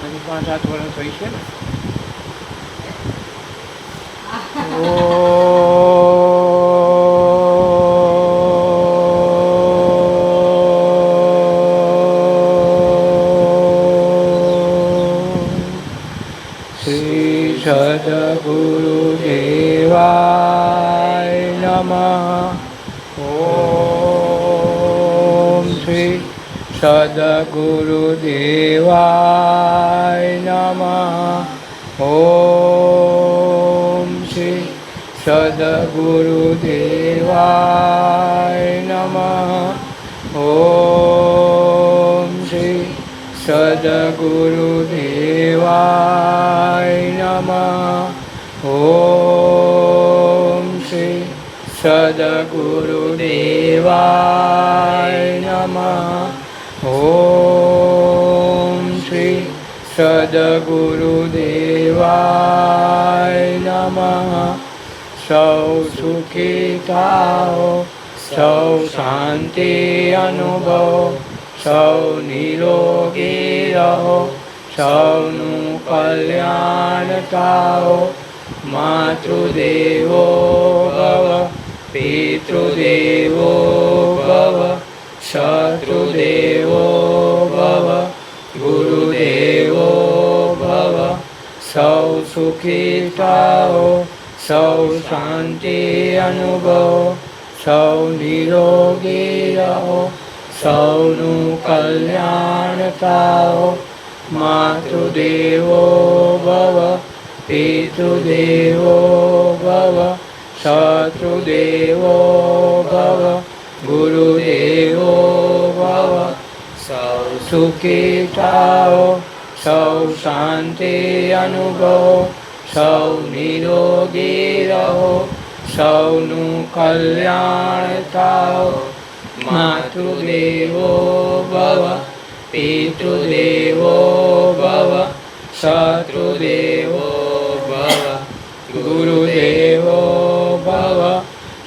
હજી 5-7 વર્ષ હોય છે ને. શ્રી સદગુરુદેવાય નમઃ. ઓમ શ્રી સદગુરુદેવાય નમઃ. ઓમ શ્રી સદગુરુદેવાય નમઃ. ઓમ શ્રી સદગુરુદેવાય નમઃ. ઓમ શ્રી સદગુરુદેવાય નમઃ. ઓમ શ્રી સદગુરુદેવાય નમઃ. સૌ સુખી થાઓ, સૌ શાંતિ અનુભવો, સૌ નિરોગી રહો, સૌનું કલ્યાણ થાઓ. માતૃદેવો ભવ, પિતૃદેવો ભવ, શત્રુદેવો ભવ, ગુરુદેવો ભવ. સૌ સુખી થાઓ, સૌ શાંતિ અનુભવો, સૌ નિરોગી રહો, સૌનું કલ્યાણ થાઓ. માતૃદેવો ભવ, પિતૃદેવો ભવ, શત્રુદેવો ભવ, ગુરુદેવો ભવ. સૌ સુખી થાઓ, સૌ શાંતિ અનુભવો, સૌ નિરોગી રહો, સૌનું કલ્યાણ થાઓ. માતૃદેવો ભવ, પિતૃદેવો ભવ, શત્રુદેવો ભવ, ગુરુદેવો ભવ.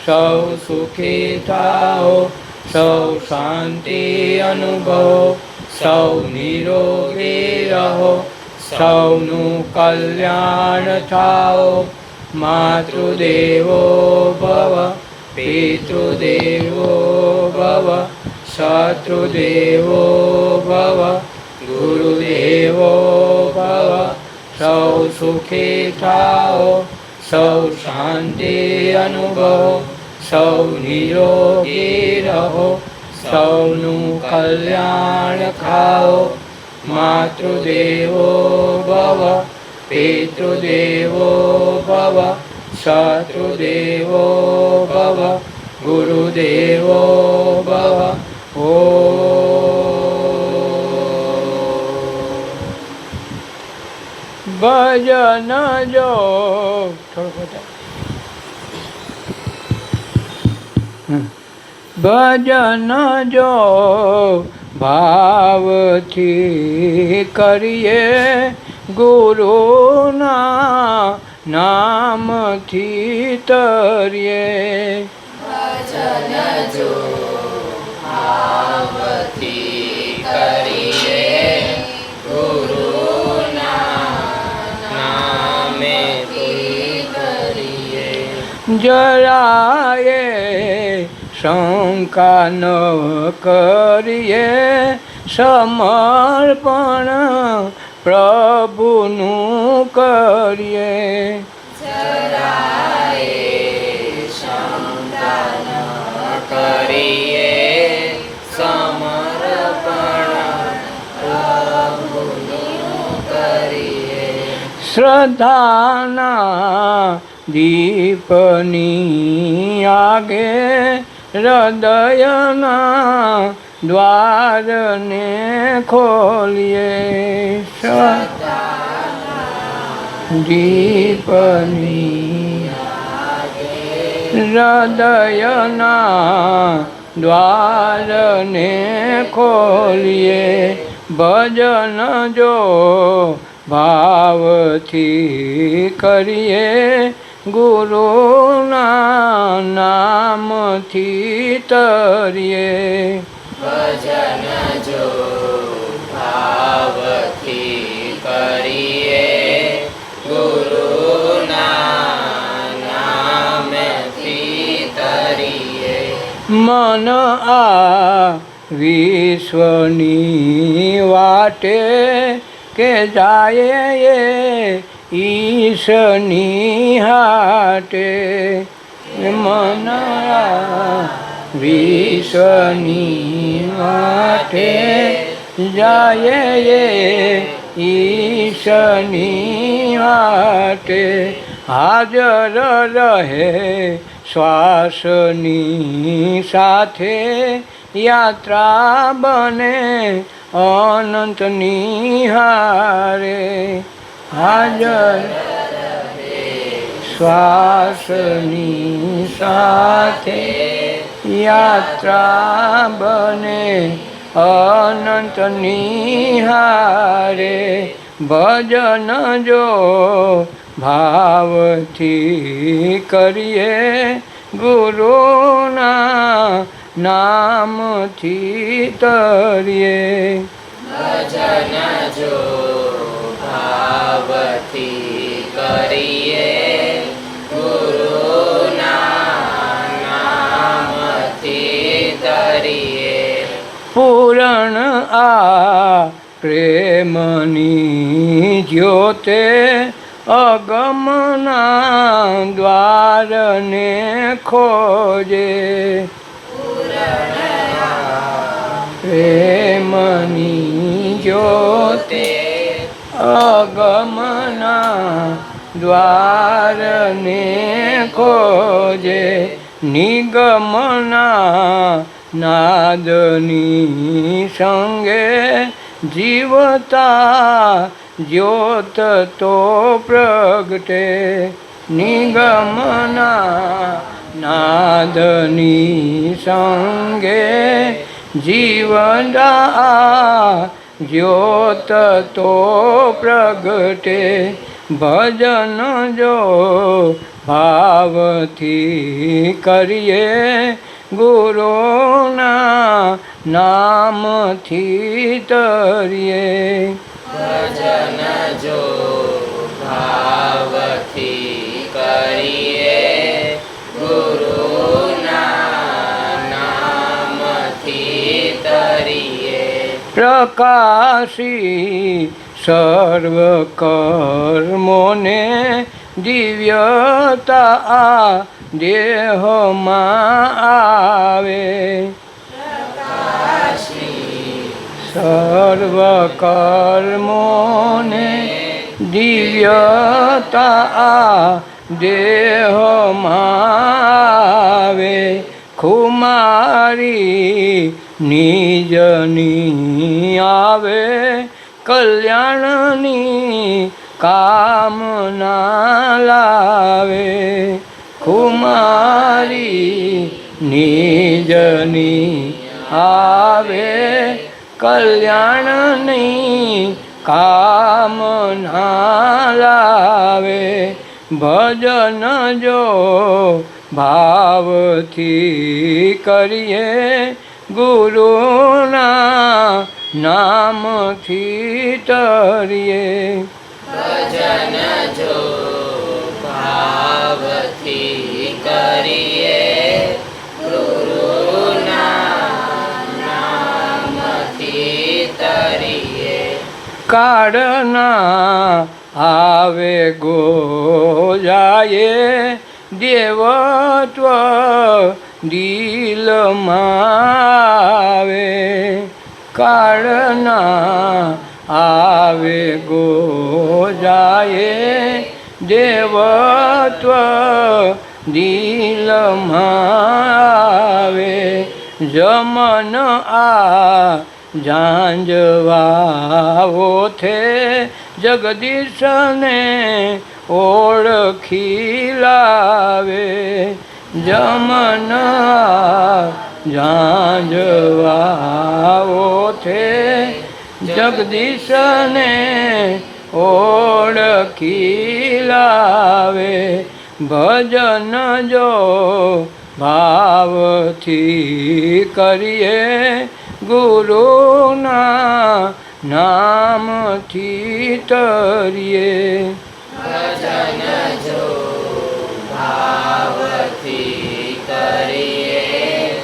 સૌ સુખી થાઓ, સૌ શાંતિ અનુભવો, સૌ નિરોગી રહો, સૌનું કલ્યાણ થાઓ. માતૃદેવો ભવ, પિતૃદેવો ભવ, શત્રુદેવો ભવ, ગુરુદેવો ભવ. સૌ સુખી થાઓ, સૌ શાંતિ અનુભવો, સૌ નિરોગી રહો, સૌનું કલ્યાણ થાઓ. માતૃદેવો ભવ, પિતૃદેવો ભવ, શત્રુદેવો ભવ, ગુરુદેવો ભવ. ઓ ભજન જો ભજન જો ભાવથી કરીએ, ગુરુના નામથી તરીએ. ભજન જો ભાવથી કરીએ, ગુરુના નામેથી કરીએ. જરાએ શંકા ન કરીએ, સમર્પણ પ્રભુનું કરીએ. જરાએ શંકા ન કરીએ, સમર્પણ પ્રભુનું કરીએ. શ્રદ્ધાના દીપની આગે હૃદયના દ્વારને ખોલીએ. દીપની હૃદયના દ્વારને ખોલીએ. ભજન જો ભાવથી કરીએ, ગુરુના નામથી તરીએ. ભજન જો ભાવથી મન આ વિશ્વની વાટે કે જાય એ ઈશની હાટે મન આ વિશ્વની વાટે જાય એ ઈશની વાટે હાજર રહે શ્વાસની સાથે યાત્રા બને અનંતની હારે હાજર શ્વાસની સાથે યાત્રા બને અનંતની હારે ભજન જો ભાવથી કરીએ ગુરુના નામથી તરીએ ભજન જો ભાવથી કરીએ ગુરુના નામથી તરીએ પૂરણ આ પ્રેમની જ્યોતે અગમના દ્વારને ખોજે પ્રેમની જ્યોતે અગમના દ્વારને ખોજે નિગમના નાદની સંગે જીવતા જ્યોત તો પ્રગટે નિગમના નાદની સંગે જીવતા જ્યોત તો પ્રગટે ભજન જો ભાવથી કરીએ ગુરુના નામથી તરીએ ભજન જો ભાવથી કરીએ ગુરુના નામથી તરીએ પ્રકાશી સર્વ કર્મોને દિવ્યતા દેહમાં આવે સર્વ કર્મોને દિવ્યતા દેહમાં આવે ખુમારી નિજની આવે કલ્યાણની કામના લાવે ખુમારી નિજની આવે કલ્યાણની કામના લાવે ભજન જો ભાવથી કરીએ ગુરુના નામથી તરીએ ભજન જો ભાવથી કરીએ ગુરુના નામથી તરીએ કાળના આવે ગો જાય દેવત્વ દિલમાં આવે કાળના આવે ગો જાય દેવત્વ દિલમાં આવે જમન આ ઝાંઝવાઓ થે જગદીશને ઓળખી લાવે જમન ઝાંઝવાઓ થે જગદીશને ઓળખી લાવે ભજન જો ભાવથી કરીએ ગુરુના નામથી તરીએ ભજન જો ભાવથી કરીએ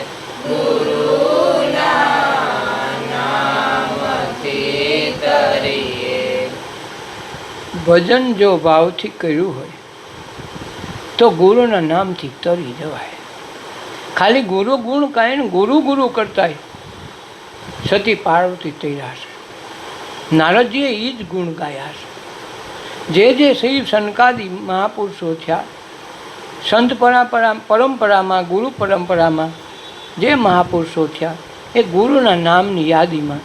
ભજન જો ભાવથી કર્યું હોય તો ગુરુના નામથી તરી જવાય. ખાલી ગુરુ ગુણ કાંઈ ને ગુરુ ગુરુ કરતાય સતી પાર્વતી તૈયાર છે. નારદજીએ એ જ ગુણ ગાયા છે. જે શ્રી સનકાદી મહાપુરુષો થયા, સંત પરંપરામાં ગુરુ પરંપરામાં જે મહાપુરુષો થયા એ ગુરુના નામની યાદીમાં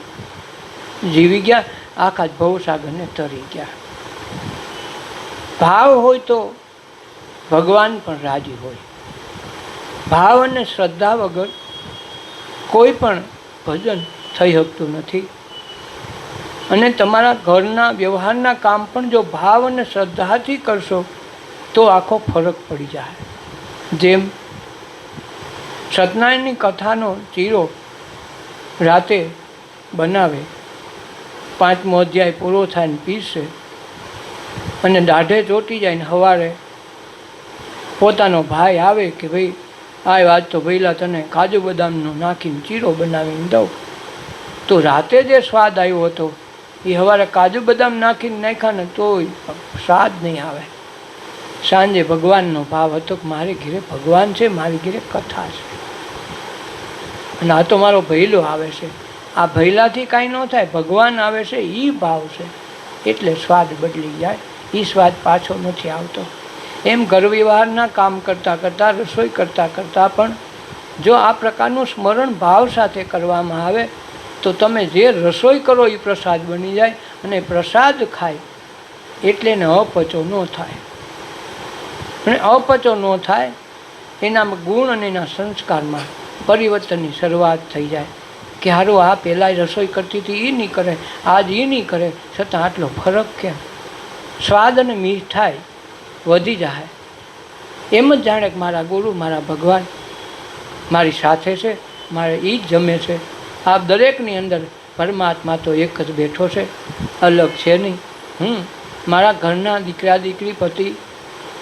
જીવી ગયા, આખા ભવસાગરને તરી ગયા. ભાવ હોય તો ભગવાન પણ રાજી હોય. ભાવ અને શ્રદ્ધા વગર કોઈ પણ ભજન થઈ શકતું નથી. અને તમારા ઘરના વ્યવહારના કામ પણ જો ભાવ અને શ્રદ્ધાથી કરશો તો આખો ફરક પડી જાય. જેમ સત્યનારાયણની કથાનો ચીરો રાતે બનાવે, 5મો અધ્યાય પૂરો થાય ને પીરસે, અને દાઢે ચોંટી જાય ને સવારે પોતાનો ભાઈ આવે કે ભાઈ આજ તો ભઈલા તને કાજુ બદામનો નાખીને ચીરો બનાવીને દઉં, તો રાતે જે સ્વાદ આવ્યો હતો એ સવારે કાજુ બદામ નાખીને નાખ્યા ને તોય સ્વાદ નહીં આવે. સાંજે ભગવાનનો ભાવ હતો કે મારે ઘરે ભગવાન છે, મારી ઘરે કથા છે, અને આ તો મારો ભઈલો આવે છે. આ ભઈલાથી કાંઈ ન થાય, ભગવાન આવે છે એ ભાવ છે એટલે સ્વાદ બદલી જાય. એ સ્વાદ પાછો નથી આવતો. એમ ઘર વ્યવહારના કામ કરતાં કરતાં, રસોઈ કરતાં કરતાં પણ જો આ પ્રકારનું સ્મરણ ભાવ સાથે કરવામાં આવે તો તમે જે રસોઈ કરો એ પ્રસાદ બની જાય, અને પ્રસાદ ખાય એટલે એને અપચો ન થાય. અને અપચો ન થાય એનામાં ગુણ અને એના સંસ્કારમાં પરિવર્તનની શરૂઆત થઈ જાય કે હારું આ પહેલાં રસોઈ કરતી હતી એ નહીં કરે, આજ એ નહીં કરે, છતાં આટલો ફરક કેમ? સ્વાદ અને મીઠાઈ વધી જાય. એમ જ જાણે કે મારા ગુરુ, મારા ભગવાન મારી સાથે છે, મારે એ જ જમે છે. આ દરેકની અંદર પરમાત્મા તો એક જ બેઠો છે, અલગ છે નહીં. મારા ઘરના દીકરા દીકરી, પતિ,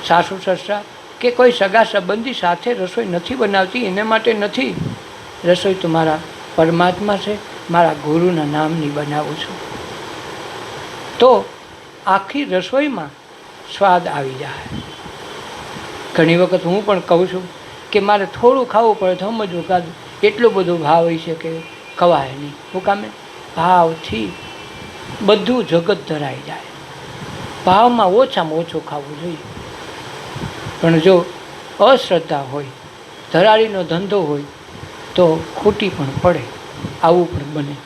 સાસુ સસરા કે કોઈ સગા સંબંધી સાથે રસોઈ નથી બનાવતી, એને માટે નથી. રસોઈ તો મારા પરમાત્મા છે, મારા ગુરુના નામની બનાવું છું. તો આખી રસોઈમાં સ્વાદ આવી જાય. ઘણી વખત હું પણ કહું છું કે મારે થોડું ખાવું પડે તો સમજવું કાઢું એટલો બધો ભાવ હોય છે કે ખવાય નહીં. હું કામે ભાવથી બધું જગત ધરાઈ જાય. ભાવમાં ઓછામાં ઓછું ખાવું જોઈએ. પણ જો અશ્રદ્ધા હોય, ધરારીનો ધંધો હોય તો ખોટી પણ પડે, આવું પણ બને.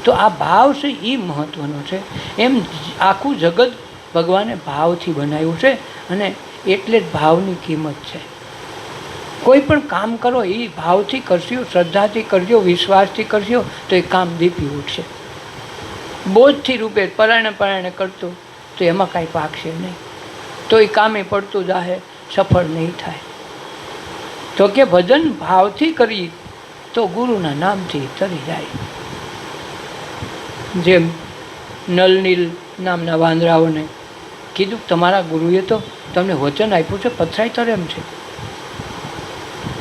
તો આ ભાવ છે એ મહત્ત્વનો છે. એમ આખું જગત ભગવાને ભાવથી બનાવ્યું છે, અને એટલે જ ભાવની કિંમત છે. કોઈ પણ કામ કરો એ ભાવથી કરશો, શ્રદ્ધાથી કરજો, વિશ્વાસથી કરશો તો એ કામ દીપી ઉઠશે. બોજથી રૂપે પરાયણે કરતો તો એમાં કાંઈ પાકશે નહીં, તો એ કામે પડતું જાહે, સફળ નહીં થાય. તો કે ભજન ભાવથી કરી તો ગુરુના નામથી તરી જાય. જેમ નલનીલ નામના વાંદરાઓને કીધું તમારા ગુરુએ તો તમને વચન આપ્યું છે, પથરાઈ તરે એમ છે,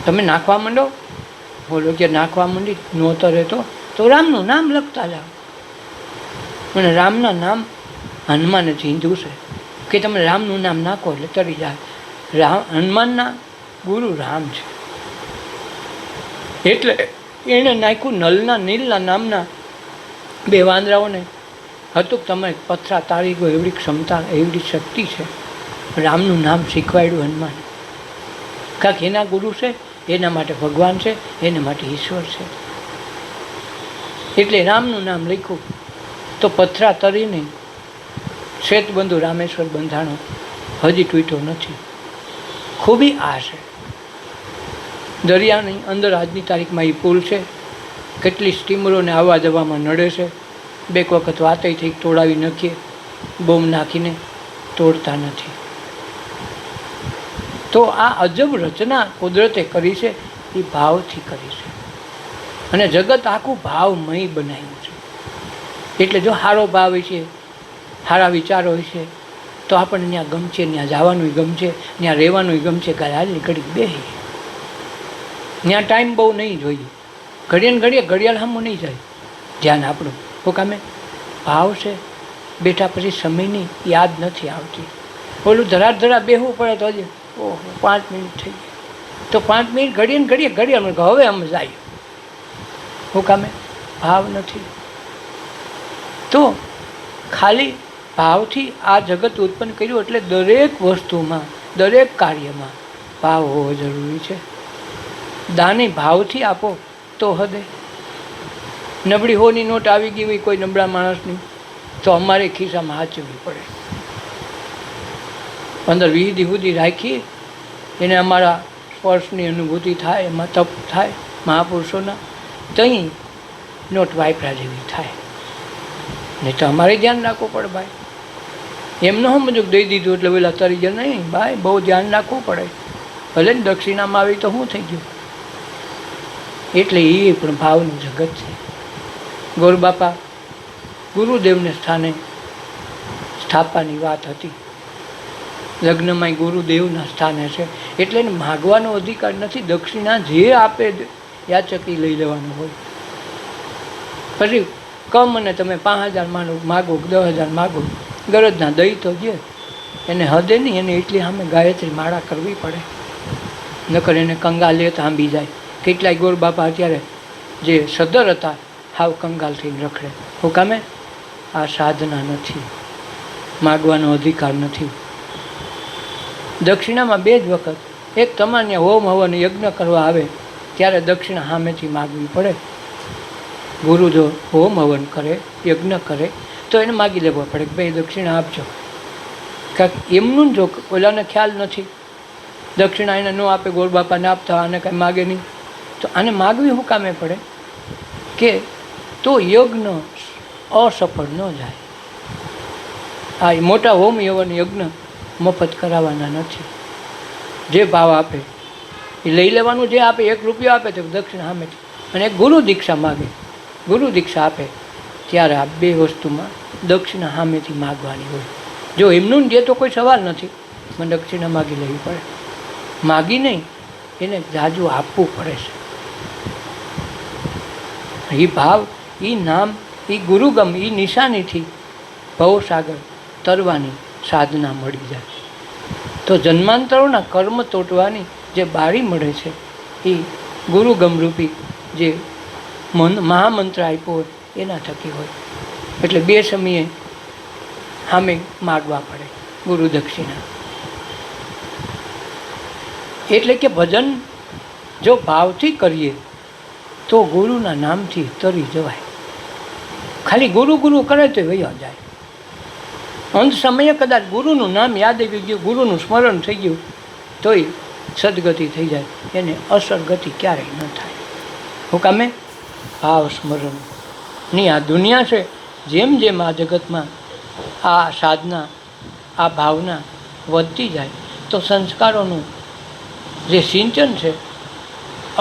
તમે નાખવા માંડો. બોલો કે નાખવા માંડી ન તરે તો રામનું નામ લખતા જાઓ. અને રામના નામ હનુમાને ચીંધ્યું છે કે તમે રામનું નામ નાખો એટલે તરી જાય. હનુમાનના ગુરુ રામ છે એટલે એણે નાખ્યું. નલના નીલના નામના 2 વાંદરાઓને હતું કે તમે પથરા તાળી ગયો એવડી ક્ષમતા, એવડી શક્તિ છે. રામનું નામ શીખવાડ્યું હનુમાન, કાંક એના ગુરુ છે, એના માટે ભગવાન છે, એના માટે ઈશ્વર છે. એટલે રામનું નામ લખ્યું તો પથરા તરીને શ્વેતબંધુ રામેશ્વર બંધાણો હજી તૂટ્યો નથી. ખૂબી આ છે. દરિયાની અંદર આજની તારીખમાં એ પુલ છે, કેટલી સ્ટીમરોને આવવા જવામાં નડે છે. 2 વખત વાતઈ થઈ તોડાવી નાખીએ, બોમ્બ નાખીને તોડતા નથી. તો આ અજબ રચના કુદરતે કરી છે, એ ભાવથી કરી છે, અને જગત આખું ભાવમય બનાવ્યું છે. એટલે જો સારો ભાવ હોય છે, સારા વિચારો હોય છે તો આપણને ત્યાં ગમશે, ત્યાં જવાનું ગમશે, ત્યાં રહેવાનું ગમશે. હાલની ઘડી બેસી ત્યાં ટાઈમ બહુ નહીં જોઈએ, ઘડીએ ઘડિયાળ સામું નહીં જાય ધ્યાન આપણું. શું કામે ભાવ છે બેઠા પછી સમયની યાદ નથી આવતી. ઓલું ધરા બેહવું પડે તો હજી ઓહો 5 મિનિટ થઈ ગઈ તો 5 મિનિટ ઘડીએ ને ઘડીએ હવે અમે જાય. હું કામે ભાવ નથી. તો ખાલી ભાવથી આ જગત ઉત્પન્ન કર્યું એટલે દરેક વસ્તુમાં દરેક કાર્યમાં ભાવ હોવો જરૂરી છે. દાની ભાવથી આપો તો હદે. નબળી હોની નોટ આવી ગઈ હોય કોઈ નબળા માણસની તો અમારે ખિસ્સામાં હાચવવી પડે. 15-20 દી સુધી રાખી એને અમારા સ્પર્શની અનુભૂતિ થાય, એમાં તપ થાય મહાપુરુષોના, ત્યાં નોટ વાપરા જેવી થાય. નહીં તો અમારે ધ્યાન રાખવું પડે ભાઈ. એમ ન સમજો દઈ દીધું એટલે પેલા તરી જાય નહીં ભાઈ, બહુ ધ્યાન રાખવું પડે. ભલે ને દક્ષિણામાં આવી તો શું થઈ ગયું. એટલે એ પણ ભાવનું જગત છે. ગોરબાપા ગુરુદેવને સ્થાને સ્થાપવાની વાત હતી. લગ્નમાં ગુરુદેવના સ્થાને છે એટલે એને માગવાનો અધિકાર નથી. દક્ષિણા જે આપે યાચકી લઈ લેવાનું હોય. પછી કમ અને તમે 5,000 માગો 10,000 માગો, ગરજના દઈ તો જે એને હદે નહીં. એને એટલી સામે ગાયત્રી માળા કરવી પડે, નકર એને કંગાલ લે થાંભી જાય. કેટલાય ગોરબાપા અત્યારે જે સદર હતા હાવ કંગાલ થઈને રખડે. હું કામે આ સાધના નથી, માગવાનો અધિકાર નથી. દક્ષિણામાં 2 જ વખત, એક તમારે હોમ હવન યજ્ઞ કરવા આવે ત્યારે દક્ષિણા સામેથી માગવી પડે. ગુરુ જો હોમ હવન કરે યજ્ઞ કરે તો એને માગી લેવા પડે કે ભાઈ દક્ષિણા આપજો. કાંઈક એમનું જો ઓલાને ખ્યાલ નથી, દક્ષિણા એને ન આપે, ગોરબાપાને આપતા આને કાંઈ માગે નહીં, તો આને માગવી શું કામે પડે કે તો યજ્ઞ અસફળ ન જાય. આ મોટા હોમ હવન યજ્ઞ મફત કરાવવાના નથી. જે ભાવ આપે એ લઈ લેવાનું. જે આપે 1 રૂપિયો આપે તો દક્ષિણા સામેથી, અને ગુરુ દીક્ષા માગે, ગુરુ દીક્ષા આપે ત્યારે આ 2 વસ્તુમાં દક્ષિણા સામેથી માગવાની હોય. જો એમનું જે તો કોઈ સવાલ નથી, મને દક્ષિણા માગી લેવી પડે. માગી નહીં, એને જાજુ આપવું પડે છે. એ ભાવ, એ નામ, એ ગુરુગમ, એ નિશાનીથી ભવસાગર તરવાની સાધના મળી જાય. તો જન્માંતરોના કર્મ તોડવાની જે બારી મળે છે એ ગુરુગમ રૂપી જે મહામંત્ર આપ્યો હોય એના થકી હોય. એટલે 2 સમયે સામે માગવા પડે ગુરુ દક્ષિણા. એટલે કે ભજન જો ભાવથી કરીએ તો ગુરુના નામથી તરી જવાય. ખાલી ગુરુ ગુરુ કરે તો વયો જાય. અંત સમયે કદાચ ગુરુનું નામ યાદ આવી ગયું, ગુરુનું સ્મરણ થઈ ગયું તોય સદગતિ થઈ જાય. એને અસરગતિ ક્યારેય ન થાય. હું કામે ભાવ સ્મરણની આ દુનિયા છે. જેમ જેમ આ જગતમાં આ સાધના, આ ભાવના વધતી જાય તો સંસ્કારોનું જે સિંચન છે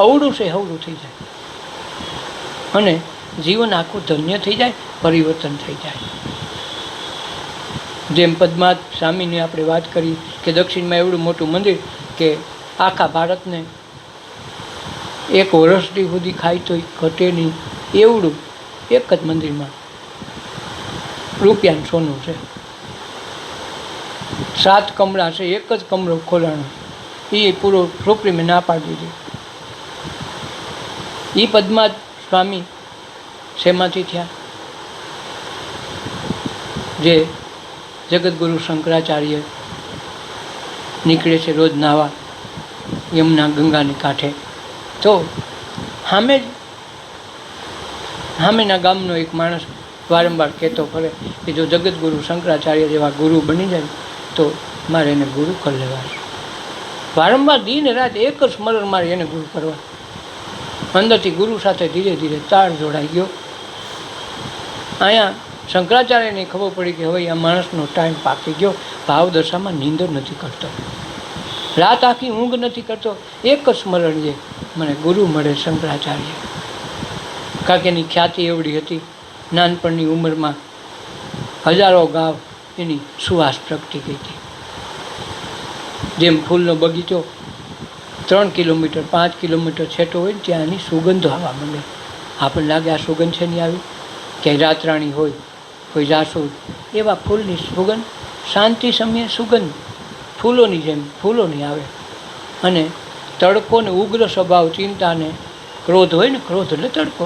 અવળું છે હવળું થઈ જાય અને જીવન આખું ધન્ય થઈ જાય, પરિવર્તન થઈ જાય. જેમ પદ્માત સ્વામીની આપણે વાત કરી કે દક્ષિણમાં એવડું મોટું મંદિર કે આખા ભારતને 1 વર્ષથી સુધી ખાય તો ઘટે નહીં એવડું એક જ મંદિરમાં રૂપિયાનું સોનું છે. 7 કમરા છે, એક જ કમરો ખોલાણો, એ પૂરો છોકરી મેં ના પાડી દીધી. એ પદ્માત સ્વામી શેમાંથી થયા? જે જગતગુરુ શંકરાચાર્ય નીકળે છે રોજ નાવા યમુના ગંગાની કાંઠે, તો સામેના ગામનો એક માણસ વારંવાર કહેતો ફરે કે જો જગતગુરુ શંકરાચાર્ય જેવા ગુરુ બની જાય તો મારે એને ગુરુ કરી લેવા છે. વારંવાર દિન રાત એક જ સ્મરણ મારે એને ગુરુ કરવા. અંદરથી ગુરુ સાથે ધીરે ધીરે તાળ જોડાઈ ગયો. અહીંયા શંકરાચાર્યને ખબર પડી કે હવે આ માણસનો ટાઈમ પાકી ગયો. ભાવ દશામાં નીંદર નથી કરતો, રાત આખી ઊંઘ નથી કરતો. એક જ સ્મરણ છે મને ગુરુ મળે શંકરાચાર્ય. કારણ કે એની ખ્યાતિ એવડી હતી, નાનપણની ઉંમરમાં હજારો ગાવ એની સુવાસ પ્રગટી ગઈ હતી. જેમ ફૂલનો બગીચો 3 કિલોમીટર 5 કિલોમીટર છેટો હોય ત્યાં એની સુગંધો આવવા માંડે. આપણને લાગે આ સુગંધ છે નહીં આવી, ક્યાંય રાતરાણી હોય કોઈ જાસૂદ, એવા ફૂલની સુગંધ શાંતિ સમયે સુગંધ ફૂલોની જેમ ફૂલોની આવે. અને તડકો ને ઉગ્ર સ્વભાવ, ચિંતા ને ક્રોધ હોય ને, ક્રોધ એટલે તડકો,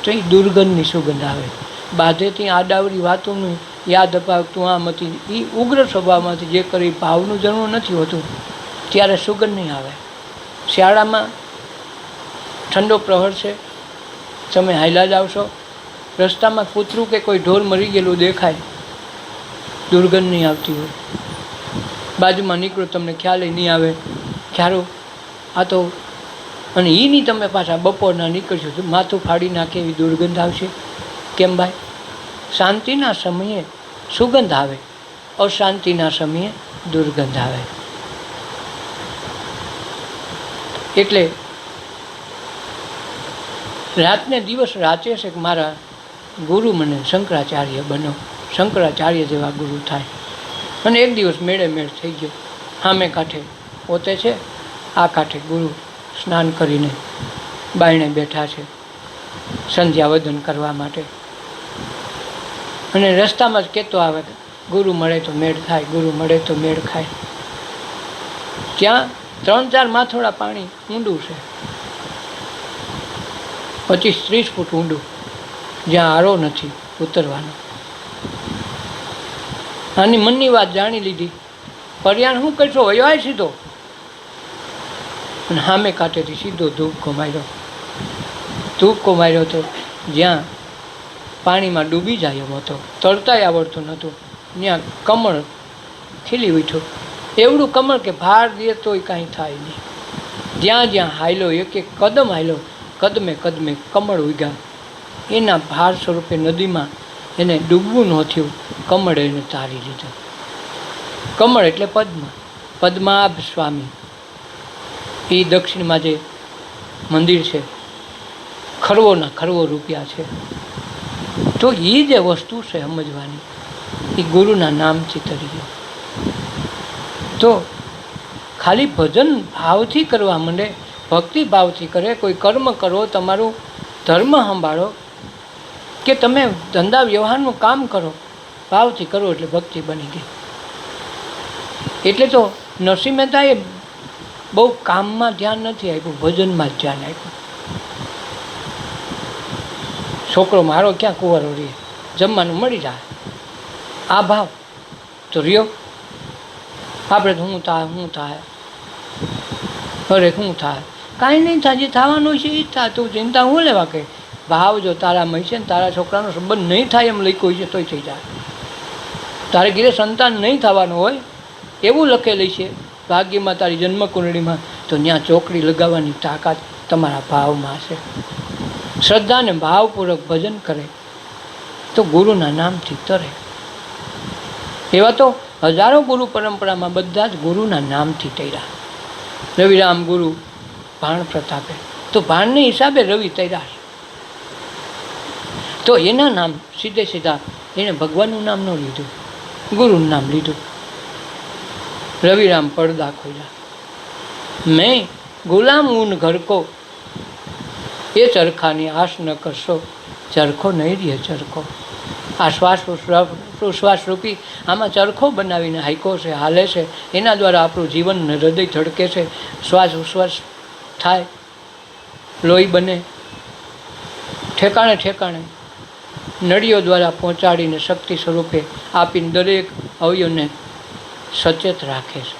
તો એ દુર્ગંધની સુગંધ આવે. બાધેથી આડાવડી વાતોનું યાદ અપાવતું આમ હતી, એ ઉગ્ર સ્વભાવમાંથી જે કરી ભાવનું જન્મ નથી હોતું ત્યારે સુગંધ નહીં આવે. શિયાળામાં ઠંડો પ્રહર છે, તમે હાલ્યા જ આવશો, રસ્તામાં કૂતરું કે કોઈ ઢોર મરી ગયેલું દેખાય, દુર્ગંધ નહીં આવતી હોય. બાજુમાં નીકળો, તમને ખ્યાલ નહીં આવે, ખ્યાલો આ તો, અને એ નહીં તમે પાછા બપોરના નીકળશો તો માથું ફાડી નાખે એવી દુર્ગંધ આવશે. કેમ ભાઈ? શાંતિના સમયે સુગંધ આવે, અશાંતિના સમયે દુર્ગંધ આવે. એટલે રાતને દિવસ રાચે છે કે મારા ગુરુ મને શંકરાચાર્ય બનો, શંકરાચાર્ય જેવા ગુરુ થાય. અને એક દિવસ મેળે મેળ થઈ ગયો. સામે કાંઠે પોતે છે, આ કાંઠે ગુરુ સ્નાન કરીને બાયણે બેઠા છે સંધ્યાવદન કરવા માટે. અને રસ્તામાં જ કહેતો આવે, ગુરુ મળે તો મેળ થાય, ગુરુ મળે તો મેળ ખાય. ત્યાં 3-4 માથોડા પાણી ઊંડું છે, 25-30 ફૂટ ઊંડું, જ્યાં આરો નથી ઉતરવાનો. આની મનની વાત જાણી લીધી. પર્યાણ શું કરશો, વયો સીધો, અને સામે કાંઠેથી સીધો ધૂપકો માર્યો. ધૂપકો માર્યો તો જ્યાં પાણીમાં ડૂબી જાય એમ હતો, તરતાય આવડતું નહોતું, ત્યાં કમળ ખીલી ઉઠ્યું. એવડું કમળ કે ભાર દે તોય કાંઈ થાય નહીં. જ્યાં જ્યાં હાયલો, એક એક કદમ હાયલો, કદમે કદમે કમળ ઉગ્યા. એના ભાર સ્વરૂપે નદીમાં એને ડૂબવું ન થયું, કમળ એને તારી લીધું. કમળ એટલે પદ્મ, પદ્માભ સ્વામી. એ દક્ષિણમાં જે મંદિર છે, ખરવોના ખરવો રૂપિયા છે. તો એ જે વસ્તુ છે સમજવાની, એ ગુરુના નામથી તરી ગયો. તો ખાલી ભજન ભાવથી કરવા માંડે, ભક્તિ ભાવથી કરે, કોઈ કર્મ કરો, તમારું ધર્મ સંભાળો, કે તમે ધંધા વ્યવહારનું કામ કરો, ભાવથી કરો એટલે ભક્તિ બની ગઈ. એટલે તો નરસિંહ મહેતાએ બહુ કામમાં ધ્યાન નથી આપ્યું, ભજનમાં જ ધ્યાન આપ્યું. છોકરો મારો ક્યાં કુંવરો રહે, જમવાનું મળી જાય, આ ભાવ તો રહ્યો. આપણે તો શું થાય, અરે શું થાય, કાંઈ નહીં થાય, જે થવાનું છે એ જ થાય, તું ચિંતા હું લેવા કે. ભાવ જો તારામાં છે ને તારા છોકરાનો સંબંધ નહીં થાય એમ લખ્યું છે તોય થઈ જાય. તારે ઘીરે સંતાન નહીં થવાનું હોય એવું લખેલું છે ભાગ્યમાં, તારી જન્મકુંડળીમાં, તો ત્યાં ચોકડી લગાવવાની તાકાત તમારા ભાવમાં છે. શ્રદ્ધા ને ભાવપૂર્વક ભજન કરે તો ગુરુના નામથી તરે. એવા તો હજારો ગુરુ પરંપરામાં બધા જ ગુરુના નામથી તર્યા. રવિરામ ગુરુ ભાણ પ્રતાપે, તો ભાણને હિસાબે રવિ તર્યા. તો એના નામ સીધે સીધા એને ભગવાનનું નામ ન લીધું, ગુરુનું નામ લીધું. રવિરામ પડદા ખોલ્યા, મેં ગુલામ ઊન ઘર કો, એ ચરખાની આશ ન કરશો, ચરખો નહીં રહે ચરખો. આ શ્વાસ ઉશ્વાસ રૂપી આમાં ચરખો બનાવીને હાઈકો છે, હાલે છે, એના દ્વારા આપણું જીવન હૃદય ધડકે છે, શ્વાસ ઉશ્વાસ થાય, લોહી બને, ઠેકાણે ઠેકાણે નળીઓ દ્વારા પહોંચાડીને શક્તિ સ્વરૂપે આપીને દરેક અવયવને સચેત રાખે છે.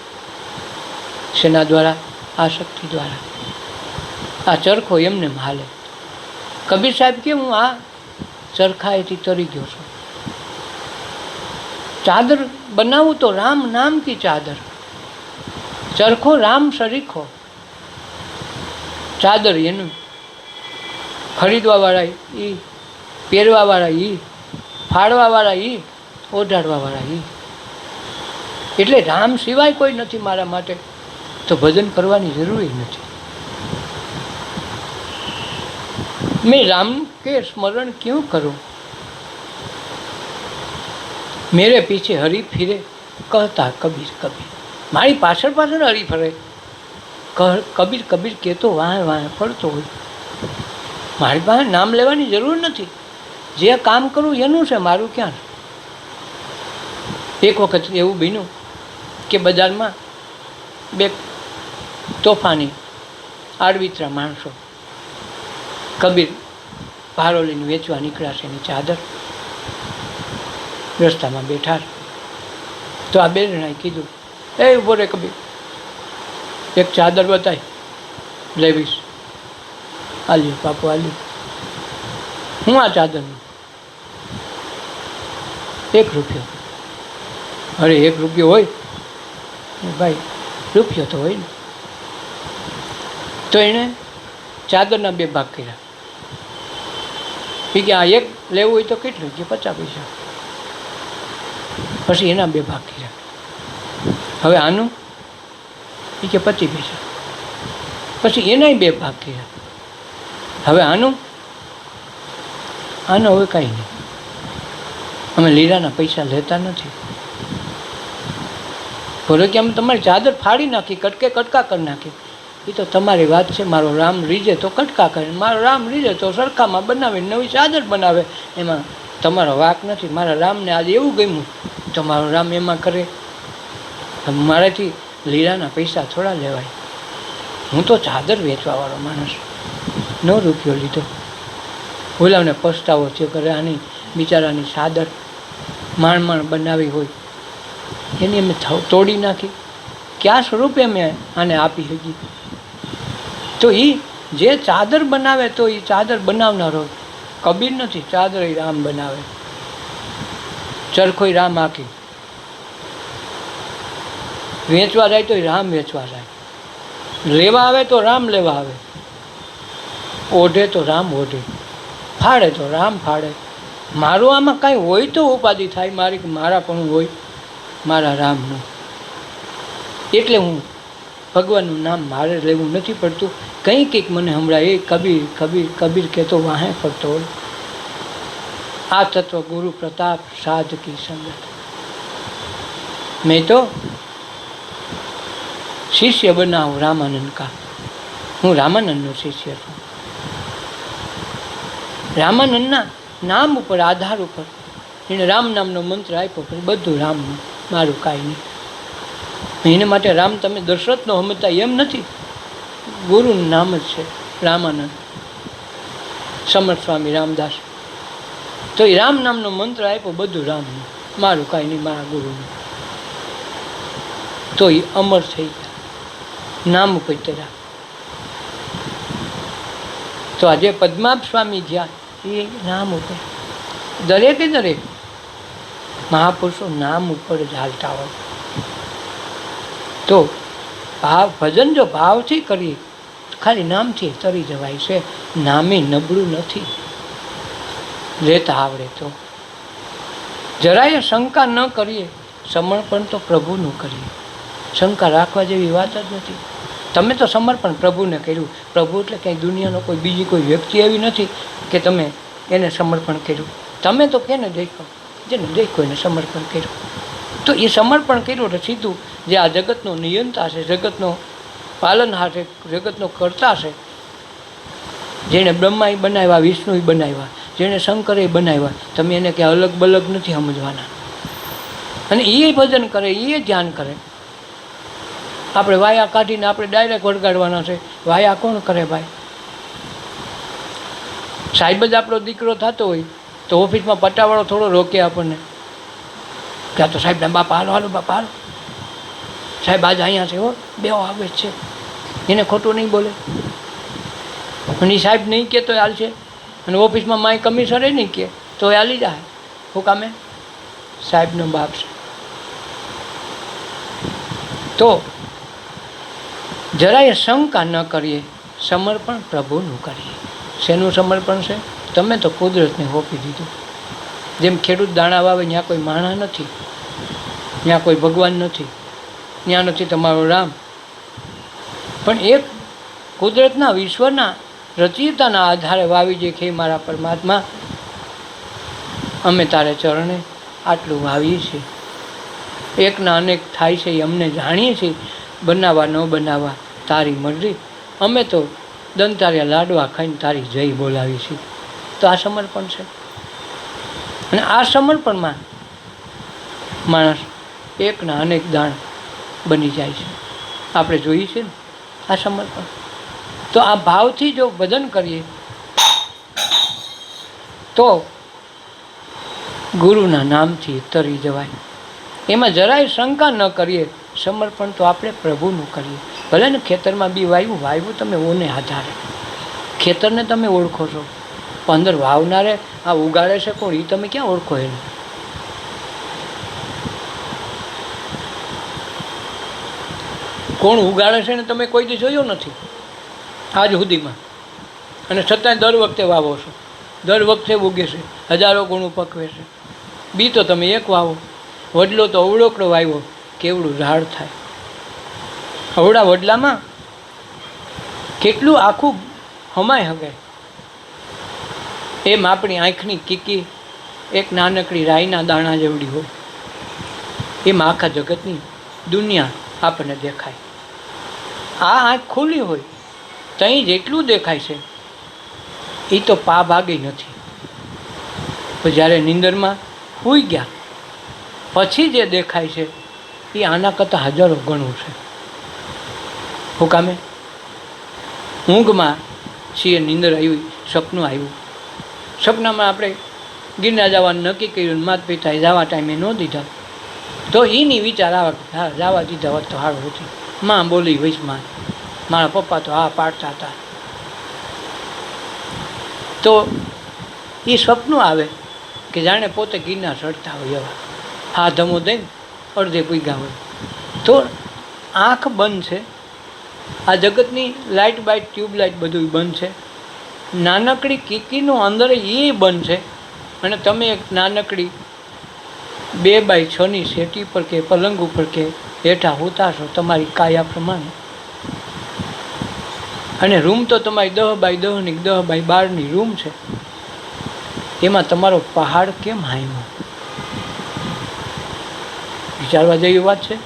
શેના દ્વારા? આ શક્તિ દ્વારા. આ ચરખો એમને હાલે. કબીર સાહેબ કે હું આ ચરખાએથી તરી ગયો છું. ચાદર બનાવું તો રામ નામ કી ચાદર, ચરખો રામ સરીખો. ચાદર એનું ખરીદવાવાળા એ, પહેરવાવાળા એ, ફાળવાવાળા એ, ઓઢાડવાવાળા એ. એટલે રામ સિવાય કોઈ નથી મારા માટે, તો ભજન કરવાની જરૂર નથી. मैं राम के स्मरण क्यों करूं, मेरे पीछे हरी फिरे कहता कबीर कबीर. મારી પાછળ પાછળ હરી ફરે, કબીર કબીર કહેતો વાહે વાહે ફરતો હોય. મારી પાસે નામ લેવાની જરૂર નથી. જે કામ કરું એનું છે, મારું ક્યાં. એક વખત એવું બન્યું કે બજારમાં બે તોફાની આડવિતરા માણસો કબીર ભારો લઈને વેચવા નીકળ્યા છે, એની ચાદર રસ્તામાં બેઠા. તો આ બે જણાએ કીધું, એ ઉભો રે કબીર, એક ચાદર બતાય લેવીશ. આલ્યું બાપુ, આલ્યું. હું આ ચાદરનું? 1 રૂપિયો. અરે 1 રૂપિયો હોય ભાઈ? રૂપિયો તો હોય ને. તો એણે ચાદરના 2 ભાગ કર્યા. કે આ એક લેવું હોય તો કેટલું? કે 50 પૈસા. પછી એના 2 ભાગ કર્યા. હવે આનું? એ કે 25 પૈસા. પછી એનાય 2 ભાગ કર્યા. હવે આનું? આનો હવે કાંઈ નહીં, અમે લીરાના પૈસા લેતા નથી. બોલો કે અમે તમારી ચાદર ફાડી નાખી, કટકે કટકા કરી નાખી. એ તો તમારી વાત છે. મારો રામ રીજે તો કટકા કરે, મારો રામ રીજે તો સરખામાં બનાવે, નવી ચાદર બનાવે. એમાં તમારો વાંક નથી. મારા રામને આજે એવું ગમ્યું તો મારો રામ એમાં કરે. મારાથી લીરાના પૈસા થોડા લેવાય. હું તો ચાદર વેચવાવાળો માણસ, 9 રૂપિયો લીધો. ઓલાને પસ્તાવો થયો, કરે આની બિચારાની ચાદર માંડ બનાવી હોય એની અમે તોડી નાખી, ક્યાં સ્વરૂપે મેં આને આપી શકી. તો એ જે ચાદર બનાવે તો એ ચાદર બનાવનારો કબીર નથી, ચાદર એ રામ બનાવે. ચરખોય રામ આખી વેચવા જાય તો રામ વેચવા જાય, લેવા આવે તો રામ લેવા આવે, ઓઢે તો રામ ઓઢે, ફાડે તો રામ ફાડે. મારું આમાં કાંઈ હોય તો ઉપાધિ થાય મારી, મારા પણ હોય મારા રામનું. એટલે હું ભગવાનનું નામ મારે લેવું નથી પડતું. કંઈક મને હમણાં એ કબીર કબીર કબીર કહેતો વાહે ફરતો હોય. આ તત્વ ગુરુ પ્રતાપ સાધ કી સંગત. મેં તો શિષ્ય બનાવું રામાનંદ કા. હું રામાનંદનો શિષ્ય છું. રામાનંદના નામ ઉપર, આધાર ઉપર એને રામ નામનો મંત્ર આપ્યો, પણ બધું રામનું, મારું કાંઈ નહીં. એને માટે રામ તમે દશરથનો સમજતા એમ નથી, ગુરુનું નામ જ છે રામાનંદ. સમર્થ સ્વામી રામદાસ તો એ રામ નામનો મંત્ર આપ્યો, બધું રામનું, મારું કાંઈ નહીં, મારા ગુરુનું. તો એ અમર થઈ ગયા નામ ઉપર તેરા. તો આજે પદ્માબ સ્વામી જ્યાં એ નામ ઉપર, દરેકે દરેક મહાપુરુષો નામ ઉપર જ હાલતા હોય. તો ભાવ ભજન જો ભાવથી કરીએ, ખાલી નામથી તરી જવાય છે. નામે નબળું નથી, લેતા આવડે તો. જરાય શંકા ન કરીએ, સમર્પણ તો પ્રભુનું કરીએ. શંકા રાખવા જેવી વાત જ નથી. તમે તો સમર્પણ પ્રભુને કર્યું. પ્રભુ એટલે કંઈ દુનિયાનો કોઈ બીજી કોઈ વ્યક્તિ એવી નથી કે તમે એને સમર્પણ કર્યું. તમે તો કેને દેખો, જેને દેખો એને સમર્પણ કર્યું. તો એ સમર્પણ કર્યું એટલે સીધું જે આ જગતનો નિયંતા છે, જગતનો પાલનહાર છે, જગતનો કર્તા છે, જેણે બ્રહ્માએ બનાવ્યા, વિષ્ણુએ બનાવ્યા, જેણે શંકરે બનાવ્યા, તમે એને કે અલગ બલગ નથી સમજવાના. અને એ ભજન કરે, એ ધ્યાન કરે. આપણે વાયા કાઢીને આપણે ડાયરેક્ટ વળગાડવાના છે. વાયા કોણ કરે ભાઈ? સાહેબ જ આપણો દીકરો થતો હોય તો ઓફિસમાં પટ્ટાવાળો થોડો રોકે આપણને, ક્યાં તો સાહેબના બાપા હાલો હાલો બાપા હાલો, સાહેબ આજે અહીંયા છે હો, બેહો આવે જ છે. એને ખોટું નહીં બોલે. અને એ સાહેબ નહીં કહે તો હાલશે. અને ઓફિસમાં માય કમિશનરે નહીં કહે તો એ હાલી જાય. શું કામે? સાહેબનો બાપ છે. તો જરાય શંકા ન કરીએ, સમર્પણ પ્રભુનું કરીએ. શેનું સમર્પણ છે? તમે તો કુદરતને સોંપી દીધું. જેમ ખેડૂત દાણા વાવે, ત્યાં કોઈ માણસ નથી, ત્યાં કોઈ ભગવાન નથી, ત્યાં નથી તમારો રામ, પણ એક કુદરતના વિશ્વના રચયિતાના આધારે વાવી જે છે મારા પરમાત્મા, અમે તારે ચરણે આટલું વાવીએ છીએ. એકના અનેક થાય છે એ અમને જાણીએ છીએ. બનાવવા ન બનાવવા તારી મરજી. અમે તો દંતારિયા લાડવા ખાઈને તારી જય બોલાવી છીએ. તો આ સમર્પણ છે. અને આ સમર્પણમાં માણસ એકના અનેક દાણ બની જાય છે. આપણે જોઈએ છે ને આ સમર્પણ. તો આ ભાવથી જો ભજન કરીએ તો ગુરુના નામથી તરી જવાય. એમાં જરાય શંકા ન કરીએ. સમર્પણ તો આપણે પ્રભુનું કરીએ. ભલે ને ખેતરમાં બી વાવ્યું તમે ઓને આધારે. ખેતરને તમે ઓળખો છો, પણ અંદર વાવનારે આ ઉગાડે છે કોણ એ તમે ક્યાં ઓળખો એને? કોણ ઉગાડે છે ને તમે કોઈ દી જોયો નથી આજ સુધીમાં. અને છતાંય દર વખતે વાવો છો, દર વખતે ઉગે છે, હજારો ગુણું પકવે છે. બી તો તમે એક વાવો. વડલો તો અવળોકડો વાવ્યો, કેવડું ઝાડ થાય. અવળા વડલામાં કેટલું આખું હમાય હવે. એમ આપણી આંખની કીકી એક નાનકડી રાઈના દાણા જેવડી હોય. એમ આખા જગતની દુનિયા આપણને દેખાય. આ આંખ ખુલ્લી હોય ત્યાં જેટલું દેખાય છે એ તો પા ભાગી નથી. તો જ્યારે નિંદરમાં સૂઈ ગયા પછી જે દેખાય છે એ આના કરતાં હજારો ગણું છે. હું કામે ઊંઘમાં છીએ, નિંદર આવી, સપનું આવ્યું. સપનામાં આપણે ગિરનાર જવાનું નક્કી કર્યું, માતા પિતાએ જવા ટાઈમે ન દીધા, તો એની વિચાર આવે કે હા જવા દીધા હોત તો સારું હતું. માં બોલી વૈશમાં, મારા પપ્પા તો હા પાડતા હતા. તો એ સપનું આવે કે જાણે પોતે ગિરનાર ચડતા હોય એવા. હા ધમો દઈને અડધે પૂગ્યા હોય. તો આંખ બંધ છે, આ જગતની લાઇટ બાઇટ ટ્યુબલાઇટ બધું બંધ છે, નાનકડી કીકીનું અંદર એ બંધ છે. અને તમે એક નાનકડી 2x6ની સેટી પર કે પલંગ ઉપર કે હેઠા ઉતારશો તમારી કાયા પ્રમાણે. અને રૂમ તો તમારી 10x10ની 10x12ની રૂમ છે. એમાં તમારો પહાડ કેમ હાઈમાં? વિચારવા જેવી વાત છે.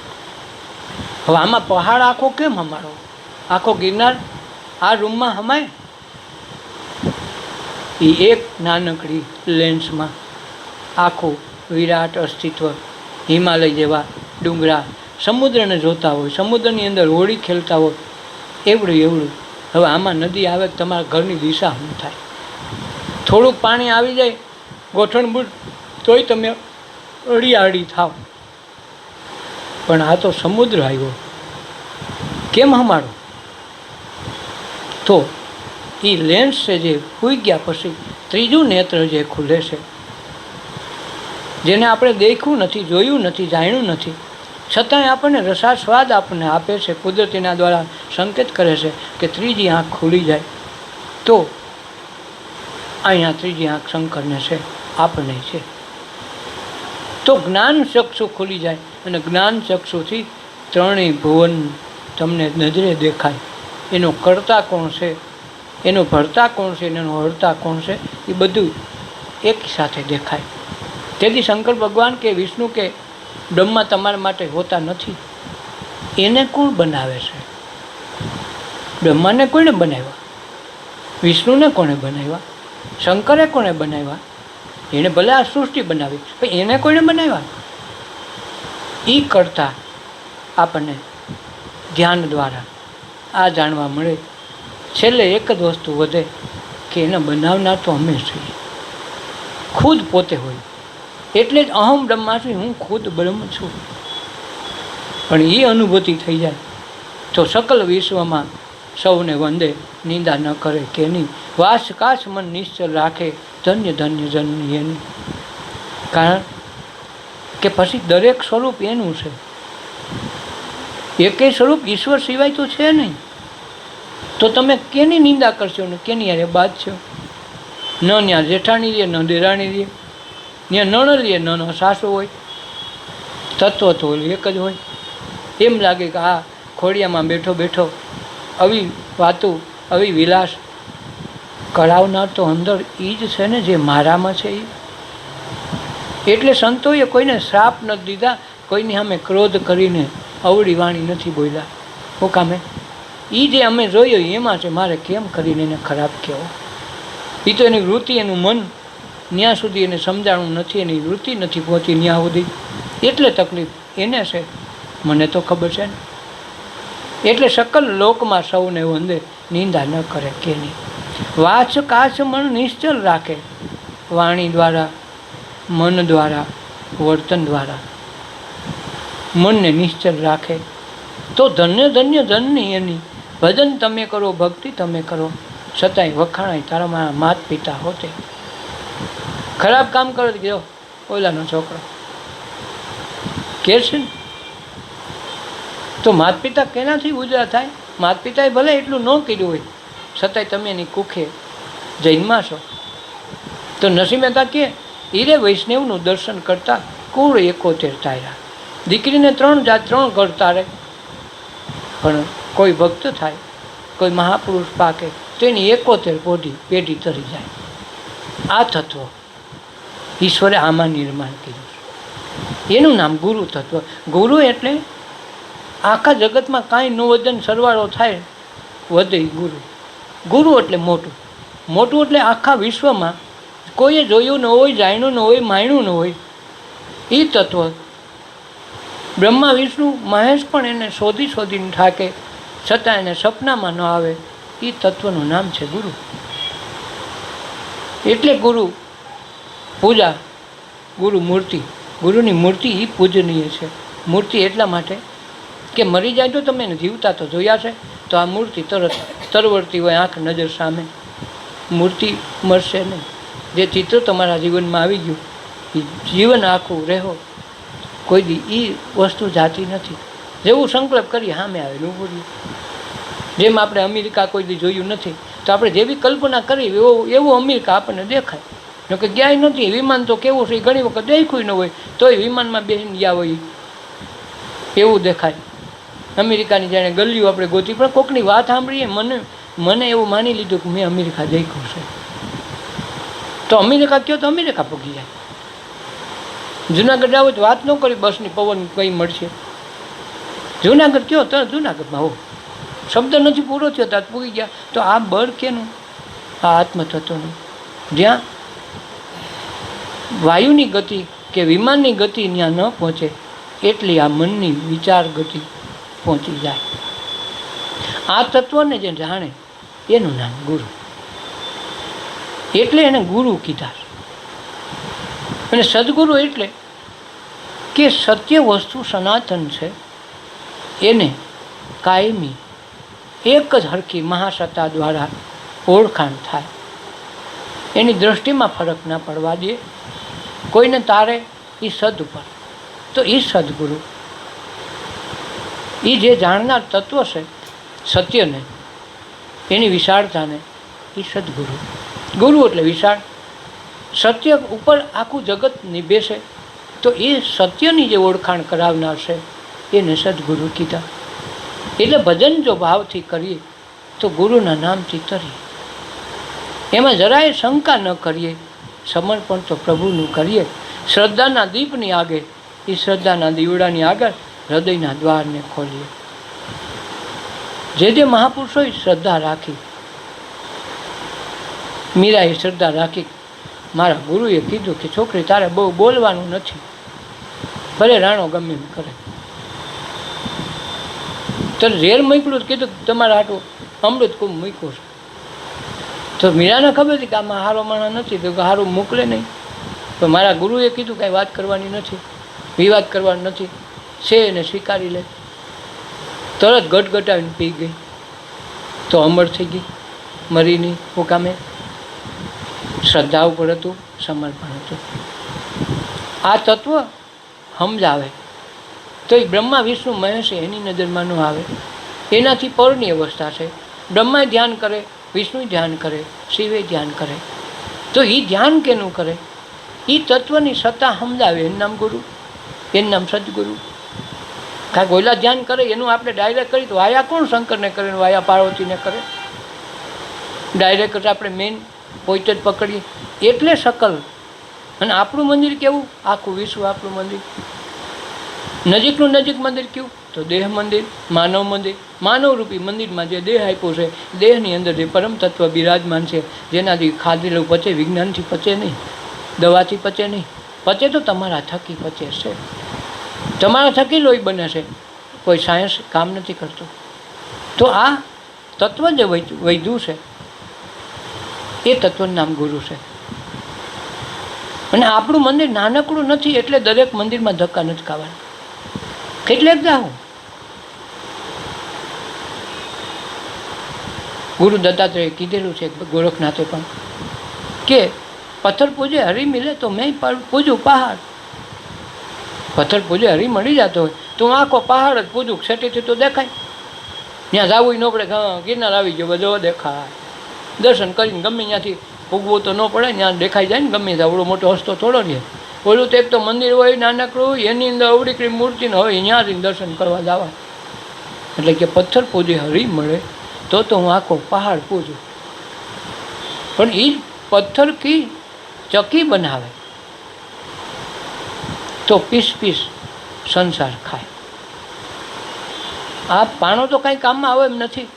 હવે આમાં પહાડ આખો કેમ અમારો? આખો ગિરનાર આ રૂમમાં હમાય? એ એક નાનકડી લેન્સમાં આખું વિરાટ અસ્તિત્વ, હિમાલય જેવા ડુંગરા, સમુદ્રને જોતા હોય, સમુદ્રની અંદર હોળી ખેલતા હોય, એવડું એવડું. હવે આમાં નદી આવે તમારા ઘરની દિશા શું થાય? થોડુંક પાણી આવી જાય ગોઠણબૂટ તોય તમે અડીયાળી થાવ. પણ આ તો સમુદ્ર આવ્યો, કેમ હમાડો? તો એ લેન્સ છે જે સૂઈ ગયા પછી ત્રીજું નેત્ર જે ખુલે છે, જેને આપણે દેખ્યું નથી, જોયું નથી, જાણ્યું નથી, છતાંય આપણને રસાસ્વાદ આપણને આપે છે. કુદરતીના દ્વારા સંકેત કરે છે કે ત્રીજી આંખ ખુલી જાય તો અહીંયા ત્રીજી આંખ શંકરને છે, આપણને છે. તો જ્ઞાન ચક્ષુ ખુલી જાય અને જ્ઞાન ચક્ષુથી ત્રણેય ભુવન તમને નજરે દેખાય. એનો કરતા કોણ છે, એનો ભરતા કોણ છે, એનો હરતા કોણ છે, એ બધું એક સાથે દેખાય. તેથી શંકર ભગવાન કે વિષ્ણુ કે બ્રહ્મા તમારા માટે હોતા નથી. એને કોણ બનાવે છે? બ્રહ્માને કોણે બનાવ્યા? વિષ્ણુને કોણે બનાવ્યા? શંકરે કોણે બનાવ્યા? એને ભલે આ સૃષ્ટિ બનાવી, પણ એને કોણે બનાવ્યા? એ કરતાં આપણને ધ્યાન દ્વારા આ જાણવા મળે. છેલ્લે એક જ વસ્તુ વધે કે એને બનાવનાર તો અમે છીએ, ખુદ પોતે હોય. એટલે જ અહમ બ્રહ્માસ્મિ, હું ખુદ બ્રહ્મ છું. પણ એ અનુભૂતિ થઈ જાય તો સકલ વિશ્વમાં સૌને વંદે, નિંદા ન કરે કે નહીં. વાસ કાશ મન નિશ્ચલ રાખે, ધન્ય ધન્ય જનની એની. કારણ કે પછી દરેક સ્વરૂપ એનું છે. એકેય સ્વરૂપ ઈશ્વર સિવાય તો છે નહીં. તો તમે કેની નિંદા કરશો ને કેની યારે બાદ છો? ન ત્યાં જેઠાણી રહે, ન દેરાણી રહે, ત્યાં નણ રહે, ન સાસુ હોય. તત્વ તો એક જ હોય. એમ લાગે કે આ ખોડિયામાં બેઠો બેઠો આવી વાતો, આવી વિલાસ કરાવનાર તો અંદર એ જ છે ને જે મારામાં છે એ. એટલે સંતોએ કોઈને શ્રાપ નથી દીધા, કોઈની સામે ક્રોધ કરીને અવળી વાણી નથી બોલ્યા. હું કામે એ જે અમે જોયું એમાં છે, મારે કેમ કરીને એને ખરાબ કહેવો? એ તો એની વૃત્તિ, એનું મન ત્યાં સુધી એને સમજાણું નથી, એની વૃત્તિ નથી પહોંચી ત્યાં સુધી, એટલે તકલીફ એને છે. મને તો ખબર છે ને. એટલે સકલ લોકમાં સૌને વંદે, નિંદા ન કરે કે નહીં. વાચ કાચ મન નિશ્ચલ રાખે, વાણી દ્વારા, મન દ્વારા, વર્તન દ્વારા મનને નિશ્ચલ રાખે તો ધન્ય ધન્ય ધનની એની. ભજન તમે કરો, ભક્તિ તમે કરો, છતાંય વખાણાય તારા મારા માત પિતા હોતે. ખરાબ કામ કરો તો જો ઓલાનો છોકરો કે છે ને, તો માત પિતા કેનાથી ઉજળા થાય? માત પિતાએ ભલે એટલું ન કર્યું હોય, છતાંય તમે એની કુખે જન્મા છો. તો નરસિંહ મહેતા કે ઈરે વૈષ્ણવનું દર્શન કરતા કુળ 71 તાર્યા. દીકરીને 3 જાત 3 ઘર તારે, પણ કોઈ ભક્ત થાય, કોઈ મહાપુરુષ પાકે તો એની 71 પેઢી તરી જાય. આ તત્વ ઈશ્વરે આમાં નિર્માણ કર્યું છે. એનું નામ ગુરુ તત્વ. ગુરુ એટલે આખા જગતમાં કાંઈ નો વજન સરવાળો થાય વધે ગુરુ. ગુરુ એટલે મોટું. મોટું એટલે આખા વિશ્વમાં કોઈએ જોયું ન હોય, જાણ્યું ન હોય, માણ્યું ન હોય એ તત્વ. બ્રહ્મા વિષ્ણુ મહેશ પણ એને શોધીને થાકે, છતાં એને સપનામાં ન આવે. એ તત્વનું નામ છે ગુરુ. એટલે ગુરુ પૂજા, ગુરુ મૂર્તિ. ગુરુની મૂર્તિ એ પૂજનીય છે. મૂર્તિ એટલા માટે કે મરી જાય તો તમે એને જીવતા તો જોયા છે, તો આ મૂર્તિ તરત તરવરતી હોય આંખ નજર સામે. મૂર્તિ મળશે નહીં. જે ચિત્ર તમારા જીવનમાં આવી ગયું એ જીવન આખું રહો, કોઈ દી એ વસ્તુ જાતી નથી. જેવું સંકલ્પ કરી સામે આવેલું બોલ્યું. જેમ આપણે અમેરિકા કોઈ દી જોયું નથી, તો આપણે જેવી કલ્પના કરી એવું અમેરિકા આપણને દેખાય. જોકે ગયા નથી. વિમાન તો કેવું છે ઘણી વખત દેખ્યું ન હોય, તોય વિમાનમાં બેસીને ગયા હોય એવું દેખાય. અમેરિકાની જાણે ગલીઓ આપણે ગોતી, પણ કોકની વાત સાંભળીએ મને એવું માની લીધું કે મેં અમેરિકા દેખ્યું છે. તો અમેરિકા કયો તો અમેરિકા પગી જાય. જુનાગઢ જાવ તો વાત ન કરી બસની પવન કઈ મળશે. જુનાગઢ કયો તો જુનાગઢમાં હો, શબ્દ નથી પૂરો થયો ત્યાં પૂરી ગયા. તો આ બળ કેનું? આ આત્મતત્વનું. જ્યાં વાયુની ગતિ કે વિમાનની ગતિ ત્યાં ન પહોંચે એટલી આ મનની વિચાર ગતિ પહોંચી જાય. આ તત્વને જે જાણે એનું નામ ગુરુ. એટલે એને ગુરુ કીધા. અને સદગુરુ એટલે કે સત્ય વસ્તુ સનાતન છે એને કાયમી એક જ હરખી મહાસત્તા દ્વારા ઓળખાણ થાય. એની દૃષ્ટિમાં ફરક ના પડવા દે. કોઈને તારે એ સદ ઉપર, તો એ સદગુરુ. એ જે જાણનાર તત્વ છે સત્યને, એની વિશાળતાને, એ સદગુરુ. ગુરુ એટલે વિશાળ. સત્ય ઉપર આખું જગત નિભેશે તો એ સત્યની જે ઓળખાણ કરાવનાર છે એને સદગુરુ કીધા. એટલે ભજન જો ભાવથી કરીએ તો ગુરુના નામથી તરીએ. એમાં જરાય શંકા ન કરીએ. સમર્પણ તો પ્રભુનું કરીએ. શ્રદ્ધાના દીપની આગળ, એ શ્રદ્ધાના દીવડાની આગળ હૃદયના દ્વારને ખોલીએ. જે મહાપુરુષોએ શ્રદ્ધા રાખી, મીરાએ શ્રદ્ધા રાખી. મારા ગુરુએ કીધું કે છોકરી તારે બહુ બોલવાનું નથી, ભલે રાણો ગમે એમ કરે. તો ઝેર મૂક્યું, કીધું તમારા હાટું અમૃત કુંભ મૂક્યું છે. તો મીરાને ખબર હતી કે આમાં હારો માણસ નથી, તો હારું મોકલે નહીં. તો મારા ગુરુએ કીધું કાંઈ વાત કરવાની નથી, વિવાદ કરવાનો નથી, છે એને સ્વીકારી લે. તરત ગટગટાવીને પી ગઈ. તો અમર થઈ ગઈ, મરી નહીં. હુકામે શ્રદ્ધા ઉપર હતું, સમર્પણ હતું. આ તત્વ સમજાવે તો એ બ્રહ્મા વિષ્ણુ મહેશ એની નજરમાં ન આવે. એનાથી પરની અવસ્થા છે. બ્રહ્મા ધ્યાન કરે, વિષ્ણુ ધ્યાન કરે, શિવે ધ્યાન કરે. તો એ ધ્યાન કેનું કરે? એ તત્વની સત્તા સમજાવે. એનું નામ ગુરુ, એનું નામ સદગુરુ. કાંઈક ઓલા ધ્યાન કરે એનું આપણે ડાયરેક્ટ કરી તો વાયા કોણ શંકરને કરે, વાયા પાર્વતીને કરે? ડાયરેક્ટ આપણે મેઇન પોઈન્ટ જ પકડીએ. એટલે સકલ. અને આપણું મંદિર કેવું? આખું વિશ્વ આપણું મંદિર. નજીકનું નજીક મંદિર કેવું? તો દેહ મંદિર, માનવ મંદિર. માનવરૂપી મંદિરમાં જે દેહ આપ્યો છે, દેહની અંદર જે પરમ તત્વ બિરાજમાન છે, જેનાથી ખાધેલું પચે, વિજ્ઞાનથી પચે નહીં. દવાથી પચે નહીં, પચે તો તમારા થકી પચે છે, તમારા થકી લોહી બને છે, કોઈ સાયન્સ કામ નથી કરતું. તો આ તત્વ જે વૈધું છે એ તત્વનું નામ ગુરુ છે. અને આપણું મંદિર નાનકડું નથી એટલે દરેક મંદિરમાં ધક્કા નથી ખાવાના. કેટલેક જાઓ. ગુરુ દત્તાત્રેય કીધેલું છે ગોરખનાથે પણ કે પથ્થર પૂજે હરી મિલે તો મેં પૂજું પહાડ. પથ્થર પૂજે હરી મળી જતો હોય તો હું આખો પહાડ જ પૂજું, છેટીથી તો દેખાય. ત્યાં જવું ન પડે, ગિરનાર આવી ગયો બધો દેખાય. દર્શન કરીને ગમે ત્યાંથી પૂગવું તો ન પડે, ત્યાં દેખાઈ જાય ને ગમે ત્યાં. આવડો મોટો હસ્તો થોડો રહે. ઓલું તો એક તો મંદિર હોય નાનકડું, એની અંદર અવડીકડી મૂર્તિ ન હોય, ત્યાંથી દર્શન કરવા જવા. એટલે કે પથ્થર પૂજે હરી મળે તો હું આખો પહાડ પૂજું. પણ એ પથ્થર કી ચકી બનાવે તો પીસ પીસ સંસાર ખાય. આ પાણો તો કાંઈ કામમાં આવે એમ નથી.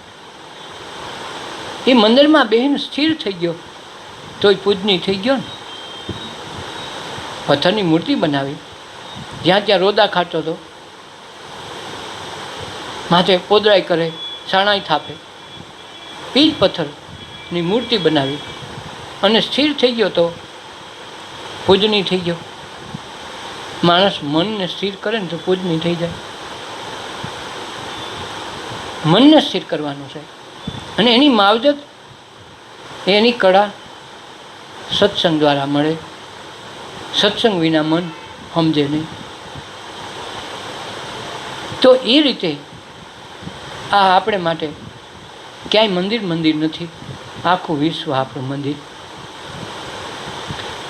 એ મંદિરમાં બહેન સ્થિર થઈ ગયો તોય પૂજની થઈ ગયો ને. પથ્થરની મૂર્તિ બનાવી, જ્યાં ત્યાં રોદા ખાતો હતો, માથે પોદરાઈ કરે, સાણાઈ થાપે, એ જ પથ્થરની મૂર્તિ બનાવી અને સ્થિર થઈ ગયો તો પૂજની થઈ ગયો. માણસ મનને સ્થિર કરે ને તો પૂજની થઈ જાય. મનને સ્થિર કરવાનું છે અને એની માવજત એની કળા સત્સંગ દ્વારા મળે. સત્સંગ વિના મન સમજે નહીં. તો એ રીતે આ આપણે માટે ક્યાંય મંદિર નથી, આખું વિશ્વ આપણું મંદિર.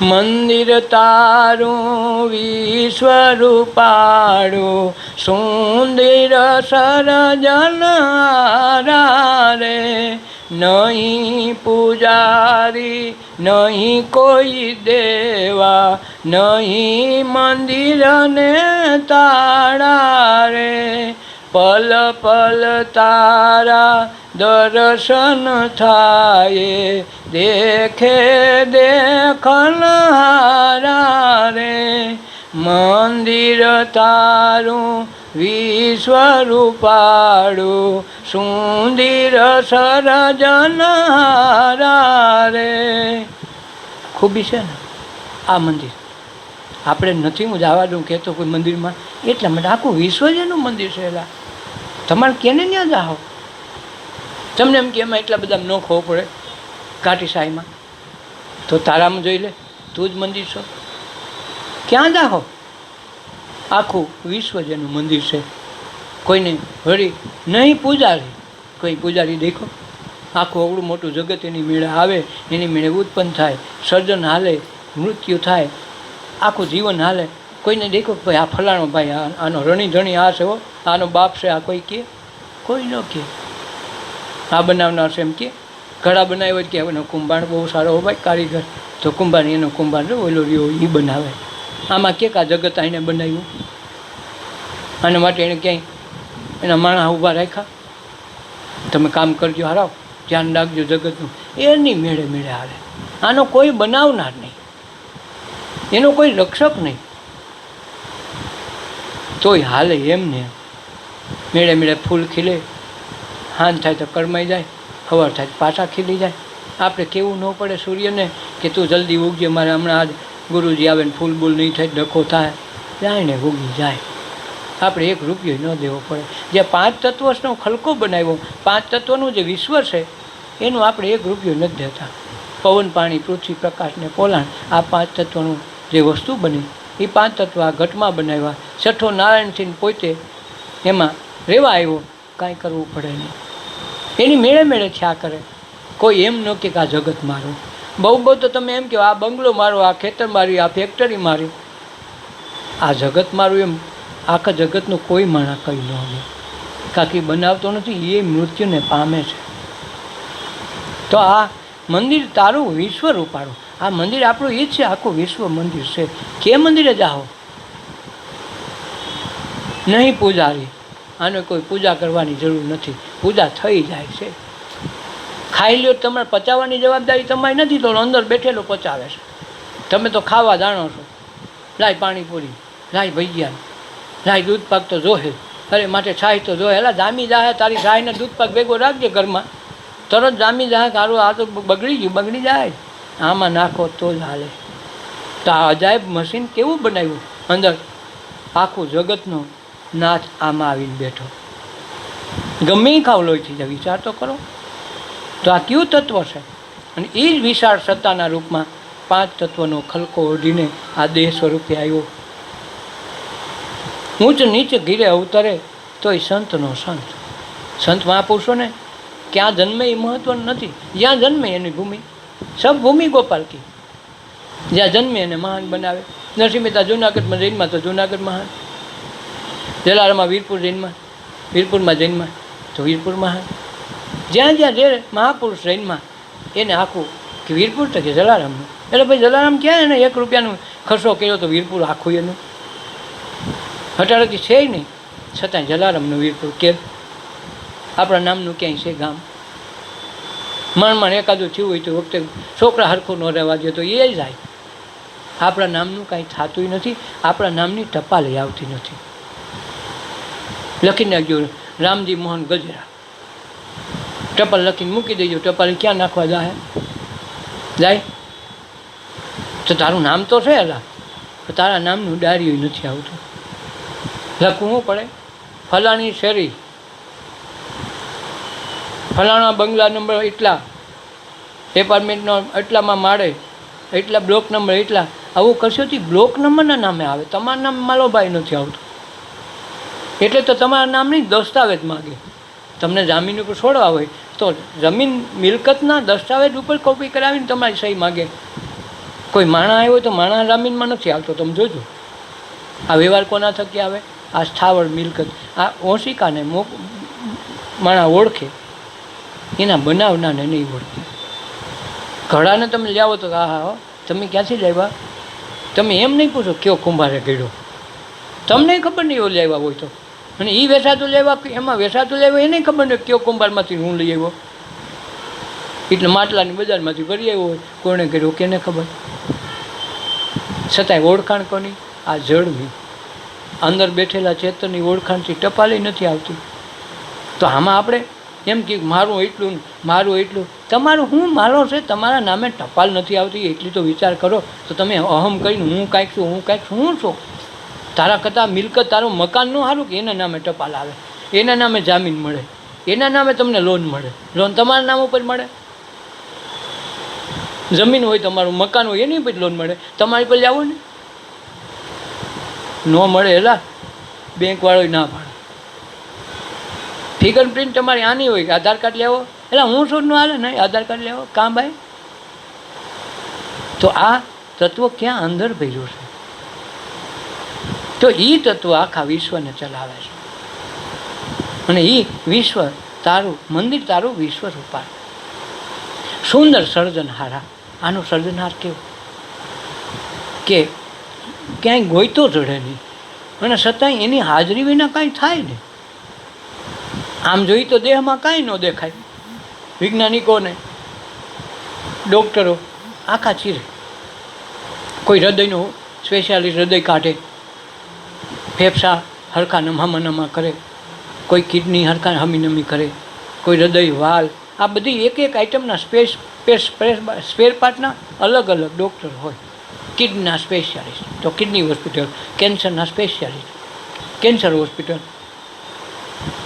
મંદિર તારું વિશ્વ રૂપાળું, સુંદર સરજનારા રે. નહીં પૂજારી નહીં કોઈ દેવા, નહીં મંદિરને તાળા રે. પલ પલ તારા દર્શન થાય, દેખે દેખનહારા રે. મંદિર તારું વિશ્વ રૂપાળું, સુંદર સરજનારા રે. ખૂબી છે ને આ મંદિર. આપણે નથી હું જવા દઉં કહેતો કોઈ મંદિરમાં, એટલા માટે આખું વિશ્વ જ એનું મંદિર છે. એલા તમારે કેને ત્યાં જાઓ? તમને એમ કે એમાં એટલા બધા ન ખોવું પડે કાટી સાહીમાં, તો તારામાં જોઈ લે, તું જ મંદિર છો. ક્યાં જાઓ? આખું વિશ્વ જેનું મંદિર છે. કોઈને વળી નહીં પૂજારી, કોઈ પૂજારી દેખો, આખું અવળું મોટું જગત એની મેળે આવે, એની મેળે ઉત્પન્ન થાય, સર્જન હાલે, મૃત્યુ થાય, આખું જીવન હાલે. કોઈને દેખો ભાઈ આ ફલાણો ભાઈ આનો રણી ધણી આ છે, હો આનો બાપ છે, આ કોઈ કહે? કોઈ ન કહે. આ બનાવનાર છે એમ કે ઘડા બનાવ્યો કે એનો કુંભાર બહુ સારો હો ભાઈ કારીગર, તો કુંભાર એનો કુંભાર ઓલો રહ્યો એ બનાવે. આમાં કે આ જગત આને બનાવ્યું, આના માટે એણે ક્યાંય એના માણસ ઊભા રાખ્યા, તમે કામ કરજો, હારાવ ધ્યાન રાખજો જગતનું. એની મેળે મેળે હાલે. આનો કોઈ બનાવનાર નહીં, એનો કોઈ રક્ષક નહીં, તોય હાલે એમને. મેળે મેળે ફૂલ ખીલે, હાંજ થાય તો કરમાઈ જાય, સવાર થાય તો પાછા ખીલી જાય. આપણે કેવું ન પડે સૂર્યને કે તું જલ્દી ઉગજે, મારે હમણાં આજ ગુરુજી આવે ને ફૂલ બૂલ નહીં થાય, ડખો થાય, જાય ને ઉગી જાય. આપણે 1 રૂપિયો ન દેવો પડે. જે 5 તત્વનો ખલકો બનાવ્યો, 5 તત્વનું જે વિશ્વ છે એનું આપણે 1 રૂપિયો નથી દેતા. પવન, પાણી, પૃથ્વી, પ્રકાશ ને પોલાણ, આ 5 તત્વનું જે વસ્તુ બની એ 5 તત્વ આ ઘટમાં બનાવ્યા. છઠ્ઠો નારાયણથી પોતે એમાં રહેવા આવ્યો, કાંઈ કરવું પડે નહીં, એની મેળે મેળે થયા કરે. કોઈ એમ ન કે આ જગત મારું. બહુ તો તમે એમ કહો આ બંગલો મારો, આ ખેતર મારી, આ ફેક્ટરી મારી, આ જગત મારું. એમ આખા જગતનું કોઈ માણસ કંઈ ન હોય, કાંકી બનાવતો નથી, એ મૃત્યુને પામે છે. તો આ મંદિર તારું વિશ્વ રૂપાળું, આ મંદિર આપણું એ જ છે, આખું વિશ્વ મંદિર છે. કે મંદિરે જાઓ? નહીં પૂજારી, આને કોઈ પૂજા કરવાની જરૂર નથી, પૂજા થઈ જાય છે. ખાઈ લ્યો, તમારે પચાવવાની જવાબદારી તમારી નથી, તો અંદર બેઠેલો પચાવે છે. તમે તો ખાવા જાણો છો, લાય પાણીપુરી, લાય ભજીયા, લાય દૂધ પાક તો જોહે, અરે માટે છાશ તો જોહે. એટલે જામી જાહે તારી છાશને દૂધ પાક ભેગો રાખજે ઘરમાં, તરત જામી જાહે કારું આ તો બગડી ગયું, બગડી જાય. આમાં નાખો તો જ હાલે. તો આ અજાયબ મશીન કેવું બનાવ્યું, અંદર આખું જગતનો નાથ આમાં આવીને બેઠો. ગમે એ ખાવ લોહીથી જાય, વિચાર તો કરો. તો આ કયું તત્વ છે? અને એ જ વિશાળ સત્તાના રૂપમાં 5 તત્વનો ખલકો ઓઢીને આ દેહ સ્વરૂપે આવ્યો. ઊંચ નીચ ઘીરે અવતરે તોય સંતનો સંત. સંત મહાપુરુષોને ક્યાં જન્મે એ મહત્વનું નથી, જ્યાં જન્મે એની ભૂમિ. સબ ભૂમિ ગોપાલ કી, જ્યાં જન્મે એને મહાન બનાવે. નરસિંહ મહેતા જુનાગઢમાં જૈનમાં તો જુનાગઢ મહાન, જલારામમાં વીરપુર જૈનમાં, વીરપુરમાં જૈનમાં તો વીરપુર મહાન. જ્યાં જ્યાં જે મહાપુરુષ જૈનમાં એને આખું કે વીરપુર તો કે જલારામનું. એટલે ભાઈ જલારામ ક્યાં એને 1 રૂપિયાનો ખર્ચો કર્યો તો વીરપુર આખું એનું હટાડતી છે નહીં, છતાંય જલારામનું વીરપુર. કે આપણા નામનું ક્યાંય છે ગામ? મણ એકાદું થયું હોય તો વખતે છોકરા હરખું ન રહેવા દે તો એ જાય. આપણા નામનું કાંઈ થતું નથી, આપણા નામની ટપાલ આવતી નથી. લખીને આપજો રામજી મોહન ગજરા, ટપાલ લખીને મૂકી દેજો. ટપાલ ક્યાં નાખવા જાય? તો તારું નામ તો છે અલા, તારા નામનું ડાયરી નથી આવતું. લખવું પડે ફલાણી શેરી, ફલાણા બંગલા નંબર એટલા, એપાર્ટમેન્ટનો એટલામાં માળે, એટલા બ્લોક નંબર એટલા. આવું કરશોથી બ્લોક નંબરના નામે આવે, તમારું નામ માલોભાઈ નથી આવતું. એટલે તો તમારા નામની દસ્તાવેજ માગે. તમને જામીન ઉપર છોડવા હોય તો જમીન મિલકતના દસ્તાવેજ ઉપર કોપી કરાવીને તમારી સહી માગે. કોઈ માણા આવ્યો હોય તો માણા જામીનમાં નથી આવતો. તમે જોજો આ વ્યવહાર કોના થકી આવે? આ સ્થાવર મિલકત, આ ઓશિકાને માણા ઓળખે, એના બનાવનાને નહીં ઓળખે. ઘડાને તમે લાવો તો હા હા તમે ક્યાંથી લાવ્યા? તમે એમ નહીં પૂછો કયો કુંભારે કર્યો, તમને ખબર નહીં એવું લાવ્યા હોય તો. અને એ વેસાતું લેવા, એમાં વેસાતું લેવા એને ખબર નહીં કયો કુંભારમાંથી હું લઈ આવ્યો. એટલે માટલાની બજારમાંથી ભરી આવ્યો હોય, કોણે કર્યો કેને ખબર. છતાંય ઓળખાણ કોની? આ જળની અંદર બેઠેલા ચેતનની ઓળખાણથી ટપાલી નથી આવતી. તો આમાં આપણે એમ કે મારું એટલું, મારું એટલું. તમારું શું મારો છે? તમારા નામે ટપાલ નથી આવતી એટલી તો વિચાર કરો. તો તમે અહમ કરીને હું કાંઈક છું, હું કાંઈક શું છું? તારા કરતાં મિલકત, તારું મકાન ન સારું કે એના નામે ટપાલ આવે, એના નામે જામીન મળે, એના નામે તમને લોન મળે. લોન તમારા નામ ઉપર મળે. જમીન હોય, તમારું મકાન હોય, એની પર લોન મળે. તમારી પર આવો ને ન મળે. એલા બેંકવાળો ના પાડે. ફિંગર પ્રિન્ટ તમારી આની હોય કે આધાર કાર્ડ લેવો, એટલે હું શું ન હાલે નહીં આધાર કાર્ડ લેવો કાં ભાઈ? તો આ તત્વ ક્યાં અંદર ભર્યું છે? તો એ તત્વ આખા વિશ્વને ચલાવે છે. અને એ વિશ્વ તારું મંદિર, તારું વિશ્વ રૂપાર સુંદર સર્જનહારા. આનું સર્જનહાર કેવું કે ક્યાંય ગોઈતો ચડે નહીં, અને છતાંય એની હાજરી વિના કાંઈ થાય નહીં. આમ જોઈ તો દેહમાં કાંઈ ન દેખાય. વૈજ્ઞાનિકોને, ડૉક્ટરો આખા ચીરે. કોઈ હૃદયનું સ્પેશિયાલિસ્ટ હૃદય કાઢે, ફેફસા હરખા નમા કરે, કોઈ કિડની હરખા હમી કરે, કોઈ હૃદય વાલ. આ બધી એક એક આઇટમના સ્પેર પાર્ટના અલગ અલગ ડૉક્ટર હોય. કિડનીના સ્પેશિયાલિસ્ટ તો કિડની હોસ્પિટલ, કેન્સરના સ્પેશિયાલિસ્ટ કેન્સર હોસ્પિટલ.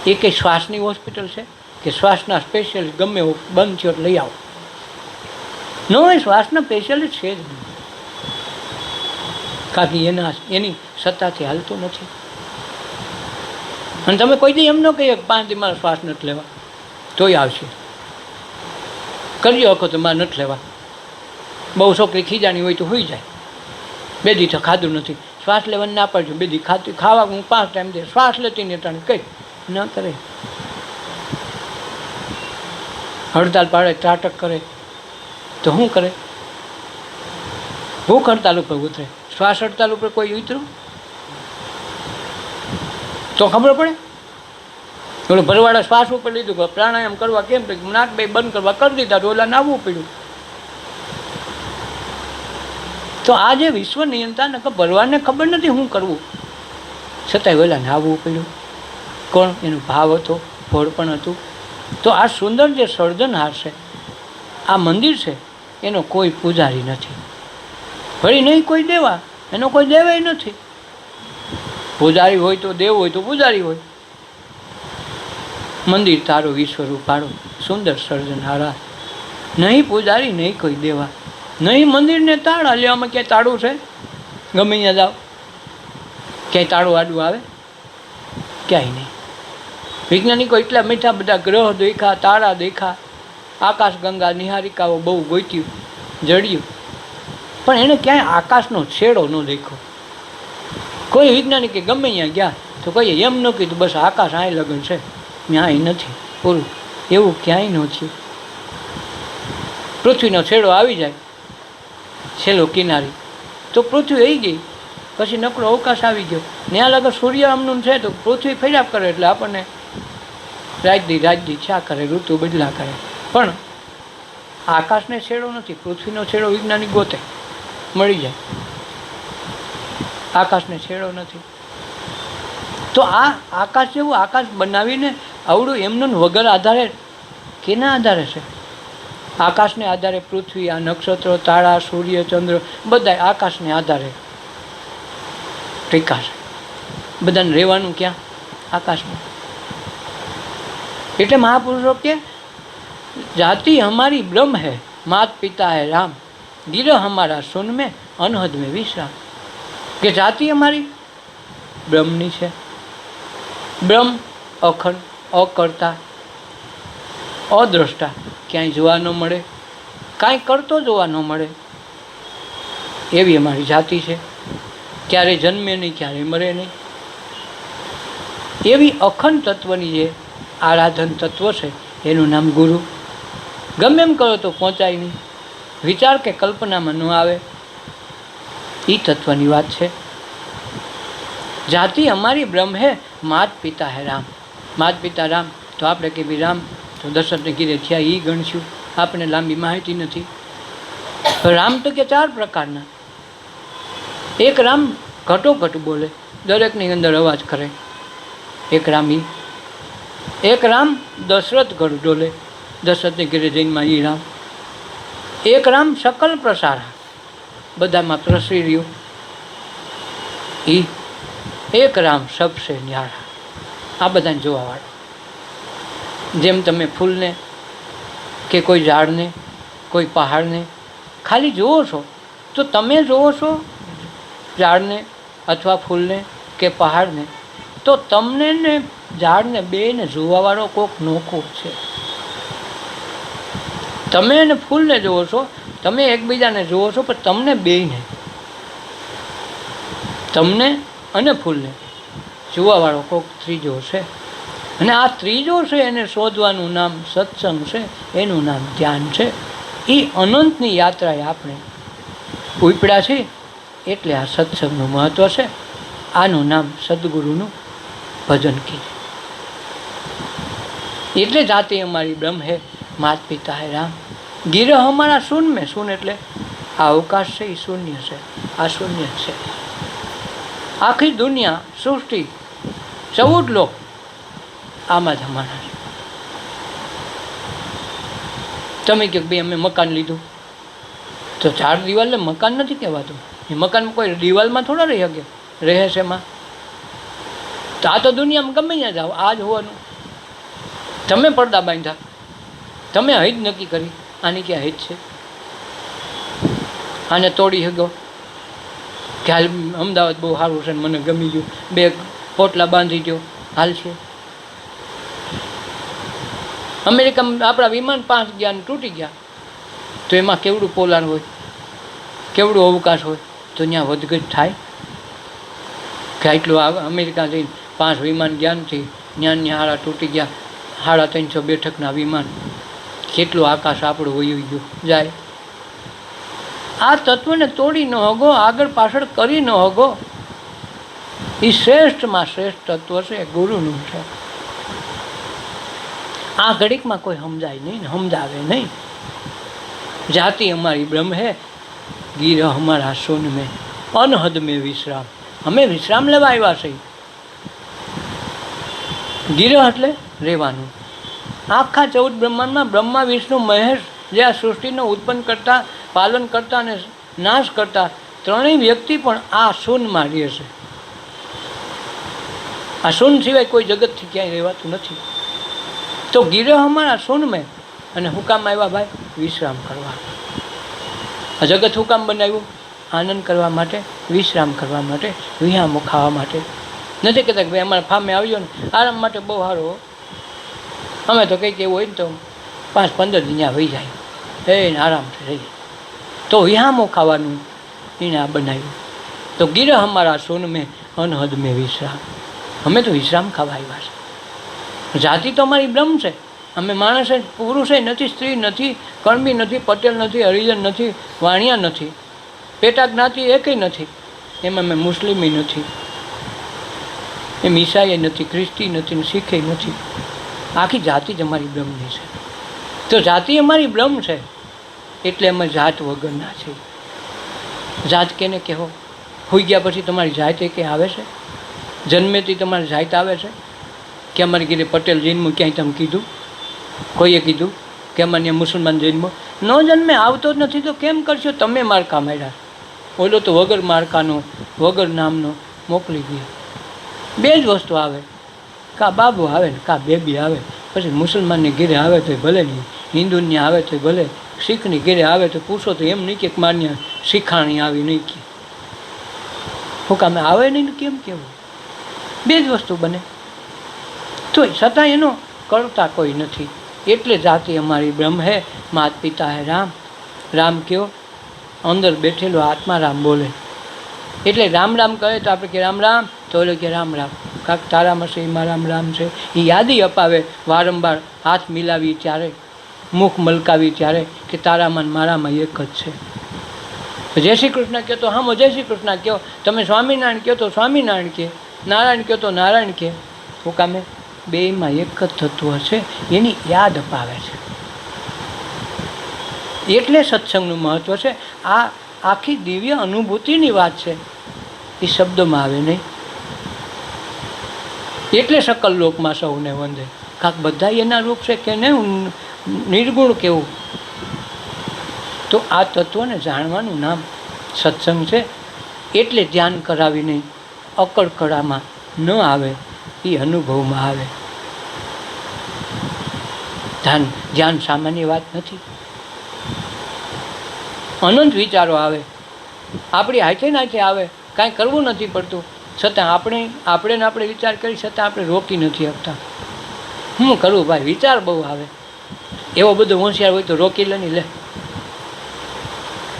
એ કંઈ શ્વાસની હોસ્પિટલ છે કે શ્વાસના સ્પેશિયાલિસ્ટ ગમે એવું બંધ થયો લઈ આવો? ન હોય, શ્વાસના સ્પેશિયાલિસ્ટ છે જ નહીં. કારણ કે એની સત્તાથી હાલતું નથી. અને તમે કોઈ દી એમ ન કહીએ 5 દી મારા શ્વાસ નથી લેવા, તોય આવશે. કરી શકો તો મારે નથી લેવા. બહુ છોકરી ખીજાણી હોય તો હોઈ જાય. 2 દી તો ખાધું નથી, શ્વાસ લેવાની ના પાડજો. 2 દી ખાવા હું 5 ટાઈમ દે, શ્વાસ લેતી ને ટાણે કઈ ના કરે. હડતાલ પાડે, ત્રાટક કરે તો શું કરે? ભૂખ હડતાલ ઉપર ઉતરે, શ્વાસ હડતાલ ઉપર કોઈ ઉતરું તો ખબર પડે. ઓલો ભરવાડા શ્વાસ ઉપર લીધું, પ્રાણાયામ કરવા કેમ નાક બે બંધ કરવા કરી દીધા તો ઓલા નાવવું પડ્યું. તો આ જે વિશ્વ નિયંતા ને ભગવાનને ખબર નથી શું કરવું, છતાંય ઓલાને આવવું પડ્યું. કોણ? એનો ભાવ હતો, ભોળપણ હતું. તો આ સુંદર જે સર્જનહાર છે, આ મંદિર છે, એનો કોઈ પૂજારી નથી. વળી નહીં કોઈ દેવા, એનો કોઈ દેવાય નથી. પૂજારી હોય તો દેવ હોય તો પૂજારી હોય. મંદિર તારો વિશ્વ રૂપાળો સુંદર સર્જનહારા, નહીં પૂજારી નહીં કોઈ દેવા, નહીં મંદિરને તાળા. લેવામાં ક્યાંય તાળું છે? ગમે ત્યાં જાઓ ક્યાંય તાળું આડું આવે? ક્યાંય નહીં. વૈજ્ઞાનિકો એટલા મીઠા બધા ગ્રહ દેખા, તારા દેખા, આકાશ ગંગા નિહારિકાઓ બહુ ગોત્યું, જડ્યું, પણ એણે ક્યાંય આકાશનો છેડો ન દેખ્યો. કોઈ વૈજ્ઞાનિકે ગમે ત્યાં ગયા તો કહીએ એમ ન કીધું બસ આકાશ અહીં લગ્ન છે, ત્યાં નથી, પૂરું. એવું ક્યાંય ન થયું. પૃથ્વીનો છેડો આવી જાય, છેલ્લો કિનારી, તો પૃથ્વી આવી ગઈ, પછી નકરો અવકાશ આવી ગયો. ત્યાં લગર સૂર્ય આમનું છે તો પૃથ્વી ફર્યા કરે, એટલે આપણને રાજદી છા કરે, ઋતુ બદલા કરે. પણ આકાશને છેડો નથી, પૃથ્વીનો છેડો વૈજ્ઞાનિક ગોતે, મળી જાય. આકાશને છેડો નથી. તો આ આકાશ જેવું આકાશ બનાવીને આવડું એમનું વગર આધારે, કેના આધારે છે? આકાશને આધારે પૃથ્વી, આ નક્ષત્રો, તારા, સૂર્ય, ચંદ્ર બધા આકાશને આધારે ટીકા છે. બધાને રહેવાનું ક્યાં? આકાશમાં. એટલે મહાપુરુષો કે જાતિ हमारी ब्रह्म है, मात पिता है राम, गिरह हमारा सुन में अनहद में विश्राम. કે જાતિ અમારી બ્રહ્મની છે. બ્રહ્મ અખંડ, અકર્તા, અદ્રષ્ટા, ક્યાંય જોવા ન મળે, કાંઈ કરતો જોવા ન મળે, એવી અમારી જાતિ છે. ક્યારેય જન્મે નહીં, ક્યારેય મરે નહીં, એવી અખંડ તત્વની જે આરાધન તત્વ છે એનું નામ ગુરુ. ગમે એમ કરો તો પહોંચાય નહીં, વિચાર કે કલ્પનામાં ન આવે, એ તત્વની વાત છે. જાતિ અમારી બ્રહ્મ હે, માત પિતા હે રામ. માત પિતા રામ, તો આપણે કે ભાઈ રામ તો દશરથને કીધે થયા, એ ગણશું. આપણે લાંબી માહિતી નથી. રામ તો કે 4 પ્રકારના. એક રામ ઘટોઘટ બોલે, દરેકની અંદર અવાજ કરે, એક રામ ઈ. એક રામ દશરથ ઘર ડોલે, દશરથને ઘેરે જૈનમાં એ રામ. એક રામ સકલ પ્રસારા, બધામાં પ્રસરી રહ્યું, એ. એક રામ સબસે ન્યારા, આ બધાને જોવાવાળા. જેમ તમે ફૂલને કે કોઈ ઝાડને, કોઈ પહાડને ખાલી જુઓ છો, તો તમે જુઓ છો ઝાડને અથવા ફૂલને કે પહાડને, તો તમને ને ઝાડને બેને જોવાવાળો કોક નોખો છે. તમે ને ફૂલને જુઓ છો, તમે એકબીજાને જુઓ છો, પણ તમને બેને, તમને અને ફૂલને જોવાવાળો કોક ત્રીજો છે. અને આ ત્રીજો છે એને શોધવાનું નામ સત્સંગ છે, એનું નામ ધ્યાન છે. એ અનંતની યાત્રાએ આપણે ઉપડ્યા છીએ, એટલે આ સત્સંગનું મહત્ત્વ છે. આનું નામ સદગુરુનું ભજન કીધું. એટલે જાતિ અમારી બ્રહ્મ હે, માત પિતા હે રામ, ગિરહ અમારા શૂન્ય મેં. શૂન્ય એટલે આ અવકાશ છે, એ શૂન્ય છે, આ શૂન્ય છે. આખી દુનિયા, સૃષ્ટિ, 14 લોક આમાં જ અમારા છે. તમે કહો ભાઈ અમે મકાન લીધું, તો 4 દિવાલને મકાન નથી કહેવાતું. એ મકાનમાં કોઈ દિવાલમાં થોડા રહી શકે, રહે છે એમાં. તો આ તો દુનિયામાં ગમે ત્યાં જાઓ, આ જ હોવાનું. તમે પડદા બાંધ્યા, તમે હૈદ નક્કી કરી, આની ક્યાં હૈદ છે, આને તોડી શકો કે હાલ અમદાવાદ બહુ સારું છે, મને ગમી ગયું, 2 પોટલા બાંધી દો, હાલ છે. અમેરિકામાં આપણા વિમાન 5 ગયા ને તૂટી ગયા, તો એમાં કેવડું પોલાણ હોય, કેવડું અવકાશ હોય, તો ત્યાં વધઘટ થાય કે એટલું. અમેરિકા જઈને 5 વિમાન ગયા નથી, ત્યાં હારા તૂટી ગયા, 350 બેઠકના વિમાન, કેટલું આકાશ આપણું વયું ગયું જાય. આ તત્વને તોડી ન હગો, આગળ પાછળ કરી ન હગો. એ શ્રેષ્ઠમાં શ્રેષ્ઠ તત્વ છે, ગુરુનું છે. આ ઘડીકમાં કોઈ સમજાય નહીં ને સમજાવે નહીં. જાતિ અમારી બ્રહ્મ હે, ગીર હમારા સુન મેં અનહદ મેં વિશ્રામ. અમે વિશ્રામ લેવા આવ્યા છીએ. ગીર એટલે રહેવાનું. આખા 14 બ્રહ્માંડમાં બ્રહ્મા વિષ્ણુ મહેશ જે આ સૃષ્ટિનો ઉત્પન્ન કરતા, પાલન કરતા અને નાશ કરતા ત્રણેય વ્યક્તિ પણ આ શૂનમાં રહે છે. આ શૂન સિવાય કોઈ જગતથી ક્યાંય રહેવાતું નથી. તો ગીર અમારા શૂન મેં. અને હું કામ આવ્યા ભાઈ? વિશ્રામ કરવા. આ જગત હું કામ બનાવ્યું? આનંદ કરવા માટે, વિશ્રામ કરવા માટે, વિહામો ખાવા માટે. નથી કહેતા કે ભાઈ અમારા ફામે આવ્યો ને આરામ માટે બહુ સારું. અમે તો કંઈક એવું હોય ને તો 5-15 દિન ત્યાં વહી જાય, એને આરામથી રહીએ. તો વિહામો ખાવાનું એને આ બનાવ્યું. તો ગીર અમારા સોન મેં અનહદ મેં વિશ્રામ. અમે તો વિશ્રામ ખાવા આવ્યા છે. જાતિ તો અમારી બ્રહ્મ છે. અમે માણસ પુરુષ નથી, સ્ત્રી નથી, કણબી નથી, પટેલ નથી, હરિજન નથી, વાણિયા નથી, પેટા જ્ઞાતિ એકેય નથી. એમાં મેં મુસ્લિમી નથી, એમ ઈસાઈ નથી, ખ્રિસ્તી નથી, શીખે નથી. આખી જાતિ જ અમારી બ્રહ્મની છે. તો જાતિ અમારી બ્રહ્મ છે એટલે અમે જાત વગરના છીએ. જાત કેને કહેવો? હોઈ ગયા પછી તમારી જાત એ કે આવે છે? જન્મેથી તમારી જાત આવે છે કે અમારી ઘરે પટેલ જન્મ? ક્યાંય તમે કીધું? કોઈએ કીધું કે અમારે મુસલમાન જન્મ? ન જન્મે, આવતો જ નથી તો કેમ કરશો? તમે મારકા માર્યા. ઓલો તો વગર મારકાનો, વગર નામનો મોકલી ગયો. બે જ વસ્તુ આવે, કાં બાબુ આવે ને કાં બેબી આવે. પછી મુસલમાનની ઘેરે આવે તો ભલે નહીં, હિન્દુની આવે તો ભલે, શીખની ઘેરે આવે તો પૂછો તો એમ નહીં કે માન્ય શીખાણી આવી નહીં કે હું કામે આવે નહીં કેમ કેવું? બે જ વસ્તુ બને. તો છતાં એનો કરતા કોઈ નથી. એટલે જાતિ અમારી બ્રહ્મ હે, માત પિતા હે રામ. રામ કયો? અંદર બેઠેલો આત્મા રામ બોલે. એટલે રામ રામ કહે તો આપણે કે રામ રામ, તો ઓલો કે રામ રામ. કાંક તારામાં છે એમાં રામ રામ છે. એ યાદી અપાવે વારંવાર, હાથ મિલાવી ત્યારે, મુખ મલકાવી ત્યારે કે તારામાં મારામાં એક જ છે. જય શ્રી કૃષ્ણ કહો તો હામો જય શ્રી કૃષ્ણ કહો. તમે સ્વામિનારાયણ કહો તો સ્વામિનારાયણ કહે, નારાયણ કહો તો નારાયણ કહે. હું કામે? બેયમાં એક જ તત્વ છે, એની યાદ અપાવે છે. એટલે સત્સંગનું મહત્વ છે. આ આખી દિવ્ય અનુભૂતિની વાત છે, એ શબ્દોમાં આવે નહીં. એટલે સકલ લોકમાં સૌને વંદે. કાંક બધા એના રૂપ છે કે નહીં, નિર્ગુણ કેવું? તો આ તત્વને જાણવાનું નામ સત્સંગ છે. એટલે ધ્યાન કરાવી નહીં, અકળકળામાં ન આવે, એ અનુભવમાં આવે. ધ્યાન સામાન્ય વાત નથી. અનંત વિચારો આવે, આપણી હાથે નાથે આવે, કાંઈ કરવું નથી પડતું. છતાં આપણે વિચાર કરી છતાં આપણે રોકી નથી શકતા. હું કરું ભાઈ? વિચાર બહુ આવે. એવો બધો હોશિયાર હોય તો રોકી લે નહીં. લે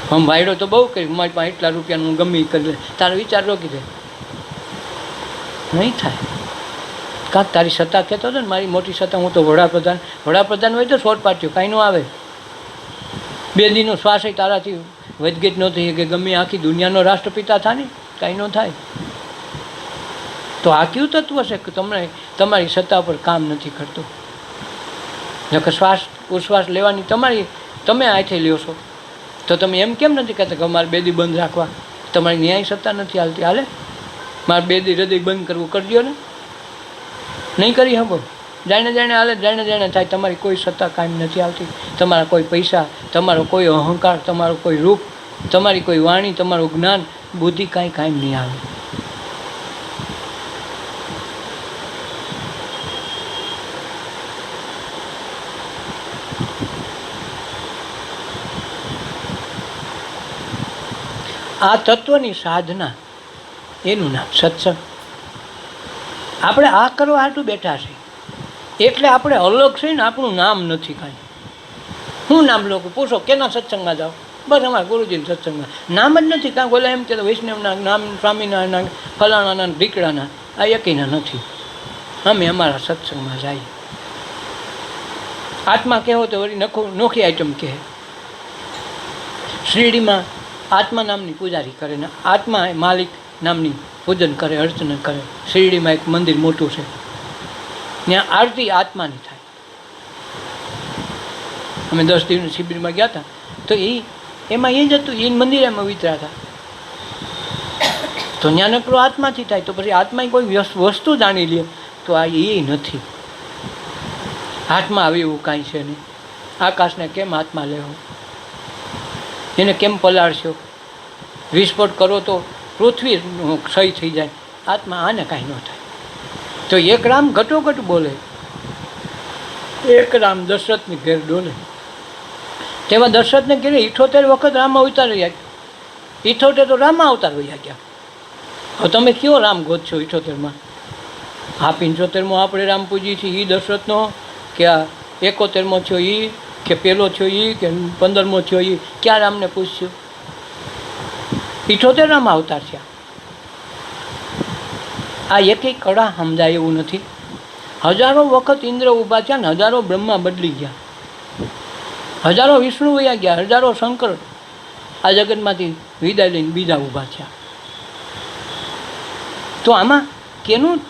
હમ ભાઈડો તો બહુ કરી, મારી પાસે એટલા રૂપિયાનું હું ગમે કરી લે. તારો વિચાર રોકી દે, નહીં થાય. કાંક તારી સત્તા કહેતો હતો ને, મારી મોટી સત્તા, હું તો વડાપ્રધાન હોય તો શોર્ટ પાડ્યો, કાંઈ ન આવે. 2 દિનનો શ્વાસ તારાથી વધઘટ ન થઈ કે ગમે આખી દુનિયાનો રાષ્ટ્રપિતા થાય ને, કાંઈ ન થાય. તો આ કયું તત્વ છે કે તમને તમારી સત્તા પર કામ નથી કરતું? નકર શ્વાસ ઉશ્વાસ લેવાની તમે આથી લ્યો છો તો તમે એમ કેમ નથી કહેતા કે મારે 2 દી બંધ રાખવા? તમારી ન્યાય સત્તા નથી હાલતી. હાલે મારે 2 દી હૃદય બંધ કરવું, કરજો ને. નહીં કરી શકો. જાણે હાલે, જાણે થાય. તમારી કોઈ સત્તા કાયમ નથી આવતી. તમારા કોઈ પૈસા, તમારો કોઈ અહંકાર, તમારું કોઈ રૂપ, તમારી કોઈ વાણી, તમારું જ્ઞાન, બુદ્ધિ કાંઈ કાયમ નહીં આવે. આ તત્વની સાધના, એનું નામ સત્સંગ. આપણે આ કરવા હાટું બેઠા છીએ એટલે આપણે અલગ છે ને, આપણું નામ નથી કાંઈ. શું નામ લોકો પૂછો કેના સત્સંગમાં જાઓ? બસ અમારા ગુરુજીના સત્સંગમાં. નામ જ નથી. કાંઈક ઓલા એમ કે વૈષ્ણવના નામ, સ્વામિનારાયણના, ફલાણાના, ઢીકડાના, આ એકીના નથી. અમે અમારા સત્સંગમાં જઈએ. આત્મા કહેવો તો વળી નોખી આઈટમ કહે. શિરડીમાં આત્મા નામની પૂજારી કરે ને આત્મા માલિક નામની પૂજન કરે, અર્ચના કરે. શિરડીમાં એક મંદિર મોટું છે, ત્યાં આરતી આત્માની થાય. અમે 10 દિવસની શિબિરમાં ગયા હતા તો એ એમાં એ જ હતું, એ મંદિરમાં વિતરા હતા. તો ત્યાં નકરો આત્માથી થાય, તો પછી આત્મા કોઈ વસ્તુ જાણી લે તો આ એ નથી. હાથમાં આવે એવું કાંઈ છે નહીં. આકાશને કેમ હાથમાં લેવો, એને કેમ પલાળશો? વિસ્ફોટ કરો તો પૃથ્વી ક્ષય થઈ જાય, આત્મા આને કાંઈ ન થાય. તો એક રામ ઘટોઘટ બોલે, એક રામ દશરથની ઘેર ડોલે. તેમાં દશરથને ઘેરે 78 વખત રામ અવતાર રહ્યા. 78 તો રામા અવતાર રહ્યા ગયા. હવે તમે કયો રામ ગોતશો 78માં? આ 75મો આપણે રામ પૂજી છીએ એ દશરથનો, કે આ 71મો થયો એ, કે પહેલો થયો એ, કે 15મો થયો એ? ક્યાં રામને પૂછ્યું? 78 રામ અવતાર છે. આ એકેય કળા સમજાય એવું નથી. હજારો વખત ઇન્દ્ર ઊભા થયા ને હજારો બ્રહ્મા બદલી ગયા, હજારો વિષ્ણુ વયા ગયા, હજારો શંકર આ જગતમાંથી વિદાય લઈને બીજા ઊભા થયા. તો આમાં કેનું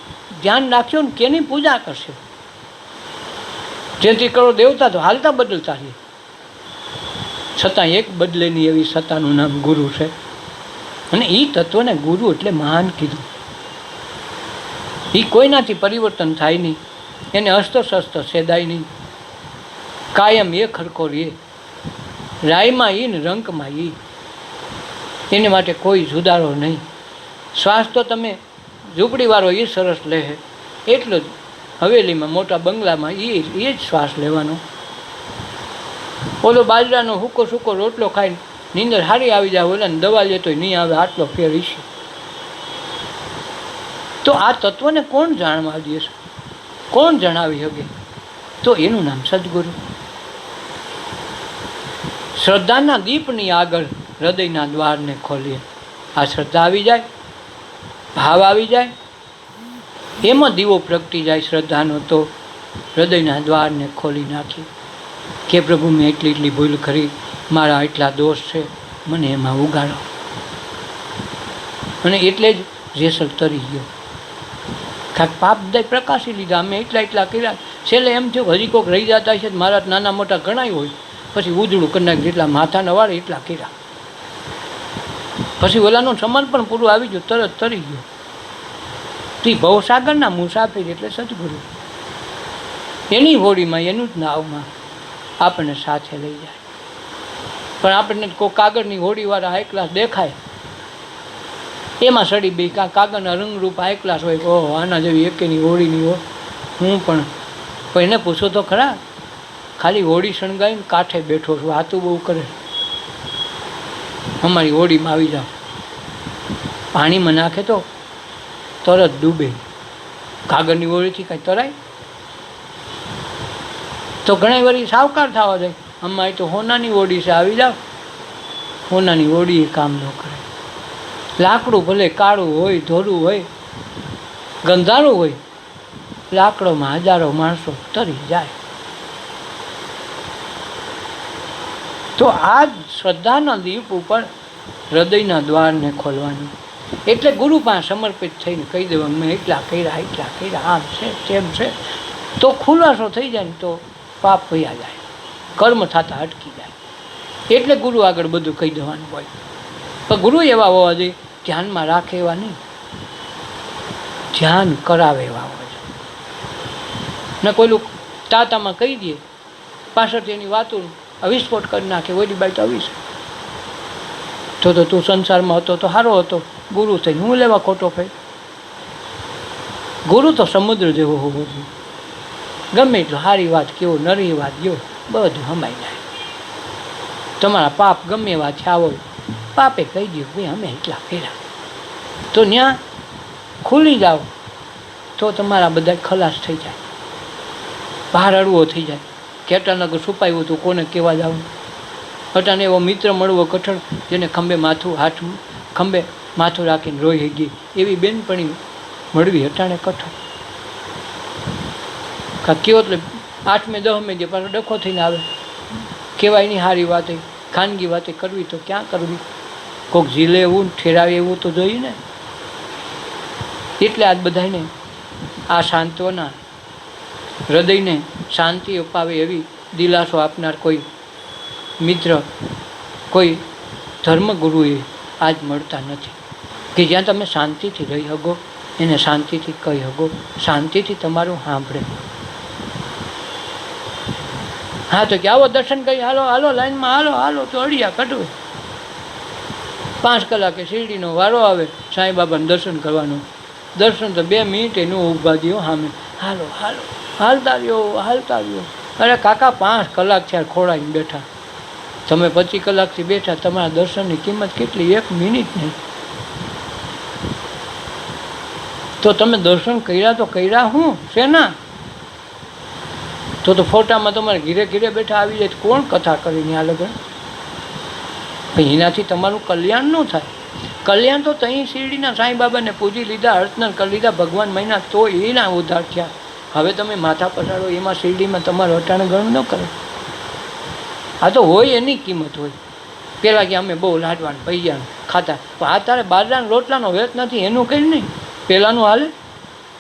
ધ્યાન રાખશો ને કેની પૂજા કરશો? 33 કરોડ દેવતા તો હાલતા બદલતા રહે, છતાં એક બદલે નહીં એવી સત્તાનું નામ ગુરુ છે. અને એ તત્વને ગુરુ એટલે મહાન કીધું. એ કોઈનાથી પરિવર્તન થાય નહીં, એને અસ્ત્ર શસ્ત્ર સેદાય નહીં, કાયમ એ ખરખો રહે, રાયમાં ઈ ને રંકમાં ઈ. એને માટે કોઈ સુધારો નહીં. શ્વાસ તો તમે ઝૂંપડીવાળો એ સરસ લે, એટલો જ હવેલીમાં મોટા બંગલામાં એ જ શ્વાસ લેવાનો. ઓલો બાજરાનો સૂકો સૂકો રોટલો ખાઈને નીંદર સારી આવી જાય, ઓલાને દવા લેતો નહીં આવે, આટલો ફેર છે. તો આ તત્વને કોણ જાણવા દે છે? કોણ જણાવી શકે? તો એનું નામ સદગુરુ. શ્રદ્ધાના દીપની આગળ હૃદયના દ્વારને ખોલીએ. આ શ્રદ્ધા આવી જાય, ભાવ આવી જાય, એમાં દીવો પ્રગટી જાય શ્રદ્ધાનો, તો હૃદયના દ્વારને ખોલી નાખી કે પ્રભુ મેં એટલી ભૂલ કરી, મારા એટલા દોષ છે, મને એમાં ઉગાડો. અને એટલે જ જેસલ તરી ગયો. કાંઈક પાપ દઈ પ્રકાશી લીધા, અમે એટલા કર્યા. છેલ્લે એમ થયું હજી કોઈક રહી જતા છે, મારા નાના મોટા ગણાય હોય, પછી ઉજળું કરી નાખ, જેટલા માથાના વાળે એટલા કર્યા. પછી ઓલાનું સમાન પણ પૂરું આવી ગયું, તરત તરી ગયો. તે ભવસાગરના મુસાફિર એટલે સદગુરુ. એની હોડીમાં, એનું જ નાવમાં આપણને સાથે લઈ જાય. પણ આપણને કોઈ કાગળની હોડીવાળા હાઈ ક્લાસ દેખાય, એમાં સડી બે કાગળના રંગરૂપ હાઈ ક્લાસ હોય, ઓહો આના જેવી એકેની હોડીની હોય. હું પણ એને પૂછો તો ખરા, ખાલી હોડી શણગાવીને કાંઠે બેઠો છું, વાતું બહુ કરે, અમારી હોડીમાં આવી જાઓ. પાણીમાં નાખે તો તરત ડૂબે. કાગળની હોડીથી કાંઈ તરાય? તો ઘણી વાર સાવકાર થવા જાય, અમારી તો હોનાની હોડી છે, આવી જાઓ. હોનાની હોડી એ કામ ન કરે. લાકડું ભલે કાળું હોય, ધોળું હોય, ગંધારું હોય, લાકડોમાં હજારો માણસો તરી જાય. તો આ જ શ્રદ્ધાના દીપ ઉપર હૃદયના દ્વારને ખોલવાનું. એટલે ગુરુ પાસે સમર્પિત થઈને કહી દેવાનું, મેં એટલા કર્યા, આમ છે તેમ છે. તો ખુલાસો થઈ જાય ને તો પાપ વયા જાય, કર્મ થતા અટકી જાય. એટલે ગુરુ આગળ બધું કહી દેવાનું હોય. પણ ગુરુ એવા હોવા જોઈએ, ધ્યાનમાં રાખે એવા નહીં, ધ્યાન કરાવે એવા હોવા જોઈએ. ને કોઈલું તાતામાં કહી દે, પાછળથી એની વાતો વિસ્ફોટ કરી નાખે, ઓલી બાઈ તો આવીશ તો તું સંસારમાં હતો તો સારો હતો, ગુરુ થઈને હું લેવા ખોટો ફેર. ગુરુ તો સમુદ્ર જેવો હોવો જોઈએ. ગમે એટલું સારી વાત કેવો, નરી વાત ગયો, બધું હમાઈ જાય. તમારા પાપ ગમે એવા થયા હોય, પાપે કહી દો ભાઈ અમે એટલા ફેરા, તો ત્યાં ખુલી જાઓ, તો તમારા બધા ખલાસ થઈ જાય, બહાર અડવો થઈ જાય. કેટલાનગર છુપાયું હતું, કોને કહેવા જાવ? અટાને એવો મિત્ર મળવો કઠણ, જેને ખંભે માથું રાખીને રોઈ ગઈ, એવી બેનપણી મળવી અટાણે કઠણ. કયો એટલે 8મે 10મે જે પાછો ડખો થઈને આવે, કહેવાય નહીં સારી વાત, ખાનગી વાતે કરવી તો ક્યાં કરવી? કોઈક ઝીલે એવું ઠેરાવે એવું તો જોઈએ ને. એટલે આજ બધાને આ શાંતોના હૃદયને શાંતિ અપાવે એવી દિલાસો આપનાર કોઈ મિત્ર, કોઈ ધર્મગુરુએ આજ મળતા નથી કે જ્યાં તમે શાંતિથી રહી શકો, એને શાંતિથી કહી શકો, શાંતિથી તમારું સાંભળે. હા તો કે આવો દર્શન કરી, હાલો હાલો લાઈનમાં હાલો હાલો તો અડિયા કટવે. 5 કલાકે શિરડીનો વારો આવે સાંઈ બાબાને દર્શન કરવાનો. દર્શન તો 2 મિનિટે ન ઊભા દો સામે. હાલો હાલો હાલતા રહ્યો હાલતા રહ્યો. અરે કાકા 5 કલાક થયા ખોળાઈને બેઠા, તમે 25 કલાકથી બેઠા, તમારા દર્શનની કિંમત કેટલી? 1 મિનિટ નહીં. તો તમે દર્શન કર્યા તો કર્યા હું શેના? તો ફોટામાં તમારે ઘીરે ઘીરે બેઠા આવી જાય, કોણ કથા કરીને આ લગન? એનાથી તમારું કલ્યાણ ન થાય. કલ્યાણ તો ત્યાં શિરડીના સાંઈ બાબાને પૂજી લીધા, અર્ચના કરી લીધા, ભગવાન મહિના તો એના ઉદ્ધાર થયા. હવે તમે માથા પટાડો એમાં શિરડીમાં તમારું અટાણ ગણું ન કરે. આ તો હોય એની કિંમત હોય. પહેલાં કે અમે બહુ લાડવાન પૈયાનું ખાતા, પણ આ તારે બાજરાના રોટલાનો વેત નથી એનું કંઈ નહીં. પહેલાંનું હાલે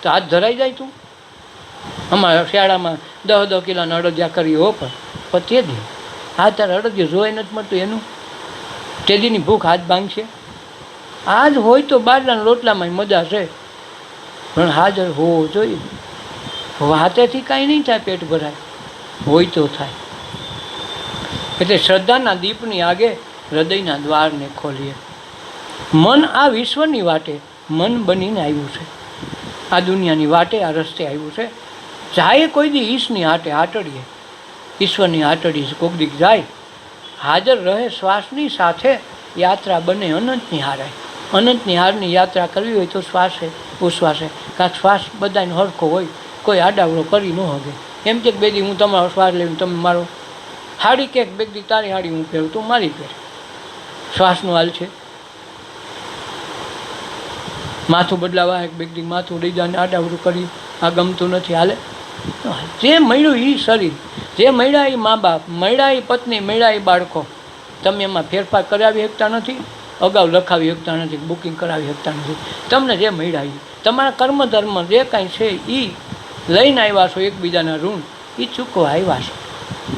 તો હાથ ધરાઈ જાય. તું અમારા શિયાળામાં 10 કિલોના અડદિયા કરી હો, પણ તે દી હા તારે અડદિયું જોઈ નથી મળતું એનું, તેદીની ભૂખ હાથ ભાંગશે. આજ હોય તો બાજરાના રોટલામાં મજા છે, પણ હાજર હોવો જોઈએ. વાતેથી કાંઈ નહીં થાય, પેટ ભરાય, હોય તો થાય. એટલે શ્રદ્ધાના દીપની આગે હૃદયના દ્વારને ખોલીએ. મન આ વિશ્વની વાટે મન બનીને આવ્યું છે, આ દુનિયાની વાટે આ રસ્તે આવ્યું છે. જાય કોઈ દી ઈશની આટે આટડીએ, ઈશ્વરની આટડી કોક દીક જાય. હાજર રહે શ્વાસની સાથે, યાત્રા બને અનંતની હારે. અનંતની હારની યાત્રા કરવી હોય તો શ્વાસે ઉશ્વાસે, કાંક શ્વાસ બધાને હરખો હોય, કોઈ આડાવડો કરી ન હગે. એમ કે બે દી હું તમારો શ્વાસ લઈને તમે મારો, હાડી કે બે દી તારી હાડી હું પહેરું, તું મારી પહેર. શ્વાસનો હાલ છે. માથું બદલાવા એક બે દી માથું લઈ જાય આડાવડું કરી, આ ગમતું નથી હાલે. જે મળ્યું એ શરીર, જે મળ્યા એ મા બાપ, મળ્યા એ પત્ની, મળ્યા એ બાળકો, તમે એમાં ફેરફાર કરાવી શકતા નથી, અગાઉ લખાવી શકતા નથી, બુકિંગ કરાવી શકતા નથી. તમને જે મળ્યા એ તમારા કર્મ ધર્મ જે કાંઈ છે એ લઈને આવ્યા છો, એકબીજાના ઋણ એ ચૂકવા આવ્યા છો.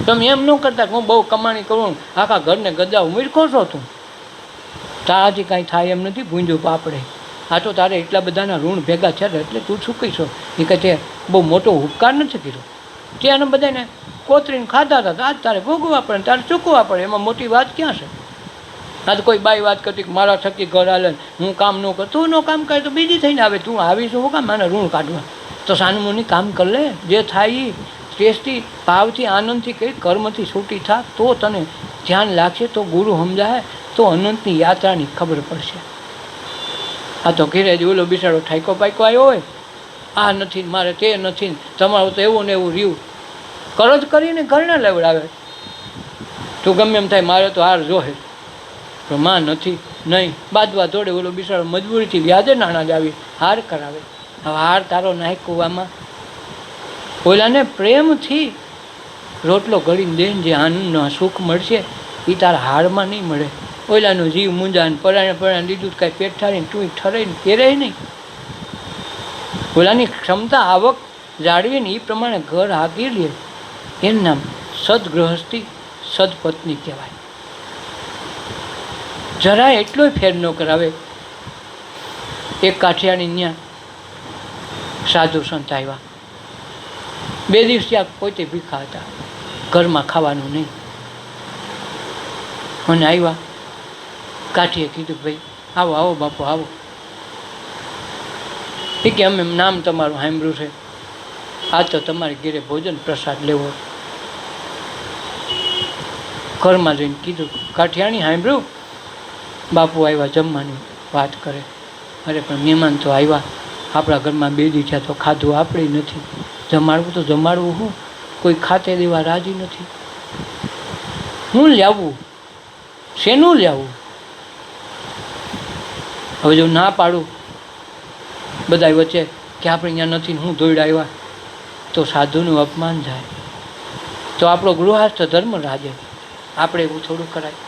તમે એમ ન કરતા કે હું બહુ કમાણી કરું, આખા ઘરને ગજાવું, મૂર્ખો છો તું. તારાથી કાંઈ થાય એમ નથી. ભૂંજો પાપડે, આ તો તારે એટલા બધાના ઋણ ભેગા છે એટલે તું ચૂકી છો. એ કહે તે બહુ મોટો ઉપકાર નથી કર્યો, ત્યાં બધાને કોતરીને ખાધા હતા, આજ તારે ભોગવવા પડે, તારે ચૂકવવા પડે. એમાં મોટી વાત ક્યાં છે? આ તો કોઈ બાઈ વાત કરતી કે મારા થકી ઘર હાલે, હું કામ ન કર. તું ન કામ કરે તો બીજી થઈને આવે, તું આવીશું હું કામ મને ઋણ કાઢવા? તો સાનુમુની કામ કર લે, જે થાય એ ટેસ્ટી ભાવથી આનંદથી કરી કર્મથી છૂટી થા, તો તને ધ્યાન લાગશે, તો ગુરુ સમજાય, તો અનંતની યાત્રાની ખબર પડશે. આ તો ઘેરે જ ઓલો બિચારો ઠાઈકો પાઈકો આવ્યો હોય, આ નથી મારે તે નથી, તમારું તો એવું ને એવું રહ્યું, કરજ કરીને ઘરને લેવડાવે. તું ગમે એમ થાય મારે તો હાર જોહે, તો માં નથી નહીં, બાદવા દોડે. ઓલો બિચારો મજબૂરીથી વ્યાજે નાણાં જ આવી હાર કરાવે. હવે હાર તારો નાય કૂવામાં. ઓલાને પ્રેમથી રોટલો ઘડીને દે, જે આનંદનો સુખ મળશે એ તારા હારમાં નહીં મળે. ઓલાનો જીવ મૂંઝાને પરાણે લીધું કાંઈ પેટ ઠારીને તું ઠરાઈને પહેરે નહીં. ઓલાની ક્ષમતા આવક જાળવીને એ પ્રમાણે ઘર હાકી લે, એનું નામ સદગૃહસ્થી સદપત્ની કહેવાય. જરા એટલોય ફેર ન કરાવે. એક કાઠિયાની ત્યાં સાધુ સંત આવ્યા, 2 દિવસ ત્યાં પોતે ભીખા હતા, ઘરમાં ખાવાનું નહીં. અને આવ્યા, કાઠીએ કીધું ભાઈ આવો આવો બાપુ આવો. એ કે અમે નામ તમારું સાંભળ્યું છે, આ તો તમારે ઘેરે ભોજન પ્રસાદ લેવો. ઘરમાં જઈને કીધું કાઠિયાણી સાંભળ્યું, બાપુ આવ્યા જમવાની વાત કરે. અરે પણ મહેમાન તો આવ્યા, આપણા ઘરમાં 2 દી થયા તો ખાધું આપણે નથી, જમાડવું તો જમાડવું શું, કોઈ ખાતે દેવા રાજી નથી. હું લાવવું, શેનું લાવવું? હવે જો ના પાડું બધા વચ્ચે કે આપણે અહીંયા નથી, હું દોડ આવ્યા, તો સાધુનું અપમાન જાય, તો આપણો ગૃહસ્થ ધર્મ રાજે. આપણે એવું થોડું કરાય.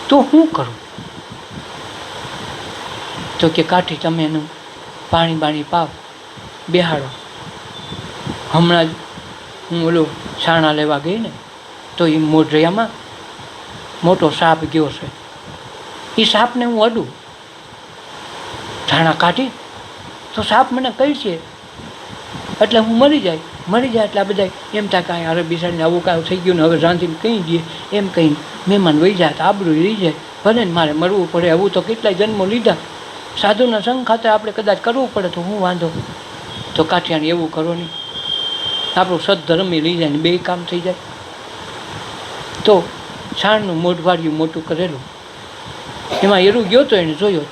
તો હું કરું? તો કે કાઠી તમે એનું પાણી બાણી પાવ, બેહાડો. હમણાં જ હું ઓલું છાણા લેવા ગઈ ને, તો એ મોઢિયામાં મોટો સાપ ગયો છે, એ સાપને હું અડું, ધાણા કાઢી તો સાપ મને કહી છે એટલે હું મરી જાય એટલે આ બધા એમ થાય કાંઈ અરે બિસાડીને આવું કાંઈ થઈ ગયું ને હવે રાંધીને કહી દઈએ એમ કહીને મહેમાન વહી જાય તો આબરૂ રહી જાય. ભલે ને મારે મરવું પડે, આવું તો કેટલાય જન્મો લીધા, સાધુના સંગ ખાતે આપણે કદાચ કરવું પડે તો હું વાંધો. તો કાઠિયાને એવું કરો નહીં, આપણું સદધર્મે લઈ જાય ને બે કામ થઈ જાય. તો છાણનું મોઢવાડિયું મોટું કરેલું, એમાં એરું ગયો તો એને જોયો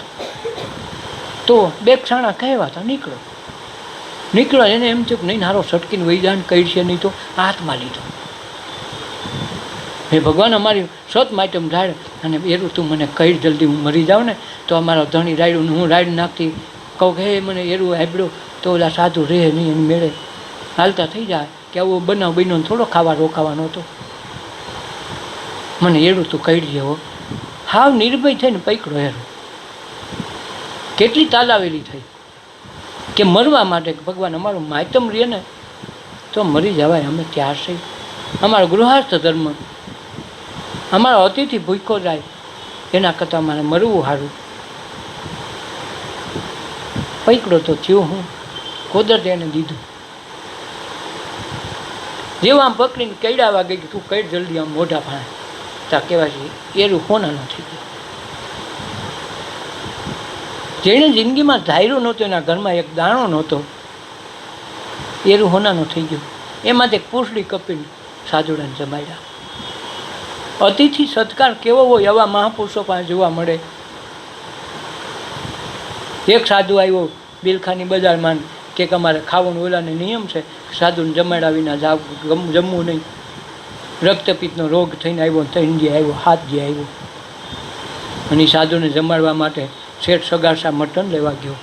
તો બે છાણા કહેવાતા નીકળો એને એમ થયું કે નહીં હારો સટકીને વહી જાય ને કહી છે નહીં તો હાથમાં લીધો. હે ભગવાન, અમારી સત માટેમ રાડ અને એરું તું મને કહી જલ્દી હું મરી જાઉં ને તો અમારો ધણી રાયડું હું રાયડ નાખતી કહું કે હે મને એરું આપ્યું તો ઓલા સાધુ રહે નહીં, એની મેળે હાલતા થઈ જાય કે આવો બનાવ બન્યો થોડો ખાવા રોકાવાનો હતો, મને એરું તું કહી દે હો. હાવ નિર્ભય થઈને પકડો એરું. કેટલી તાલાવેલી થઈ કે મરવા માટે કે ભગવાન અમારું માયતમ રહે ને તો મરી જવાય, અમે ત્યાર છે. અમારો ગૃહસ્થ ધર્મ, અમારો અતિથિ ભૂખો જાય એના કરતાં મારે મરવું સારું. પકડો તો થયું, હું કુદરતે એને દીધું. જેવું આમ પકડીને કઈડાવા ગઈ તું કઈ જલ્દી આમ મોઢા ભાણે ત્યાં કહેવાય છે એરું હોના નથી ગયું. જેણે જિંદગીમાં ધાર્યું નહોતું, એના ઘરમાં એક દાણો નહોતો, એરું હોનાનો થઈ ગયું. એમાંથી એક પૂંછડી કપીને સાધુડાને જમાડ્યા. અતિથિ સત્કાર કેવો હોય એવા મહાપુરુષો પાસે જોવા મળે. એક સાધુ આવ્યો બિલખાની બજારમાં કે અમારે ખાવાનું ઓલાને નિયમ છે, સાધુને જમાડ્યા વિના જમવું નહીં. રક્તપિત્તનો રોગ થઈને આવ્યો, 3 દી આવ્યો, 7 દી આવ્યો, અને સાધુને જમાડવા માટે શેઠ સગાસા મટન લેવા ગયો.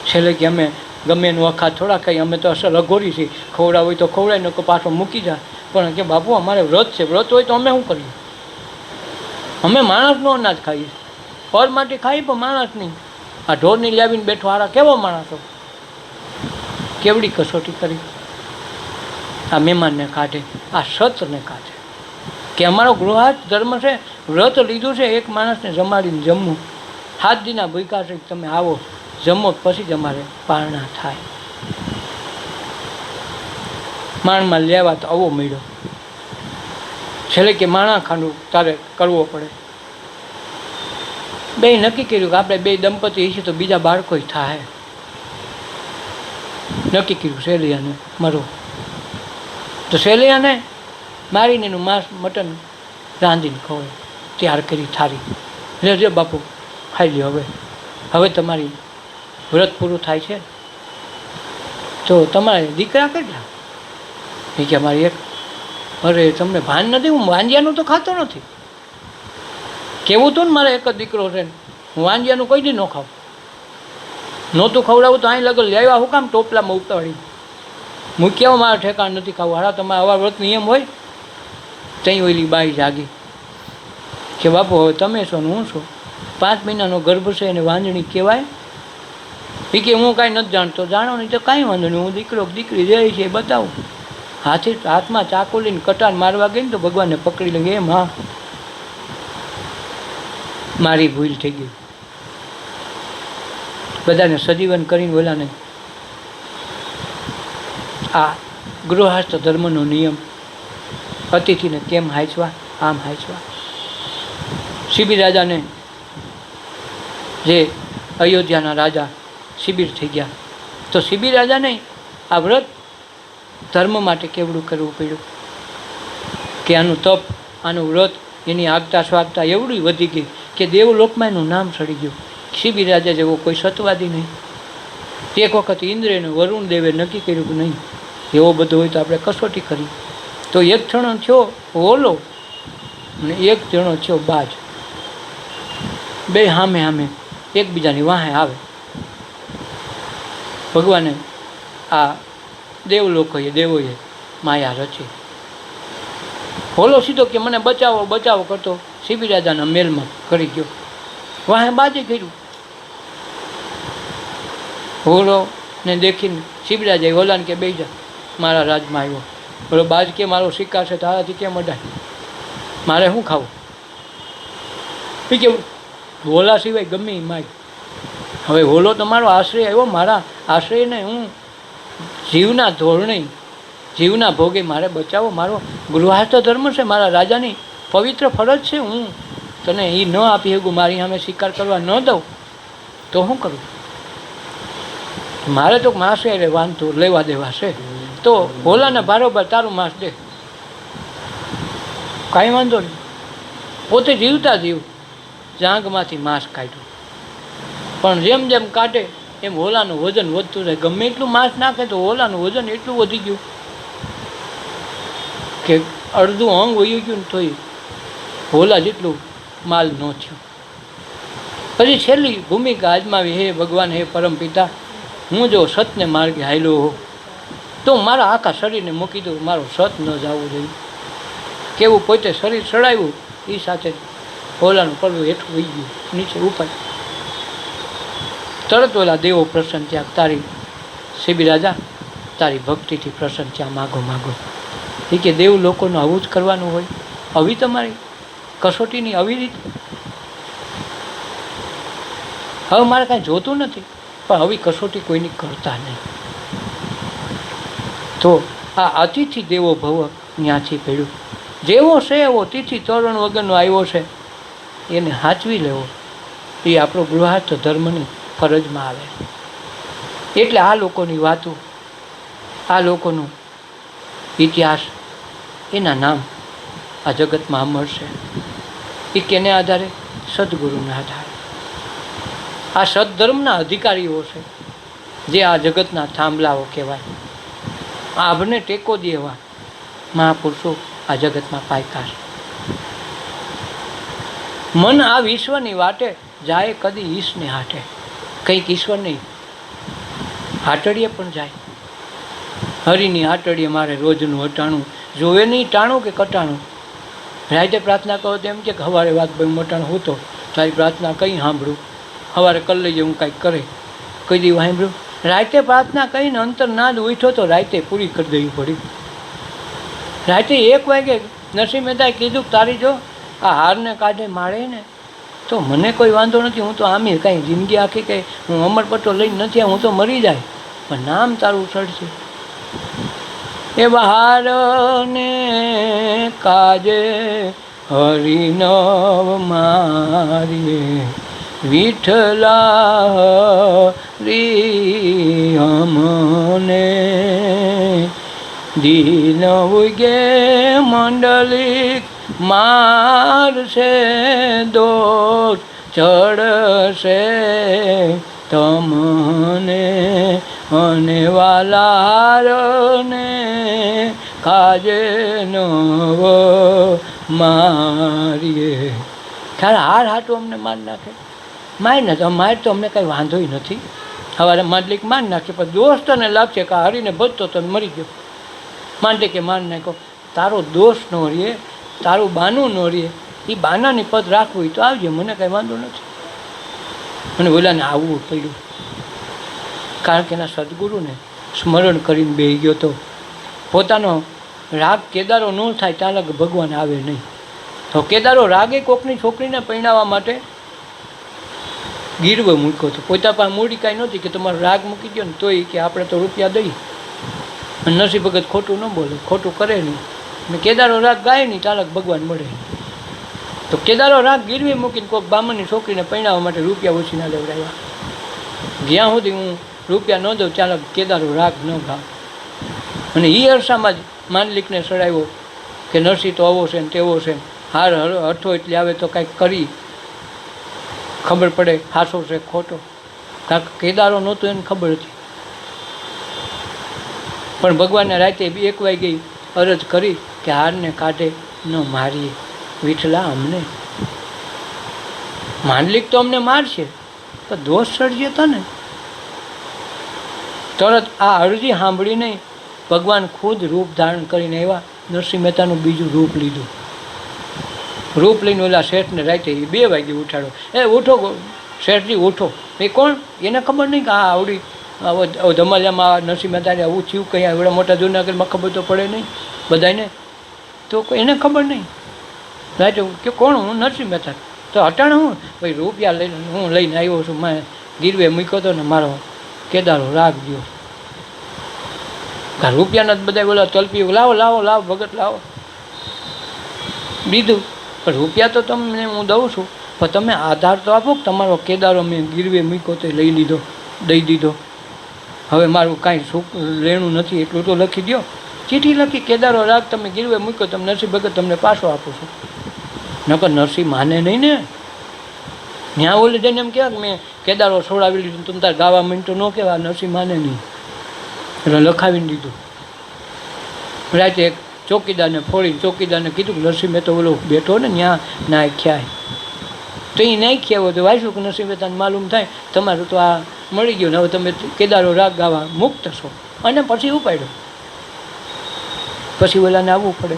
છેલ્લે કે અમે ગમે એનું અખા થોડા ખાઈ, અમે તો અસર અઘોરી છીએ, ખવડાવ હોય તો ખવડાય ન પાછો મૂકી જાય. પણ કે બાપુ અમારે વ્રત છે, વ્રત હોય તો અમે શું કરીએ? અમે માણસનો અનાજ ખાઈએ, પર માટે ખાઈએ પણ માણસ નહીં. આ ઢોરની લાવીને બેઠો હારા કેવો માણસો, કેવડી કસોટી કરી. આ મહેમાનને કાઢે, આ સતને કાઢે કે અમારો ગૃહસ્થ ધર્મ છે, વ્રત લીધું છે એક માણસને જમાડીને જમવું. 7 દીના ભૂખ્યા છે, તમે આવો જમો પછી જ અમારે પારણા થાય. માણમાં લેવા તો આવો મળ્યો. છેલ્લે કે માણા ખાંડું તારે કરવો પડે. બે નક્કી કર્યું કે આપણે 2 દંપતી હશે તો બીજા બાળકો થાય. નક્કી કર્યું શેલિયાને મરો. તો શેલિયાને મારીને એનું માંસ મટન રાંધીને ખવાય, તૈયાર કરી થારી લેજો બાપુ ખાઈ લ્યો. હવે તમારી વ્રત પૂરું થાય છે. તો તમારે દીકરા કેટલા? એ કે અમારી એક. અરે તમને ભાન નથી, હું વાંજિયાનું તો ખાતો નથી. કેવું તો ને મારે એક જ દીકરો છે, હું વાંજિયાનું કોઈ દી ન ખાઉં. નહોતું ખવડાવું તો અહીં લગન લેવા હું કામ ટોપલામાં ઉતાવળી મૂક્યા, મારા ઠેકાણ નથી ખાવું. હારા તમારે આવા વ્રત નિયમ હોય. ત્યાં ઓલી બાઈ જાગી કે બાપુ હવે તમે છો ને હું છું, 5 મહિનાનો ગર્ભ છે એને વાંજણી કહેવાય? એ કે હું કાંઈ નથી જાણતો. જાણો નહીં તો કાંઈ વાંધો નહીં, હું દીકરો દીકરી જાય છે એ બતાવું. હાથમાં ચાકુ લઈને કટાર મારવા ગઈ ને તો ભગવાનને પકડી લઈ એમ. હા, મારી ભૂલ થઈ ગઈ. બધાને સજીવન કરીને ઓલાને. આ ગૃહસ્થ ધર્મનો નિયમ. અતિથિને કેમ હાંચવા, આમ હાંચવા. શિબિર રાજાને, જે અયોધ્યાના રાજા શિબિર થઈ ગયા, તો શિબિર રાજાને આ વ્રત ધર્મ માટે કેવડું કરવું પડ્યું કે આનું તપ, આનું વ્રત, એની આગતા સ્વાગતા એવડી વધી ગઈ કે દેવલોકમાં એનું નામ સડી ગયું. શિબિર રાજા જેવો કોઈ સતવાદી નહીં. એક વખત ઇન્દ્રને વરુણ દેવે નક્કી કર્યું કે નહીં, એવો બધો હોય તો આપણે કસોટી કરી. તો એક જણો થયો ઓલો અને એક જણો થયો બાજ. 2 સામે એકબીજાની વાહે આવે. ભગવાને આ દેવોએ માયા રચી. હોલો સીધો કે મને બચાવો કરતો શિબિર રાજાના મેલમાં કરી ગયો. વાહે બાજે કર્યું. હોલો ને દેખીને શિબિર રાજાએ હોલાને કે બેસી જા, મારા રાજમાં આવ્યો. બોલો બાજ કે મારો શિકાર છે, તારાથી કેમ અડાય? મારે શું ખાવું? એ કે હોલા સિવાય ગમે એ માય. હવે હોલો તમારો આશ્રય આવ્યો, મારા આશ્રયને હું જીવના ધોરણે જીવના ભોગે મારે બચાવો, મારો ગૃહસ્થ ધર્મ છે, મારા રાજાની પવિત્ર ફરજ છે. હું તને એ ન આપી શકું, મારી સામે શિકાર કરવા ન દઉં તો શું કરું? મારે તો માંસ એટલે વાંધો લેવા દેવા છે, તો હોલાને બારોબાર તારું માંસ દે, કાંઈ વાંધો નહીં. પોતે જીવતા જીવ જાંઘમાંથી માંસ કાઢ્યું, પણ જેમ જેમ કાઢે એમ હોલાનું વજન વધતું જાય. ગમે એટલું માંસ નાખે તો હોલાનું વજન એટલું વધી ગયું કે અડધું અંગ વયું ગયું ને તોય હોલા જેટલું માલ ન થયું. પછી છેલ્લી ભૂમિકા આજમાવી, હે ભગવાન, હે પરમ પિતા, હું જો સતને માર્ગે હાલ્યો હો તો મારા આખા શરીરને મૂકી દઉં, મારો સત ન જવું જોઈએ. કેવું પોતે શરીર ચડાવ્યું એ સાથે હોલાનું પડવું હેઠું વહી ગયું, નીચે ઉપાય. તરત ઓલા દેવો પ્રસન્ન થયા, તારી શિબી રાજા તારી ભક્તિથી પ્રસન્ન થયા, માગો માગો. એ કે દેવ લોકોનું આવું જ કરવાનું હોય? આવી તમારી કસોટીની આવી રીત? હવે મારે કાંઈ જોતું નથી, પણ આવી કસોટી કોઈની કરતા નહીં. તો આ અતિથિ દેવો ભવ ત્યાંથી પડ્યું. જેવો છે એવો તિથિ તોરણ વગરનો આવ્યો છે એને સાચવી લેવો, એ આપણો ગૃહસ્થ ધર્મની ફરજમાં આવે. એટલે આ લોકોની વાતો, આ લોકોનું ઇતિહાસ, એના નામ આ જગતમાં અમર છે. એ કેને આધારે? સદગુરુના આધારે. આ સદધર્મના અધિકારીઓ છે, જે આ જગતના થાંભલાઓ કહેવાય. આભને ટેકો દેવા મહાપુરુષો આ જગતમાં પાયકાર. મન આ વિશ્વની વાટે જાય કદી ઈશને હાટે. કંઈક ઈશ્વરની હાટડીએ પણ જાય. હરિની હાટડીએ મારે રોજનું અટાણું જોવે નહીં, ટાણું કે કટાણું. રાતે પ્રાર્થના કરો તો એમ કે સવારે વાત ભાઈ મોટાણું હું તો તારી પ્રાર્થના કંઈ સાંભળું, સવારે કરી લઈએ હું કાંઈક કરે, કઈ દી સાંભળ્યું. રાતે પ્રાર્થના કહીને અંતર ના જ ઉઠ્યો તો રાતે પૂરી કરી દેવી પડી. રાતે 1 વાગે નરસિંહ મહેતાએ કીધું તારી જો આ હારને કાઢે મારે ને તો મને કોઈ વાંધો નથી, હું તો આમી કાંઈ જિંદગી આખી કંઈ હું અમરપટ્ટો લઈને નથી, હું તો મરી જાય પણ નામ તારું ચડશે. એ બહારને કાજે હરિનવ મારીએ વિઠલા રી અમને દીન ઉગે મંડલિક મારશે દોષ ચડશે તમને અને વાલારને કાજે નવ મારીએ. ત્યારે હાર હાટું અમને માર નાખે, માર નથી માર તો અમને કંઈ વાંધો નથી. સવારે માંડલિક માર નાખે પણ દોષ તને લાગશે કે હરીને બચતો તો મરી ગયો. માંડલિકે માર નાખ્યો, તારો દોષ ન રહે, તારું બાનું ન રહે, એ બાનાની પદ રાખવું તો આવજે, મને કાંઈ વાંધો નથી. મને બોલાને આવવું પડ્યું કારણ કે એના સદગુરુને સ્મરણ કરીને બેસી ગયો તો. પોતાનો રાગ કેદારો ન થાય ત્યાં લગ ભગવાન આવે નહીં. તો કેદારો રાગે કોકની છોકરીને પરણાવવા માટે ગીરવે મૂક્યો હતો. પોતા પાસે મૂડી કાંઈ નહોતી કે તમારો રાગ મૂકી દો ને તોય કે આપણે તો રૂપિયા દઈ. અને નરસિંહ ભગત ખોટું ન બોલે, ખોટું કરે નહીં, અને કેદારો રાગ ગાય નહીં ત્યાં લગ ભગવાન મળે. તો કેદારો રાગ ગીરવે મૂકીને કોઈક બ્રાહ્મણની છોકરીને પરણાવવા માટે રૂપિયા ઓછીના લેવડાવ્યા. જ્યાં સુધી હું રૂપિયા ન દઉં ત્યાં લગ કેદારો રાગ ન ગાવ. અને એ અરસામાં જ માંડલિકને ચડાવ્યો કે નરસિંહ તો આવો છે ને તેવો છે, હાર હઠો એટલે આવે તો કાંઈક કરી ખબર પડે હાસો છે ખોટો. કારણ કે કેદારો નહોતો એને ખબર હતી. પણ ભગવાનને રાતે 1 વાગે અરજ કરી કે હારને કાઢે ન મારીએ વિઠલા અમને. માંડલિક તો અમને મારશે તો દોષ સર્જ્યો હતો ને. તરત આ અરજી સાંભળીને ભગવાન ખુદ રૂપ ધારણ કરીને આવ્યા. નરસિંહ મહેતાનું બીજું રૂપ લીધું. રૂપ લઈને ઓલા શેઠને રાતે 2 વાગે ઉઠાડો. એ ઉઠો શેઠજી ઉઠો. એ કોણ? એને ખબર નહીં કે આ આવડી ધમાલિયામાં નરસિંહ મહેતાને આવું થયું, કંઈ આવડા મોટા જૂનાગઢમાં ખબર તો પડે નહીં બધાને, તો એને ખબર નહીં. રાતે કે કોણ? હું નરસિંહ મહેતા. તો તો અટાણે હું ભાઈ રૂપિયા લઈને હું લઈને આવ્યો છું, મેં ગીરવે મૂક્યો હતો ને મારો કેદારો રાગ ગયો. રૂપિયાના જ બધા બોલા તલપી લાવો લાવો લાવો ભગત લાવો દીધું. પણ રૂપિયા તો તમને હું દઉં છું, પણ તમે આધાર તો આપો કે તમારો કેદારો મેં ગીરવે મૂક્યો તો લઈ લીધો, દઈ દીધો, હવે મારું કાંઈ સુખ લેણું નથી એટલું તો લખી દો. ચીઠી લખી કેદારો રાગ તમે ગીરવે મૂક્યો, તમે નરસિંહ ભગત તમને પાછો આપું છું. નકર નરસિંહ માને નહીં ને. ત્યાં ઓલે જઈને એમ કહેવાય કે મેં કેદારો છોડાવી લીધું, તમે તાર ગાવા માંડતો ન કહેવાય, નરસિંહ માને નહીં. એટલે લખાવીને દીધું. રાતે એક ચોકીદારને ફોડીને ચોકીદારને કીધું કે નરસિંહ મહેતો ઓલો બેઠો ને ત્યાં નાખ્યા, તો એ નાખ્યા હોય તો વાંચ્યું કે નરસિંહ મહેતાને માલુમ થાય તમારું તો આ મળી ગયું ને હવે તમે કેદારો રાગ ગાવા મુક્ત છો. અને પછી ઉપાડ્યો, પછી ઓલાને આવવું પડે.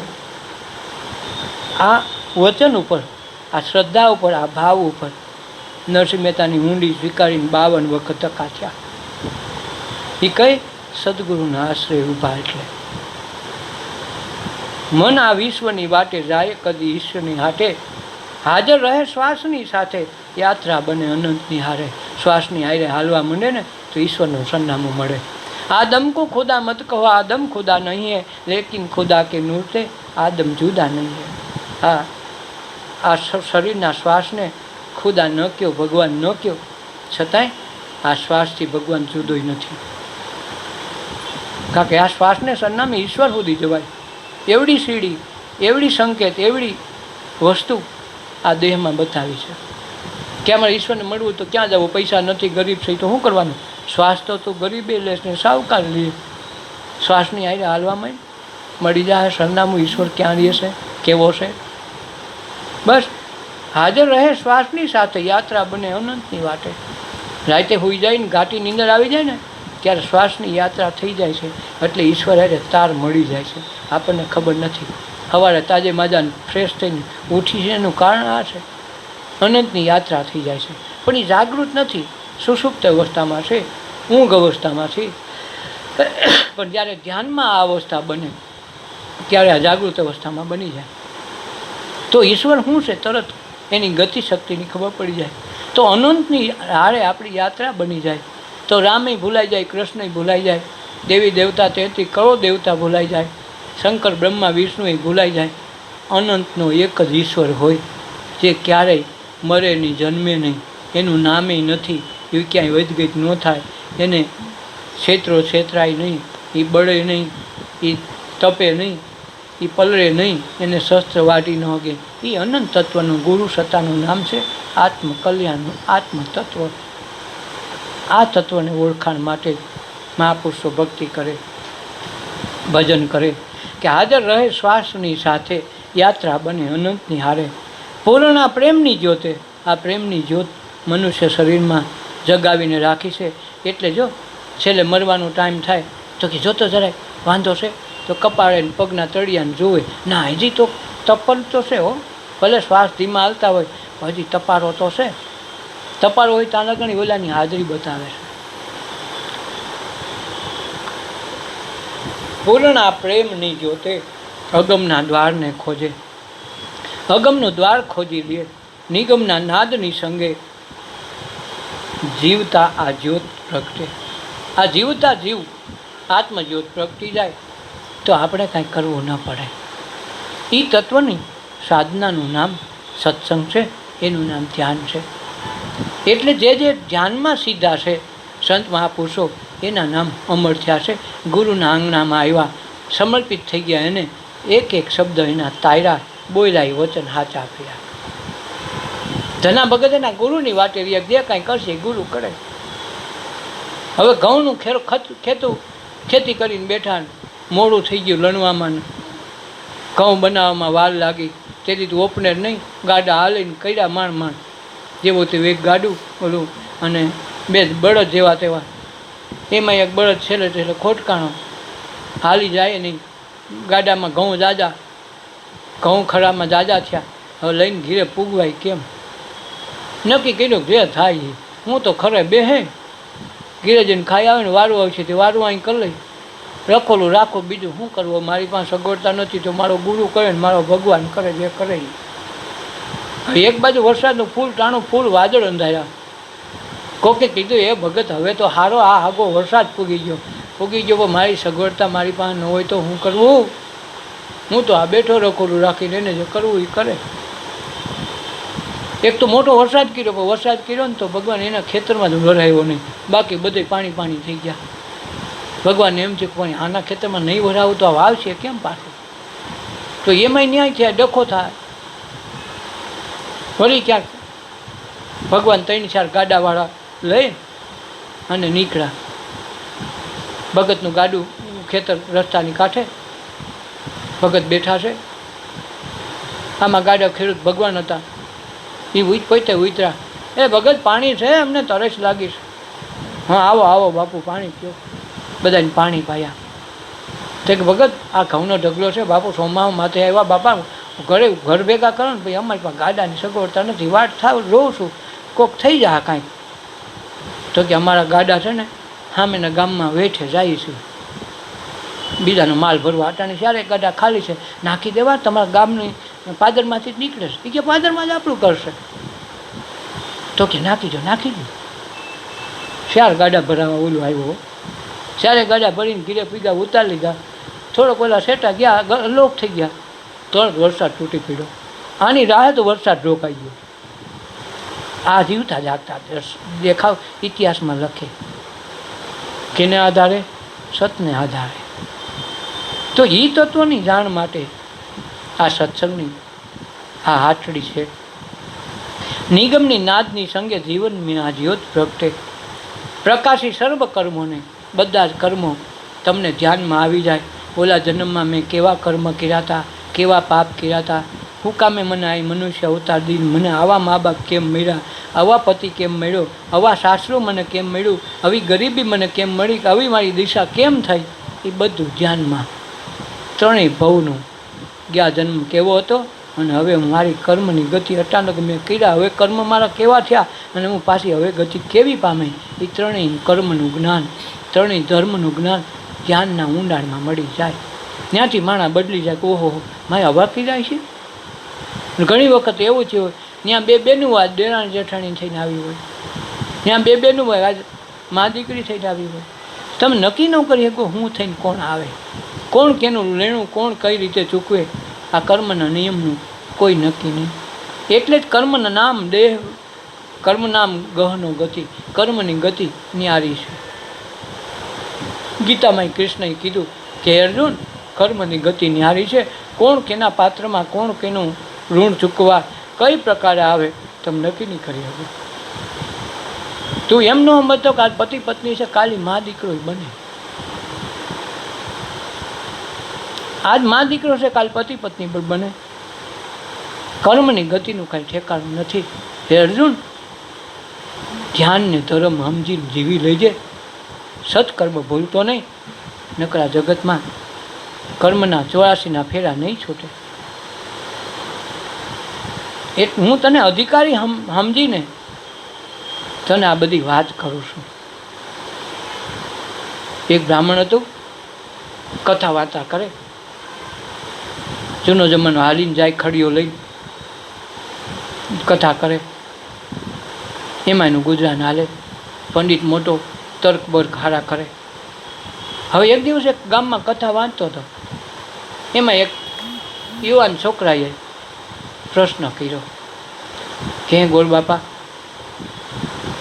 આ વચન ઉપર, આ શ્રદ્ધા ઉપર, આ ભાવ ઉપર નરસિંહ મહેતાની ઊંડી સ્વીકારીને 52 વખત ટકા થયા. એ કઈ સદગુરુના આશ્રય ઊભા. એટલે મન આ વિશ્વની વાટે જાય કદી ઈશ્વરની હાટે, હાજર રહે શ્વાસની સાથે યાત્રા બને અનંતની હારે. શ્વાસની હારે હાલવા માંડે ને તો ઈશ્વરનું સરનામું મળે. આદમ કો ખુદા મત કહો, આદમ ખુદા નહીં હે, લેકિન ખુદા કે નૂર સે આદમ જુદા નહીં હે. આ શરીરના શ્વાસને ખુદા ન કહો, ભગવાન ન કહો, છતાંય આ શ્વાસથી ભગવાન જુદોય નથી. કારણ કે આ શ્વાસને સરનામે ઈશ્વર સુધી જવાય. એવડી સીડી, એવડી સંકેત, એવડી વસ્તુ આ દેહમાં બતાવી છે કે અમારે ઈશ્વરને મળવું તો ક્યાં જવું, પૈસા નથી, ગરીબ છે તો શું કરવાનું? શ્વાસ તો તું ગરીબે લેશ ને સાવકાર લે. શ્વાસની હારે હાલવામાં મળી જાય સરનામું ઈશ્વર ક્યાં રહે છે, કેવો છે. બસ હાજર રહે શ્વાસની સાથે યાત્રા બને અનંતની વાટે. રાતે હોઈ જાય ને ઘાટી નીંદર આવી જાય ને ત્યારે શ્વાસની યાત્રા થઈ જાય છે, એટલે ઈશ્વર હારે તાર મળી જાય છે. આપણને ખબર નથી. સવારે તાજે માજાને ફ્રેશ થઈને ઉઠી છે એનું કારણ આ છે. અનંતની યાત્રા થઈ જાય છે, પણ એ જાગૃત નથી, સુષુપ્ત અવસ્થામાં છે, ઊંઘ અવસ્થામાં છે. પણ જ્યારે ધ્યાનમાં આ અવસ્થા બને ત્યારે આ જાગૃત અવસ્થામાં બની જાય તો ઈશ્વર શું છે તરત એની ગતિ શક્તિની ખબર પડી જાય. તો અનંતની હારે આપણી યાત્રા બની જાય. તો રામે ભૂલાઈ જાય, કૃષ્ણ ભૂલાઈ જાય, દેવી દેવતા 33 કરોડ દેવતા ભૂલાઈ જાય, શંકર બ્રહ્મા વિષ્ણુ ભૂલાઈ જાય. અનંતનો એક જ ઈશ્વર હોય જે ક્યારેય મરે નહીં, જન્મે નહીં, એનું નામે નથી, એ ક્યાંય વધગત ન થાય, એને છેતરાય નહીં, એ બળે નહીં, એ તપે નહીં, એ પલળે નહીં, એને શસ્ત્ર વાટી ન હોગે. એ અનંત તત્વનું ગુરુ સત્તાનું નામ છે આત્મકલ્યાણનું આત્મતત્વ. આ તત્વને ઓળખાણ માટે મહાપુરુષો ભક્તિ કરે, ભજન કરે કે હાજર રહે શ્વાસની સાથે યાત્રા બને અનંતની હારે. પૂર્ણ આ પ્રેમની જ્યોતે, આ પ્રેમની જ્યોત મનુષ્ય શરીરમાં જગાવીને રાખી છે. એટલે જો છેલ્લે મરવાનો ટાઈમ થાય તો કે જોતો જરાય વાંધો છે તો કપાળે પગના તળિયાને જોવે, ના હજી તો તપન તો છે હો, ભલે શ્વાસ ધીમા હાલતા હોય હજી તપારો તો છે. તપારો હોય ત્યાં ઘણી ઓલાની હાજરી બતાવે છે. પૂર્ણ આ પ્રેમની જ્યોતે અગમના દ્વારને ખોજે, અગમનું દ્વાર ખોજી લે, નિગમના નાદની સંગે જીવતા આ જ્યોત પ્રગટે. આ જીવતા જીવ આત્મજ્યોત પ્રગટી જાય તો આપણે કાંઈ કરવું ન પડે. એ તત્વની સાધનાનું નામ સત્સંગ છે, એનું નામ ધ્યાન છે. એટલે જે ધ્યાનમાં સીધા છે સંત મહાપુરુષો એના નામ અમર થયા છે. ગુરુના આંગણામાં આવ્યા, સમર્પિત થઈ ગયા, એને એક એક શબ્દ એના તાયરા બોલ્યા, વચન હાચા આપ્યા. ધના ભગત એના ગુરુની વાટે રહ્યા, જે કાંઈ કરશે ગુરુ કરે. હવે ઘઉંનું ખેતી કરીને બેઠા, મોડું થઈ ગયું લણવામાં, ઘઉં બનાવવામાં વાર લાગી, તેથી તું ઓપનેર નહીં, ગાડા હાલીને કર્યા માંડ જેવો તે એક ગાડું ઓલું અને બે બળદ જેવા તેવા, એમાં એક બળદ છેલ્લે ખોટકાણો હાલી જાય નહીં. ગાડામાં ઘઉં જાજા, ઘઉં ખરામાં જાજા થયા. હવે લઈને ઘીરે પૂગવાય કેમ? નક્કી કર્યું જે થાય હું તો ખરે બેહે ઘીરે જઈને ખાઈ આવે ને વારું આવશે તે વારું અહીં કરી લઈ, રખોલું રાખો, બીજું શું કરવું? મારી પાસે સગવડતા નથી તો મારો ગુરુ કરે ને મારો ભગવાન કરે, જે કરે. એક બાજુ વરસાદનું ફૂલ ટાણું ફૂલ વાદળ અંધાર્યા. કોકે કીધું એ ભગત હવે તો હારો આ આગો વરસાદ પૂગી ગયો પણ મારી સગવડતા મારી પાસે ન હોય તો હું કરવું? હું તો આ બેઠો રખોડું રાખીને એને જે કરવું એ કરે. એક તો મોટો વરસાદ કર્યો, પણ વરસાદ કર્યો ને તો ભગવાન એના ખેતરમાં જ ભરાયો નહીં, બાકી બધે પાણી પાણી થઈ ગયા. ભગવાન એમ છે કે કોઈ આના ખેતરમાં નહીં ભરાવું તો આ વાવશે કેમ પાછું? તો એમાંય ન્યાય થયા, ડખો થાય. વળી ક્યાંક ભગવાન 3-4 ગાડાવાળા લઈ અને નીકળ્યા. ભગતનું ગાડું ખેતર રસ્તાની કાંઠે, ભગત બેઠા છે. આમાં ગાડા ખેડૂત ભગવાન હતા, એ પોતે ઉતર્યા. એ ભગત પાણી છે, અમને તરસ લાગી છે. હા આવો આવો બાપુ પાણી પીઓ. બધાને પાણી પાયા. તો કે ભગત આ ઘઉંનો ઢગલો છે બાપુ, સોમા માથે આવ્યા બાપા, ઘર ભેગા કરો ને ભાઈ, અમારી પાસે ગાડાની સગવડતા નથી, વાટ થાવ જોઉં છું કોક થઈ જાય કાંઈક. તો કે અમારા ગાડા છે ને સામેના ગામમાં વેઠે જાય છે, બીજાનો માલ ભરવા. અટાણે 4 ગાડા ખાલી છે, નાખી દેવા, તમારા ગામની પાદરમાંથી જ નીકળે છે. એ કે પાદરમાં જ આપણું કરશે. તો કે નાખી દો નાખી દો. 4 ગાડા ભરાવા ઓલું આવ્યો. 4 ગાડા ભરીને ઘીરે પીગા ઉતારી લીધા. થોડોક ઓલા સેટા ગયા, લોક થઈ ગયા. તરત વરસાદ તૂટી પડ્યો. આની રાહે તો વરસાદ રોકાઈ ગયો. આ જીવતા જાગતા દેખાવ ઇતિહાસમાં લખે. કેને આધારે? સતને આધારે. તો એ તત્વની જાણ માટે આ સત્સંગની આ હાથડી છે. નિગમની નાદની સંગે જીવનમાં આ જ્યોત પ્રગટે, પ્રકાશી સર્વ કર્મોને. બધા જ કર્મો તમને ધ્યાનમાં આવી જાય. ઓલા જન્મમાં મેં કેવા કર્મ કર્યા હતા, કેવા પાપ કર્યા હતા, હું કામે મને આ મનુષ્ય અવતાર દીન, મને આવા મા બાપ કેમ મળ્યા, આવા પતિ કેમ મળ્યો, આવા સાસરું મને કેમ મળ્યું, આવી ગરીબી મને કેમ મળી, આવી મારી દિશા કેમ થઈ, એ બધું ધ્યાનમાં. 3 ભવનું ગયા જન્મ કેવો હતો અને હવે મારી કર્મની ગતિ અચાનક મેં કર્યા, હવે કર્મ મારા કેવા થયા અને હું પાછી હવે ગતિ કેવી પામે, એ 3 કર્મનું જ્ઞાન, 3 ધર્મનું જ્ઞાન ધ્યાનના ઊંડાણમાં મળી જાય. ત્યાંથી માણસ બદલી જાય કે ઓહો મારે અવાકી જાય છે. ઘણી વખત એવું થયું હોય, ત્યાં 2 બેનું હોય, દેરાણી જેઠાણી થઈને આવી હોય, ત્યાં 2 બેનું હોય, આજ મા દીકરી થઈને આવી હોય. તમે નક્કી ન કરી શકો હું થઈને કોણ આવે, કોણ કેનું લેણું, કોણ કઈ રીતે ચૂકવે. આ કર્મના નિયમનું કોઈ નક્કી નહીં. એટલે જ કર્મના નામ દેહ, કર્મ નામ ગહનો ગતિ, કર્મની ગતિ ન્યારી છે. ગીતામાં કૃષ્ણએ કીધું કે અર્જુન કર્મની ગતિ ન્યારી છે. કોણ કેના પાત્રમાં કોણ કેનું ઋણ ચૂકવા કઈ પ્રકારે આવે તમે નક્કી નહીં કરી શકો. તું એમ ન સમજતો કે આજ પતિ પત્ની છે, કાલી મા દીકરો બને. આજ મા દીકરો છે, કાલ પતિ પત્ની પણ બને. કર્મની ગતિનું કાંઈ ઠેકાણું નથી. હે અર્જુન, ધ્યાનને ધર્મ સમજીને જીવી લેજે. સત્કર્મ ભૂલતો નહીં, નકરા જગતમાં કર્મના 84 ફેરા નહીં છૂટે. હું તને અધિકારી સમજીને તને આ બધી વાત કરું છું. એક બ્રાહ્મણ હતું, કથા વાર્તા કરે, જૂનો જમાનો હાલીને જાય, ખડીઓ લઈ કથા કરે, એમાં એનું ગુજરાન હાલે. પંડિત મોટો તર્ક બર્ક હારા કરે. હવે એક દિવસ એક ગામમાં કથા વાંચતો હતો, એમાં એક યુવાન છોકરાએ પ્રશ્ન કર્યો કે ગોળ બાપા,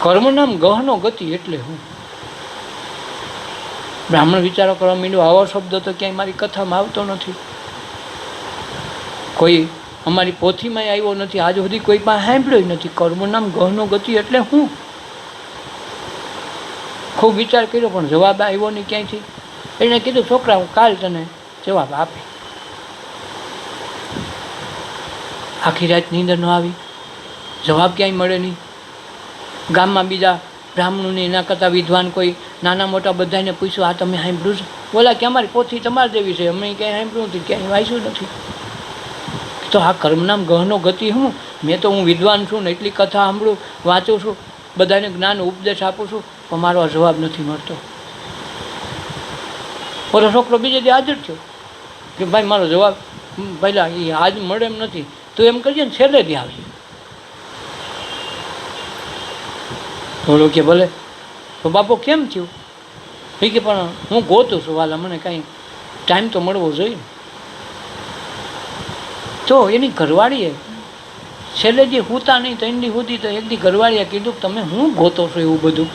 કર્મ નામ ગહનો ગતિ એટલે હું? બ્રાહ્મણ વિચારો કરવા માંડ્યો, આવો શબ્દ તો ક્યાંય મારી કથામાં આવતો નથી, કોઈ અમારી પોથીમાં આવ્યો નથી, આજ સુધી કોઈ પાસે સાંભળ્યો નથી. કર્મ નામ ગહનો ગતિ એટલે હું? ખૂબ વિચાર કર્યો પણ જવાબ આવ્યો નહીં ક્યાંયથી. એણે કીધું છોકરા હું કાલ તને જવાબ આપે. આખી રાત નીંદર ન આવી, જવાબ ક્યાંય મળે નહીં. ગામમાં બીજા બ્રાહ્મણોને એના કરતાં વિદ્વાન કોઈ નાના મોટા બધાને પૂછ્યું, આ તમે સાંભળ્યું છે? બોલા કે અમારી પોથી તમારી જેવી છે, અમે ક્યાંય સાંભળ્યું નથી, ક્યાંય વાંચ્યું નથી. તો આ કર્મનામ ગહનો ગતિ હું? મેં તો હું વિદ્વાન છું ને એટલી કથા સાંભળું, વાંચું છું, બધાને જ્ઞાન ઉપદેશ આપું છું, પણ મારો આ જવાબ નથી મળતો. ઓલો છોકરો બીજે દી હાજર થયો કે ભાઈ મારો જવાબ પહેલાં એ આજ મળે એમ નથી, તો એમ કરજે ને છેલ્લે દી આવજે. બોલો કે ભલે. તો બાપો કેમ થયું? એ કે પણ હું ગોતું છું વાલા, મને કાંઈ ટાઈમ તો મળવો જોઈએ. તો એની ઘરવાળીએ છેલ્લે જે હૂતા નહીં ત્રણ દી સુધી, તો એક દી ઘરવાળીએ કીધું કે તમે હું ગોતો છો એવું બધું,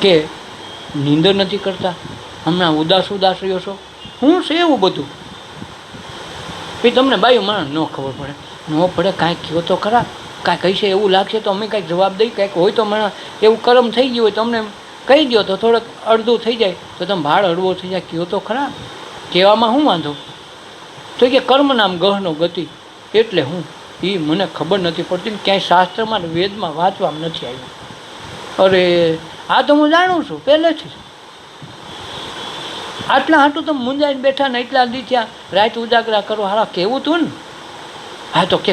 કે નીંદર નથી કરતા, હમણાં ઉદાસ ઉદાસ રહ્યો છો, શું છે એવું બધું? એ તમને બાયું માણસ ન ખબર પડે, ન પડે કાંઈક કહો તો ખરા, કાંઈક કહીશે એવું લાગશે તો અમે કાંઈક જવાબ દઈ, કાંઈક હોય તો મને એવું કર્મ થઈ ગયું હોય તો અમને કહી દો તો થોડોક અડધું થઈ જાય, તો તમે ભાડ હળવો થઈ જાય, કહો તો ખરા, કહેવામાં શું વાંધો? તો કે કર્મ નામ ગહનો ગતિ, એટલે હું એ મને ખબર નથી પડતી, ક્યાંય શાસ્ત્રમાં વેદમાં વાંચવામાં નથી આવ્યું. અરે આ તો હું જાણું છું પહેલેથી. આટલા હાટું તમે મૂંઝાઈને બેઠા ને એટલા દી ત્યાં રાત ઉજાગરા કરો, હારા કેવું તું ને? હા તો કે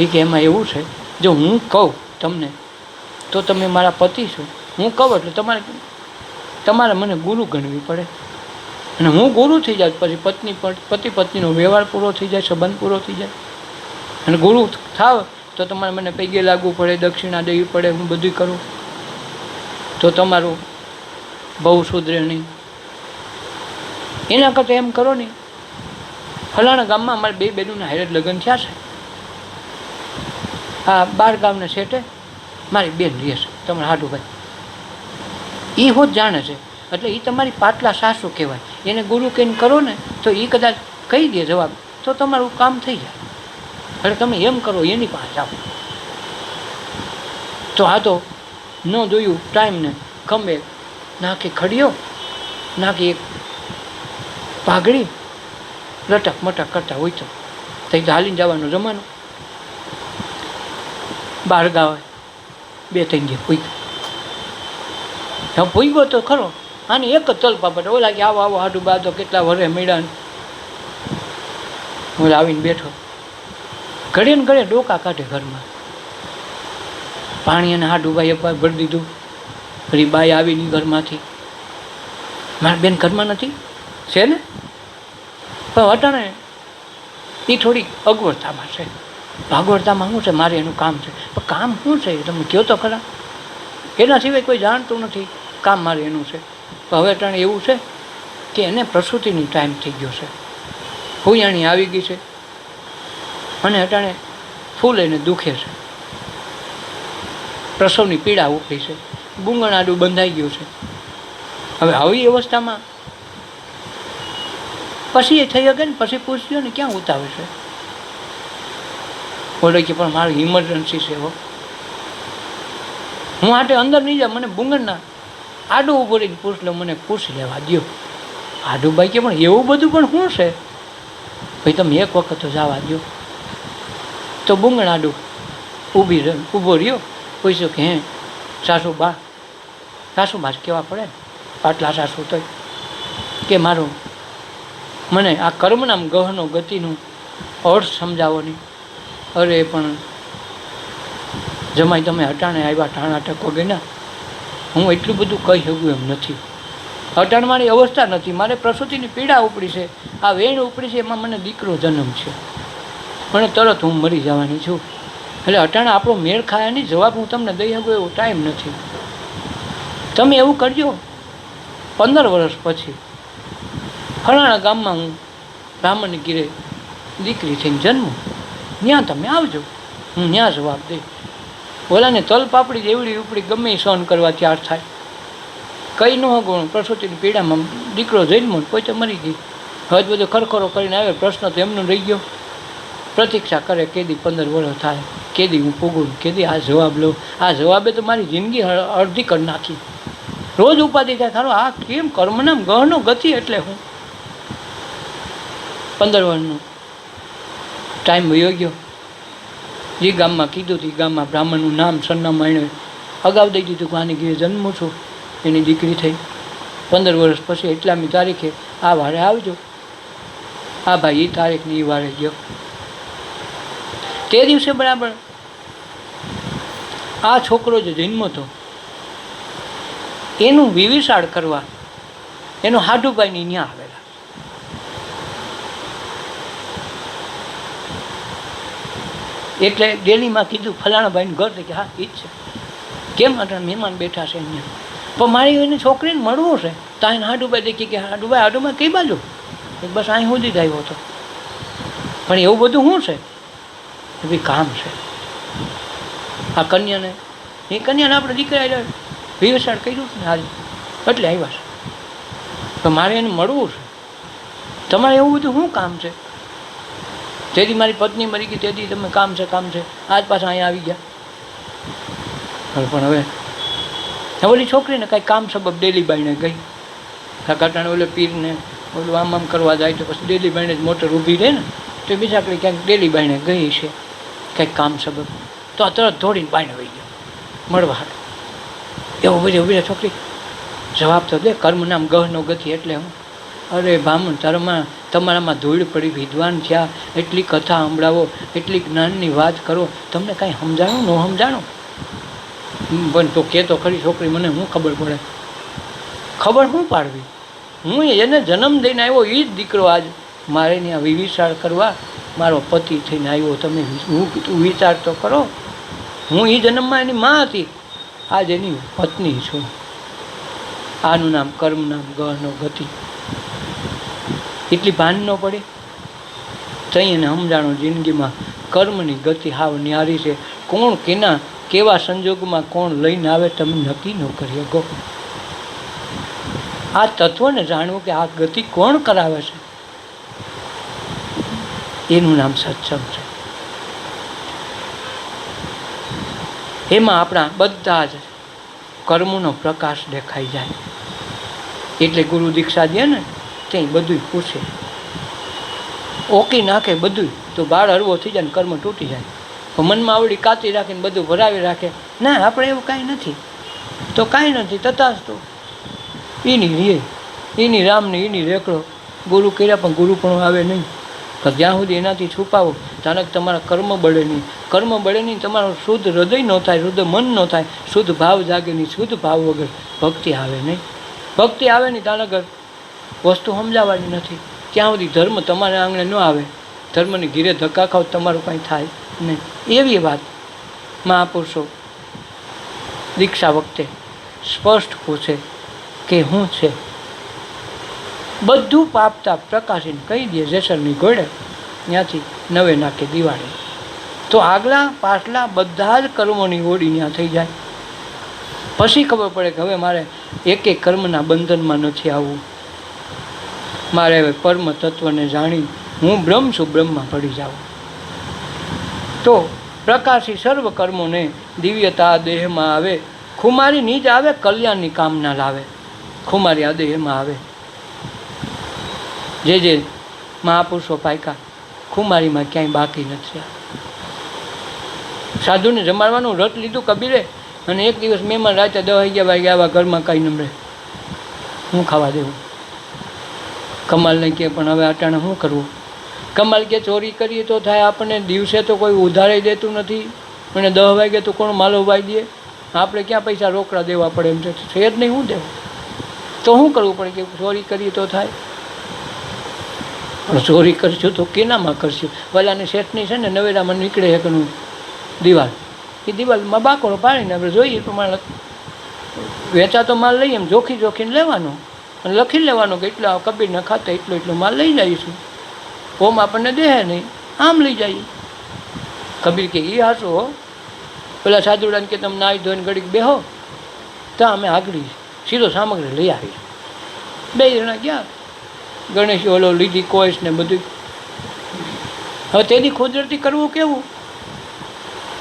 એ કે એમાં એવું છે, જો હું કહું તમને તો તમે મારા પતિ છો, હું કહું એટલે તમારે મને ગુરુ ગણવી પડે, અને હું ગુરુ થઈ જાય પછી પતિ પત્નીનો વ્યવહાર પૂરો થઈ જાય, સંબંધ પૂરો થઈ જાય. અને ગુરુ થાવ તો તમારે મને પૈગે લાગવું પડે, દક્ષિણા દેવી પડે, હું બધું કરું તો તમારું બહુ સુધરે નહીં. એના કરતાં એમ કરો નહીં, ફલાણા ગામમાં અમારે બે બહેનોના હારે લગ્ન થયા છે, આ 12 ગામના સેટે મારી બેન રહે છે, તમારા હાડુભાઈ, એ હોત જાણે છે, એટલે એ તમારી પાટલા સાસુ કહેવાય. એને ગુરુ કહીને કરો ને તો એ કદાચ કહી દે જવાબ, તો તમારું કામ થઈ જાય. એટલે તમે એમ કરો, એની પાસે જાઓ. તો આ તો ન જોયું ટાઈમને, ખંભે નાખી ખડીયો, નાખી એક પાઘડી લટક મટક કરતા હોય તો થઈ હાલીને જવાનો જમાનો. 12 ગાવે 2-3 જે પૂગ્યો તો ખરો, આની એક જ તલપા પડે. ઓલા કે આવો આવો હાડું બા તો કેટલા વરે મળ્યા, ઓલા આવીને બેઠો, ઘડે ને ઘડે ડોકા કાઢે ઘરમાં. પાણી અને હાડુભાઈ અપાર ભરી દીધું. ફરી બાઈ આવીની ઘરમાંથી, મારી બેન ઘરમાં નથી છે ને, પણ અટાણે એ થોડી અગવડતામાં છે. અગવડતામાં શું છે, મારે એનું કામ છે, પણ કામ શું છે તમે કહો તો ખરા? એના સિવાય કોઈ જાણતું નથી, કામ મારે એનું છે. તો હવે અટાણે એવું છે કે એને પ્રસૂતિની ટાઈમ થઈ ગયો છે, હુયાણી આવી ગઈ છે, અને અટાણે ફૂલ એને દુખે છે, પ્રસવની પીડા ઉપડી છે, બુંગણાડું બંધાઈ ગયું છે. હવે આવી અવસ્થામાં પછી એ થઈ શકે ને, પછી પૂછજો ને ક્યાં ઉતાવે છે. બોલે કે પણ મારી ઇમરજન્સી છે, હું આટે અંદર નહીં જાઉં, મને બુંગણના આડું ઉભો રહીને પૂછ લો, મને પૂછી લેવા દો. આડુભાઈ કે પણ એવું બધું પણ શું છે ભાઈ, તમે એક વખત તો જવા દો. તો બુંગણ આડું ઊભો રહ્યો, પૂછ્યું કે હે સાસુબા કહેવા પડે ને, પાટલા સાસુ તો કે મારું મને આ કર્મનામ ગહનો ગતિનું અર્થ સમજાવો નહીં. અરે પણ જમાઈ તમે અટાણે આવ્યા, ટાણા ટકો ગયા, હું એટલું બધું કહી શકું એમ નથી. અટાણ મારી અવસ્થા નથી, મારે પ્રસૂતિની પીડા ઉપડી છે, આ વેણ ઉપડી છે, એમાં મને દીકરો જન્મ છે, મને તરત હું મરી જવાની છું. એટલે અટાણે આપણો મેળ ખાયા નહીં, જવાબ હું તમને દઈ શકું એવો ટાઈમ નથી. તમે એવું કરજો, 15 વર્ષ પછી ફલાણા ગામમાં હું બ્રાહ્મણની ઘીરે દીકરી થઈને જન્મું, ત્યાં તમે આવજો, હું ત્યાં જવાબ દઈશ. ઓલાને તલપાપડી જેવડી ઉપડી ગમે એ સહન કરવા તૈયાર થાય, કંઈ ન હગું પ્રસૂતિની પીડામાં દીકરો જન્મો, કોઈ તો મરી ગઈ. હવે બધો ખરખરો કરીને આવે, પ્રશ્ન તો એમનો રહી ગયો. પ્રતીક્ષા કરે કેદી 15 વર્ષ થાય, કેદી હું પૂગું, કેદી આ જવાબ લઉં. આ જવાબે તો મારી જિંદગી અડધી કરી નાખી. રોજ ઉપાધિ થાય, સારું આ કેમ કર્મનામ ગહનો ગતિ, એટલે હું 15 વર્ષનો ટાઈમ વયો ગયો. જે ગામમાં કીધું હતું એ ગામમાં બ્રાહ્મણનું નામ સરનામું એને અગાઉ દઈ દીધું કે આની ઘરે જન્મું છું, એની દીકરી થઈ. 15 વર્ષ પછી એટલામી તારીખે આ વારે આવજો. આ ભાઈ એ તારીખની એ વારે ગયો. તે દિવસે બરાબર આ છોકરો જે જન્મ હતો એનું વિવિસાળ કરવા એનો હાડુભાઈની ન્યા આવેલા. એટલે ડેલીમાં કીધું ફલાણા ભાઈનું ઘર છે કે હા એ જ છે. કેમ અટણ મહેમાન બેઠા છે અહીંયા, પણ મારી એની છોકરીને મળવું છે. તો ఆయన હાડુભાઈ દેખી કે હાડુભાઈ કઈ બાજુ? બસ અહીં સુધી જ આવ્યો હતો. પણ એવું બધું શું છે? એ બી કામ છે. આ કન્યાને આપણે દીકરા વિવેચાર કર્યું છે ને આજે એટલે આવ્યા છે. તો મારે એને મળવું છે. તમારે એવું બધું શું કામ છે? તેથી મારી પત્ની મરી ગઈ તેથી તમે કામ છે આજ પાછા અહીંયા આવી ગયા. પણ હવે ઓલી છોકરીને કાંઈ કામ સબબ ડેલી બાઈને ગઈ. કાકાટાણે ઓલે પીરને ઓલું આમ કરવા જાય તો પછી ડેલી બાઈને જ મોટર ઊભી રહે ને, તો બીજા કંઈ ક્યાંક ડેલી બાઈને ગઈ છે કંઈક કામ સબબ, તો આ તરત દોડીને બાઈને વહી ગયો મળવા હાટું. એવું બધું બીજા છોકરી જવાબ તો દે, કર્મ નામ ગહનો ગતિ એટલે હું. અરે બ્રાહ્મણ તમારામાં ધૂળ પડી, વિદ્વાન થયા, એટલી કથા સંભળાવો, એટલી જ્ઞાનની વાત કરો, તમને કાંઈ સમજાણું ન સમજાણું? પણ તો કે તો ખરી છોકરી, મને શું ખબર પડે? ખબર શું પાડવી? હું એને જન્મ દઈને આવ્યો એ જ દીકરો આજ મારે ત્યાં વિચાર કરવા મારો પતિ થઈને આવ્યો. તમે હું કીધું વિચાર તો કરો. હું એ જન્મમાં એની માં હતી, આજ એની પત્ની છું. આનું નામ કર્મ નામ ગહનો ગતિ. એટલી ભાન ન પડે? તઈ એને સમજાણું જિંદગીમાં કર્મની ગતિ હાવ ન્યારી છે. કોણ કેવા સંજોગમાં કોણ લઈને આવે તમે નક્કી ન કરી શકો. આ તત્વને જાણવું કે આ ગતિ કોણ કરાવે છે, એનું નામ સત્સંગ છે. એમાં આપણા બધા જ કર્મોનો પ્રકાશ દેખાઈ જાય. એટલે ગુરુ દીક્ષા દે ને ત્યાં બધું પૂછે, ઓકી નાખે બધું, તો બાળ હળવો થઈ જાય ને કર્મ તૂટી જાય. મનમાં આવડી કાચી રાખીને બધું ભરાવી રાખે, ના આપણે એવું કાંઈ નથી તો કાંઈ નથી, તથાસ્તુ એની રામને એની રેકડો ગુરુ કર્યા, પણ ગુરુ પણ આવે નહીં. તો જ્યાં સુધી એનાથી છુપાવો ત્યાં તમારા કર્મ બળે નહીં. કર્મ બળે નહીં, તમારું શુદ્ધ હૃદય ન થાય, શુદ્ધ મન ન થાય, શુદ્ધ ભાવ જાગે નહીં. શુદ્ધ ભાવ વગર ભક્તિ આવે નહીં. ભક્તિ આવે નહીં ત્યાં આગળ વસ્તુ સમજાવવાની નથી. ત્યાં સુધી ધર્મ તમારા આંગણે ન આવે, ધર્મની ઘીરે ધક્કા ખાવ તમારું કાંઈ થાય નહીં. એવી વાત મહાપુરુષો દીક્ષા વખતે સ્પષ્ટ પૂછે કે શું છે. બધું પાપતા પ્રકાશીને કહી દે જેસરની ઘોડે, ત્યાંથી નવે નાકે દિવાળે. તો આગલા પાછલા બધા જ કર્મોની હોડી ત્યાં થઈ જાય. પછી ખબર પડે કે હવે મારે એક કર્મના બંધનમાં નથી આવવું. મારે હવે પરમ તત્વને જાણી હું બ્રહ્મ છું, બ્રહ્મમાં પડી જાઉં. તો પ્રકાશી સર્વ કર્મોને દિવ્યતા દેહમાં આવે. ખુમારી નીજ આવે, કલ્યાણની કામના લાવે. ખુમારી આ દેહમાં આવે. જે મહાપુરુષો પાયકા ખુમારીમાં ક્યાંય બાકી નથી. સાધુને જમાડવાનું રટ લીધું કબીરે, અને એક દિવસ મહેમાન રાતે 10-11 વાગે આવા ઘરમાં કાંઈ નમરે, હું ખાવા દેવું? કમાલને કહે પણ હવે અટાણે શું કરવું? કમાલ કે ચોરી કરીએ તો થાય, આપણને દિવસે તો કોઈ ઉધારે દેતું નથી, અને 10 વાગે તો કોણ માલો વાઈ દે? આપણે ક્યાં પૈસા રોકડા દેવા પડે? એમ છે જ નહીં, શું દેવું? તો શું કરવું પડે કે ચોરી કરીએ તો થાય? પણ ચોરી કરશું તો કેનામાં કરશું? વલાની શેઠની છે ને નવેરામાં નીકળે એકનું દિવાલ, એ દિવાલમાં બાકોડો પાડીને આપણે જોઈએ પ્રમાણે વેચાતો માલ લઈએ એમ જોખીને લેવાનો, અને લખી લેવાનો કે એટલા કબીરના ખાતે એટલો માલ લઈ જઈશું. ઓમ આપણને દે નહીં, આમ લઈ જઈએ. કબીર કે એ હાચો હો. પેલા સાધુડાને કે તમે નાહી ધોઈને ઘડીક બેહો, ત્યાં અમે આગળ સીધો સામગ્રી લઈ આવી. 2 જણા ગયા, ગણેશ ઓલો લીધી કોઈશ ને બધું. હવે તેથી ખુદરતી કરવું કેવું?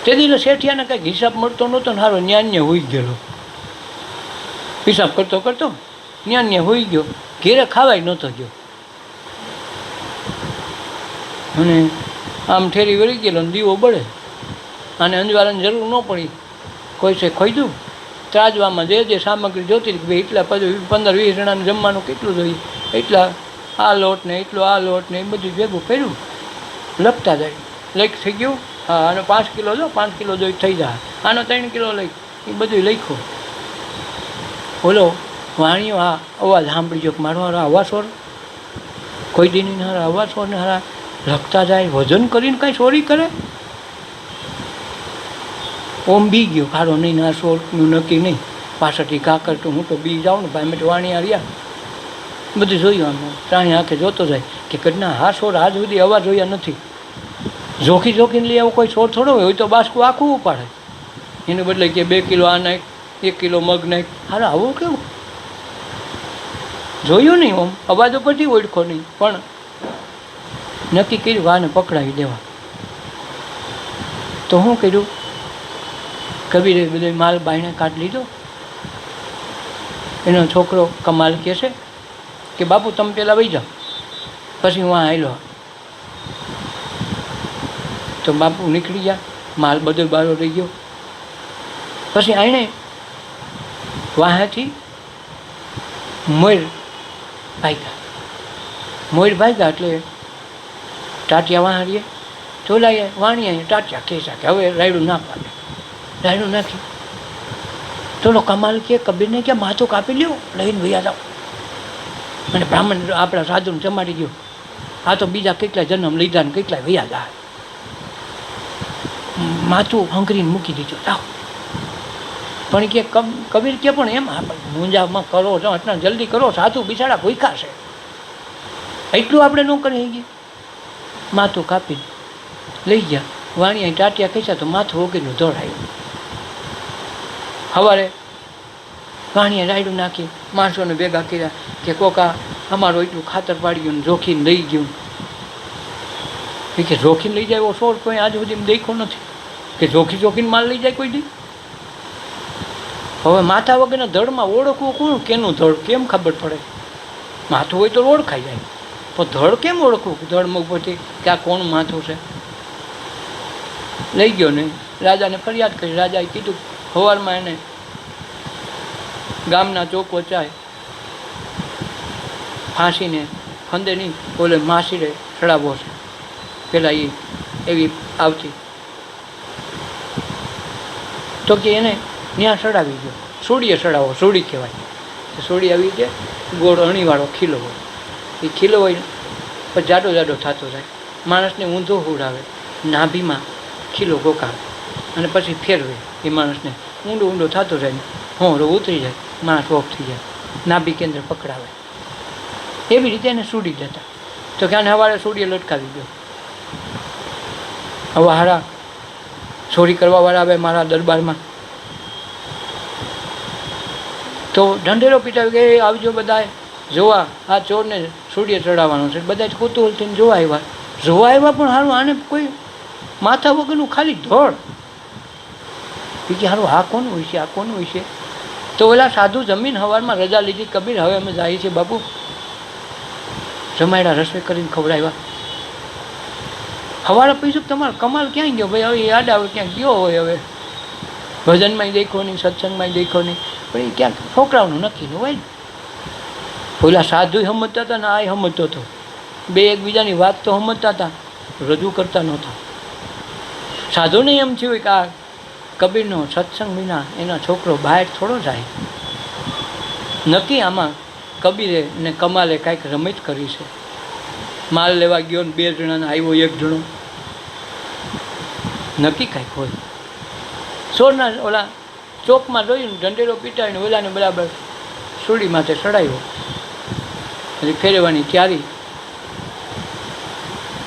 તેથી શેઠિયાને કંઈક હિસાબ મળતો નહોતો ને સારો ન્યાન્ય હોઈ ગયેલો. હિસાબ કરતો ન્યાન્ય હોઈ ગયો, ઘેરે ખાવાય નહોતો ગયો, અને આમ ઠેરી વળી ગયેલો ને દીવો બળે. આને અંજવાળાની જરૂર ન પડી, કોઈ છે ખોઈદું ત્રાજવામાં જે સામગ્રી જોતી હતી, ભાઈ એટલા પછી 15-20 જણાને જમવાનું કેટલું જોઈએ, એટલા આ લોટ ને એટલો આ લોટ ને એ બધું ભેગું કર્યું, લખતા જાય. લખ થઈ ગયું, હા આનો 5 કિલો જો 5 કિલો જોઈ થઈ જાય, આનો 3 કિલો લઈ, એ બધું લખ્યું. બોલો વાણીઓ આ અવાજ સાંભળી ગયો કે મારો હારા અવાજ સોર, કોઈ દીની હારા અવાજ સોર ને હારા લખતા જાય. વજન કરીને કાંઈ ચોરી કરે? ઓમ બી ગયો ખારો નહીં ના સોળનું નક્કી નહીં પાછળથી ઘા કરતું હું તો બી જાઉં ને ભાઈ મેં વાણી આવ્યા બધું જોયું આમ ત્રાણી આંખે જોતો જાય કે કદના હા સોર આજ સુધી અવાજ જોયા નથી જોખી જોખીને લઈ આવો કોઈ સોર થોડો હોય તો બાસકું આખું ઉપાડે એને બદલે કે 2 કિલો આ નાખ 1 કિલો મગ નાખ હારે આવું કેવું જોયું નહીં ઓમ અવાજ ઉપરથી ઓળખો નહીં પણ નક્કી કર્યું વાને પકડાવી દેવા તો શું કર્યું કબીરે બધો માલ બાયણે કાઢી લીધો એનો છોકરો કમાલ કહે છે કે બાપુ તમે પહેલાં વહી જાઓ પછી હું આવેલો તો બાપુ નીકળી ગયા માલ બધો બારો રહી ગયો પછી આણે વાહેથી મોર ભાગ્યા એટલે ટાટિયા વાહાડીએ ચોલાઈએ વાણીએ ટાટિયા ખેંચા કે હવે રાયડું ના પાડે રાયડું નાખી ચલો કમાલ કે કબીરને કે માથું કાપી લ્યો લઈને ભૈયા જાઓ અને બ્રાહ્મણ આપણા સાધુને જમાડી ગયો આ તો બીજા કેટલા જન્મ લીધા ને કેટલા ભૈયા જાય માથું હંકરીને મૂકી દીધું જાઓ પણ કે કબીર કે પણ એમ આપણે મુંજામાં કરો છો આટલા જલ્દી કરો સાધુ બિચારા ભૂખ્યા છે એટલું આપણે ન કરી ગયા માથું કાપીને લઈ ગયા વાણિયા ટાટિયા ખેંચ્યા તો માથું ઓગીનું દોડાયું સવારે વાણીએ રાયડું નાખી માણસોને ભેગા કર્યા કે કોકા અમારું એટલું ખાતર પાડી ગયું જોખીને લઈ ગયું કે જોખીને લઈ જાય એવો સોર કોઈ આજ સુધી દેખ્યો નથી કે જોખીને માલ લઈ જાય કોઈ દી હવે માથા વગરના ધડમાં ઓળખવું કોણ કેનું ધડ કેમ ખબર પડે માથું હોય તો ઓળખાઈ જાય પણ ધડ કેમ ઓળખવું ધડમાં ઉપરથી કે આ કોણ માથું છે લઈ ગયો ને રાજાને ફરિયાદ કરી રાજાએ કીધું સવારમાં એને ગામના ચોક વચાય ફાંસીને ફંદેની ઓલે માસીરે ચડાવવો છે પેલા એ એવી આવતી તો કે એને ત્યાં ચડાવી ગયો સોડીએ ચડાવો સોડી કહેવાય સોડી આવી છે ગોળ અણીવાળો ખીલો હોય એ ખીલો હોય પછી જાડો જાડો થતો જાય માણસને ઊંધો હુડાવે નાભીમાં ખીલો ગોકાવે અને પછી ફેરવે એ માણસને ઊંડો થતો જાય ને હોંરો ઉતરી જાય માણસ ઓફ થઈ જાય નાભી કેન્દ્ર પકડાવે એવી રીતે એને સુડી દેતા તો કે આને સવારે સોડીએ લટકાવી ગયો હવે હારા ચોરી કરવાવાળા આવે મારા દરબારમાં તો ઢંઢેરો પીટાવી કે આવજો બધા જોવા આ ચોરને સોડીએ ચડાવવાનો છે બધા જ કુતૂહલ થઈને જોવા આવ્યા પણ સારું આને કોઈ માથા વગરનું ખાલી ધોળ કે સારું આ કોનું હોય છે આ કોનું હોય છે તો ઓલા સાધુ જમીન સવારમાં રજા લીધી કબીર હવે અમે જઈએ છીએ બાપુ જમાયડા રસોઈ કરીને ખવડાવ્યા સવારે પૈસું તમારો કમાલ ક્યાંય ગયો ભાઈ હવે યાદ આવે ક્યાંક ગયો હોય હવે ભજનમાંય દેખો નહીં સત્સંગમાંય દેખો નહીં પણ એ ક્યાંક છોકરાઓનું નક્કી ન હોય ને પેલા સાધુ સમજતા હતા ને આ સમજતો હતો બે એકબીજાની વાત તો સમજતા હતા રજૂ કરતા નહોતા સાધુને એમ થયું કે આ કબીરનો સત્સંગ વિના એના છોકરો બહાર થોડો જાય નક્કી આમાં કબીરે ને કમાલે કાંઈક રમત કરી છે માલ લેવા ગયો ને 2 જણાને આવ્યો 1 જણો નક્કી કાંઈક હોય સોરના ઓલા ચોકમાં જોયું ને ઢંઢેરો પીટાવીને ઓલાને બરાબર સુડી માથે ચડાવ્યો એટલે ફેરવવાની તૈયારી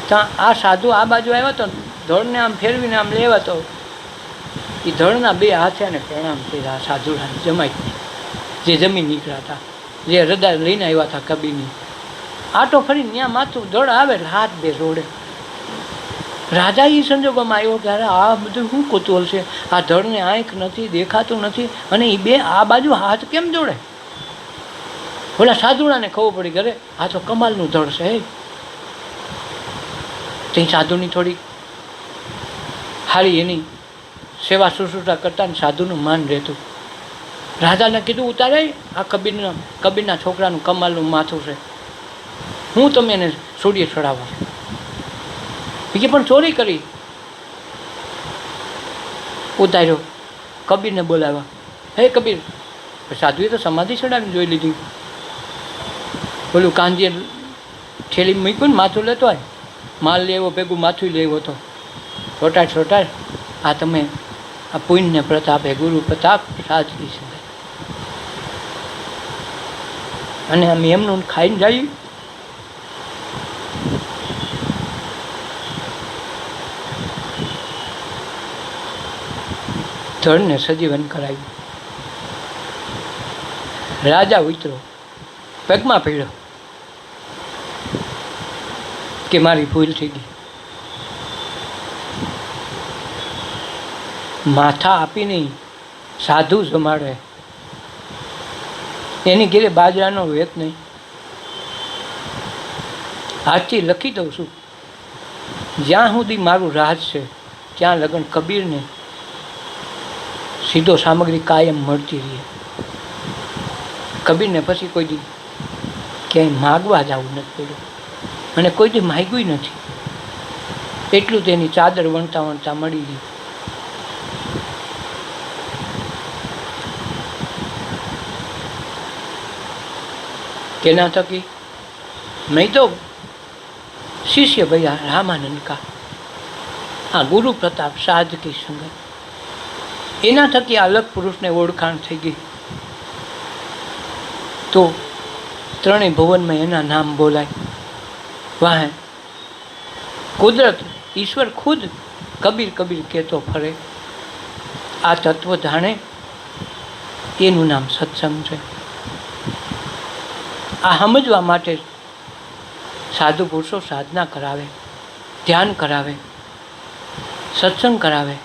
ત્યાં આ સાધુ આ બાજુ આવ્યા તો ધડને આમ ફેરવીને આમ લેવા તો એ ધડના 2 હાથે અને પ્રણામ કર્યા સાધુરાને જમાઈને જે જમીન નીકળ્યા હતા જે હૃદય લઈને આવ્યા હતા કબીરની આટો ફરીને ત્યાં માથું ધડ આવે એટલે હાથ 2 જોડે રાજા એ સંજોગોમાં આવ્યો કે અરે આ બધું શું કુતૂહલ છે આ ધડને આંખ નથી દેખાતું નથી અને એ 2 આ બાજુ હાથ કેમ જોડે ઓલા સાધુડાને ખબર પડી ઘરે આ તો કમાલનું ધડ છે તે સાધુની થોડી હારી એની સેવા શુશ્રૂષા કરતા ને સાધુનું માન રહેતું રાજાને કીધું ઉતારે આ કબીરના છોકરાનું કમાલનું માથું છે હું તમે એને સોડીએ ચડાવો બીજે પણ ચોરી કરી ઉતાર્યો કબીરને બોલાવ્યા હે કબીર સાધુએ તો સમાધિ ચડાવીને જોઈ લીધી બોલું કાંજીએ થેલી મૂક્યું ને માથું લેતો હોય માલ લેવો ભેગું માથું લેવો તો છોટાડ આ તમે આ પુણ્ય પ્રતાપે ગુરુ પ્રતાપ સાચવી શકે. અને આમ એમનું ખાઈને જાય. ધડને સજીવન કરાવ્યું. રાજા ઉતરો પગમાં પડ્યો કે મારી ભૂલ થઈ ગઈ. માથા આપીને સાધુ જમાડે, એની ઘેરે બાજરાનો વેત નહીં. આજથી લખી દઉં છું, જ્યાં સુધી મારું રાજ છે ત્યાં લગન કબીરને સીધો સામગ્રી કાયમ મળતી રહે. કબીરને પછી કોઈ દી ક્યાંય માગવા જવું નથી પડ્યું અને કોઈ દી માગ્યું નથી. એટલું તેની ચાદર વણતા વણતા મળી ગઈ. કેના થકી? નહીં તો શિષ્ય ભૈયા રામાનંદ કા, આ ગુરુ પ્રતાપ સાધકી સંગત, એના થકી અલગ પુરુષને ઓળખાણ થઈ ગઈ. તો ત્રણેય ભુવનમાં એના નામ બોલાય. વાહે કુદરત ઈશ્વર ખુદ કબીર કબીર કહેતો ફરે. આ તત્વ જાણે એનું નામ સત્સંગ છે. આ સમજવા માટે સાધુ પુરુષો સાધના કરાવે, ધ્યાન કરાવે, સત્સંગ કરાવે,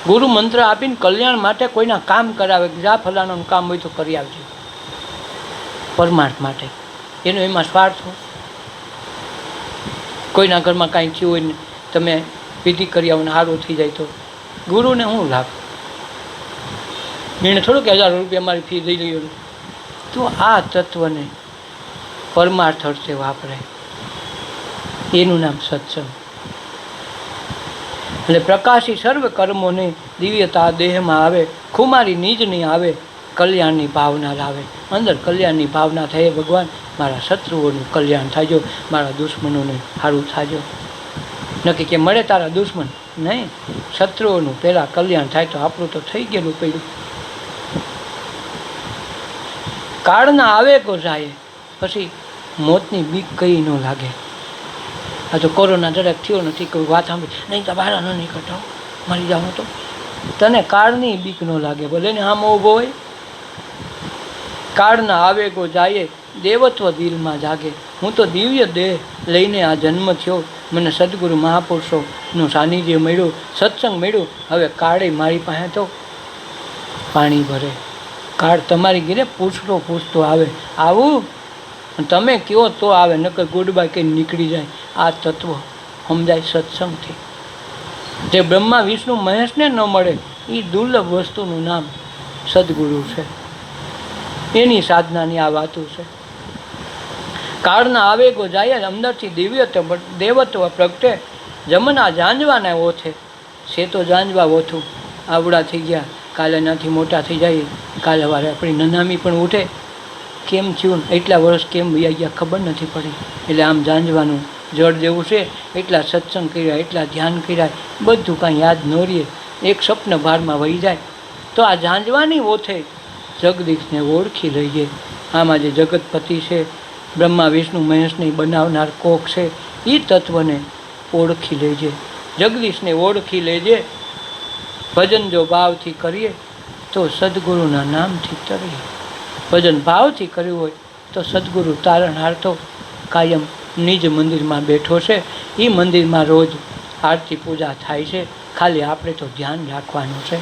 ગુરુ મંત્ર આપીને કલ્યાણ માટે કોઈના કામ કરાવે. જા ફલાણાનું કામ હોય તો કરી આવજો, પરમાર્થ માટે. એનો એમાં સ્વાર્થ હોય. કોઈના ઘરમાં કાંઈ થયું હોય ને તમે વિધિ કરી આવો ને સારું થઈ જાય તો ગુરુને શું લાભ? એને થોડુંક 1000 રૂપિયા મારી ફી દઈ લઈ. તો આ તત્વને પરમાર્થ અર્થે વાપરે, એનું નામ સત્સંગ. એટલે પ્રકાશી સર્વ કર્મોને દિવ્યતા દેહમાં આવે, ખુમારી નિજની આવે, કલ્યાણની ભાવના લાવે. અંદર કલ્યાણની ભાવના થાય, ભગવાન મારા શત્રુઓનું કલ્યાણ થાજો, મારા દુશ્મનોને સારું થાજો. નક્કી કે મળે તારા દુશ્મન નહીં, શત્રુઓનું પહેલાં કલ્યાણ થાય તો આપણું તો થઈ ગયેલું પડ્યું. કાળના આવે કો જાય, પછી મોતની બીક કઈ ન લાગે. આ તો કોરોના જરાક થયો નથી, કોઈ વાત સાંભળી નહીં તો બહાર ન નીકળતા મરી જાઉં તો તને કાળની બીક ન લાગે. ભલે ને આમ ઊભો હોય. કાળના આવેગો જાય, દેવત્વ દિલમાં જાગે. હું તો દિવ્ય દેહ લઈને આ જન્મ થયો, મને સદગુરુ મહાપુરુષોનું સાનિધ્ય મળ્યું, સત્સંગ મળ્યું. હવે કાળે મારી પાસે તો પાણી ભરે. કાળ તમારી ઘેરે પૂછતો આવે, આવું તમે કહો તો આવે, નકર ગુડ બાય કહીને નીકળી જાય. આ તત્વ સમજાય સત્સંગથી. જે બ્રહ્મા વિષ્ણુ મહેશને ન મળે એ દુર્લભ વસ્તુનું નામ સદગુરુ છે. એની સાધનાની આ વાતો છે. કાળના આવેગો જાય, અંદરથી દેવત્વ પ્રગટે. જમના જાંજવાના ઓથે, છે તો જાંજવા ઓથું. આવડા થઈ ગયા, કાલે નાથી મોટા થઈ જાય, કાલે વારે આપણી નનામી પણ ઉઠે. કેમ થયું, એટલા વર્ષ કેમ વયા ગયા ખબર નથી પડી. એટલે આમ જાંજવાનું જળ જેવું છે. એટલા સત્સંગ કર્યા, એટલા ધ્યાન કર્યા, બધું કાંઈ યાદ ન રહે. એક સ્વપ્ન ભારમાં વહી જાય. તો આ જાંજવાની ઓથે જગદીશને ઓળખી લઈએ. આમાં જે જગતપતિ છે, બ્રહ્મા વિષ્ણુ મહેશને બનાવનાર કોક છે, એ તત્વને ઓળખી લેજે, જગદીશને ઓળખી લેજે. ભજન જો ભાવથી કરીએ તો સદગુરુના નામથી તરીએ. ભજન ભાવથી કર્યું હોય તો સદગુરુ તારણહાર તો કાયમ નિજ મંદિરમાં બેઠો છે. એ મંદિરમાં રોજ આરતી પૂજા થાય છે. ખાલી આપણે તો ધ્યાન રાખવાનું છે.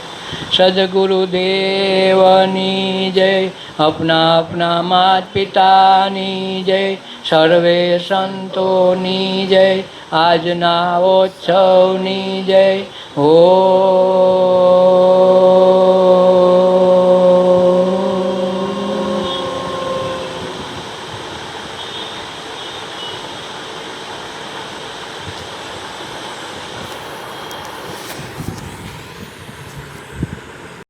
સદગુરુ દેવની જય, અપના અપના માત પિતાની જય, સર્વે સંતોની જય, આજના ઉત્સવની જય. ઓ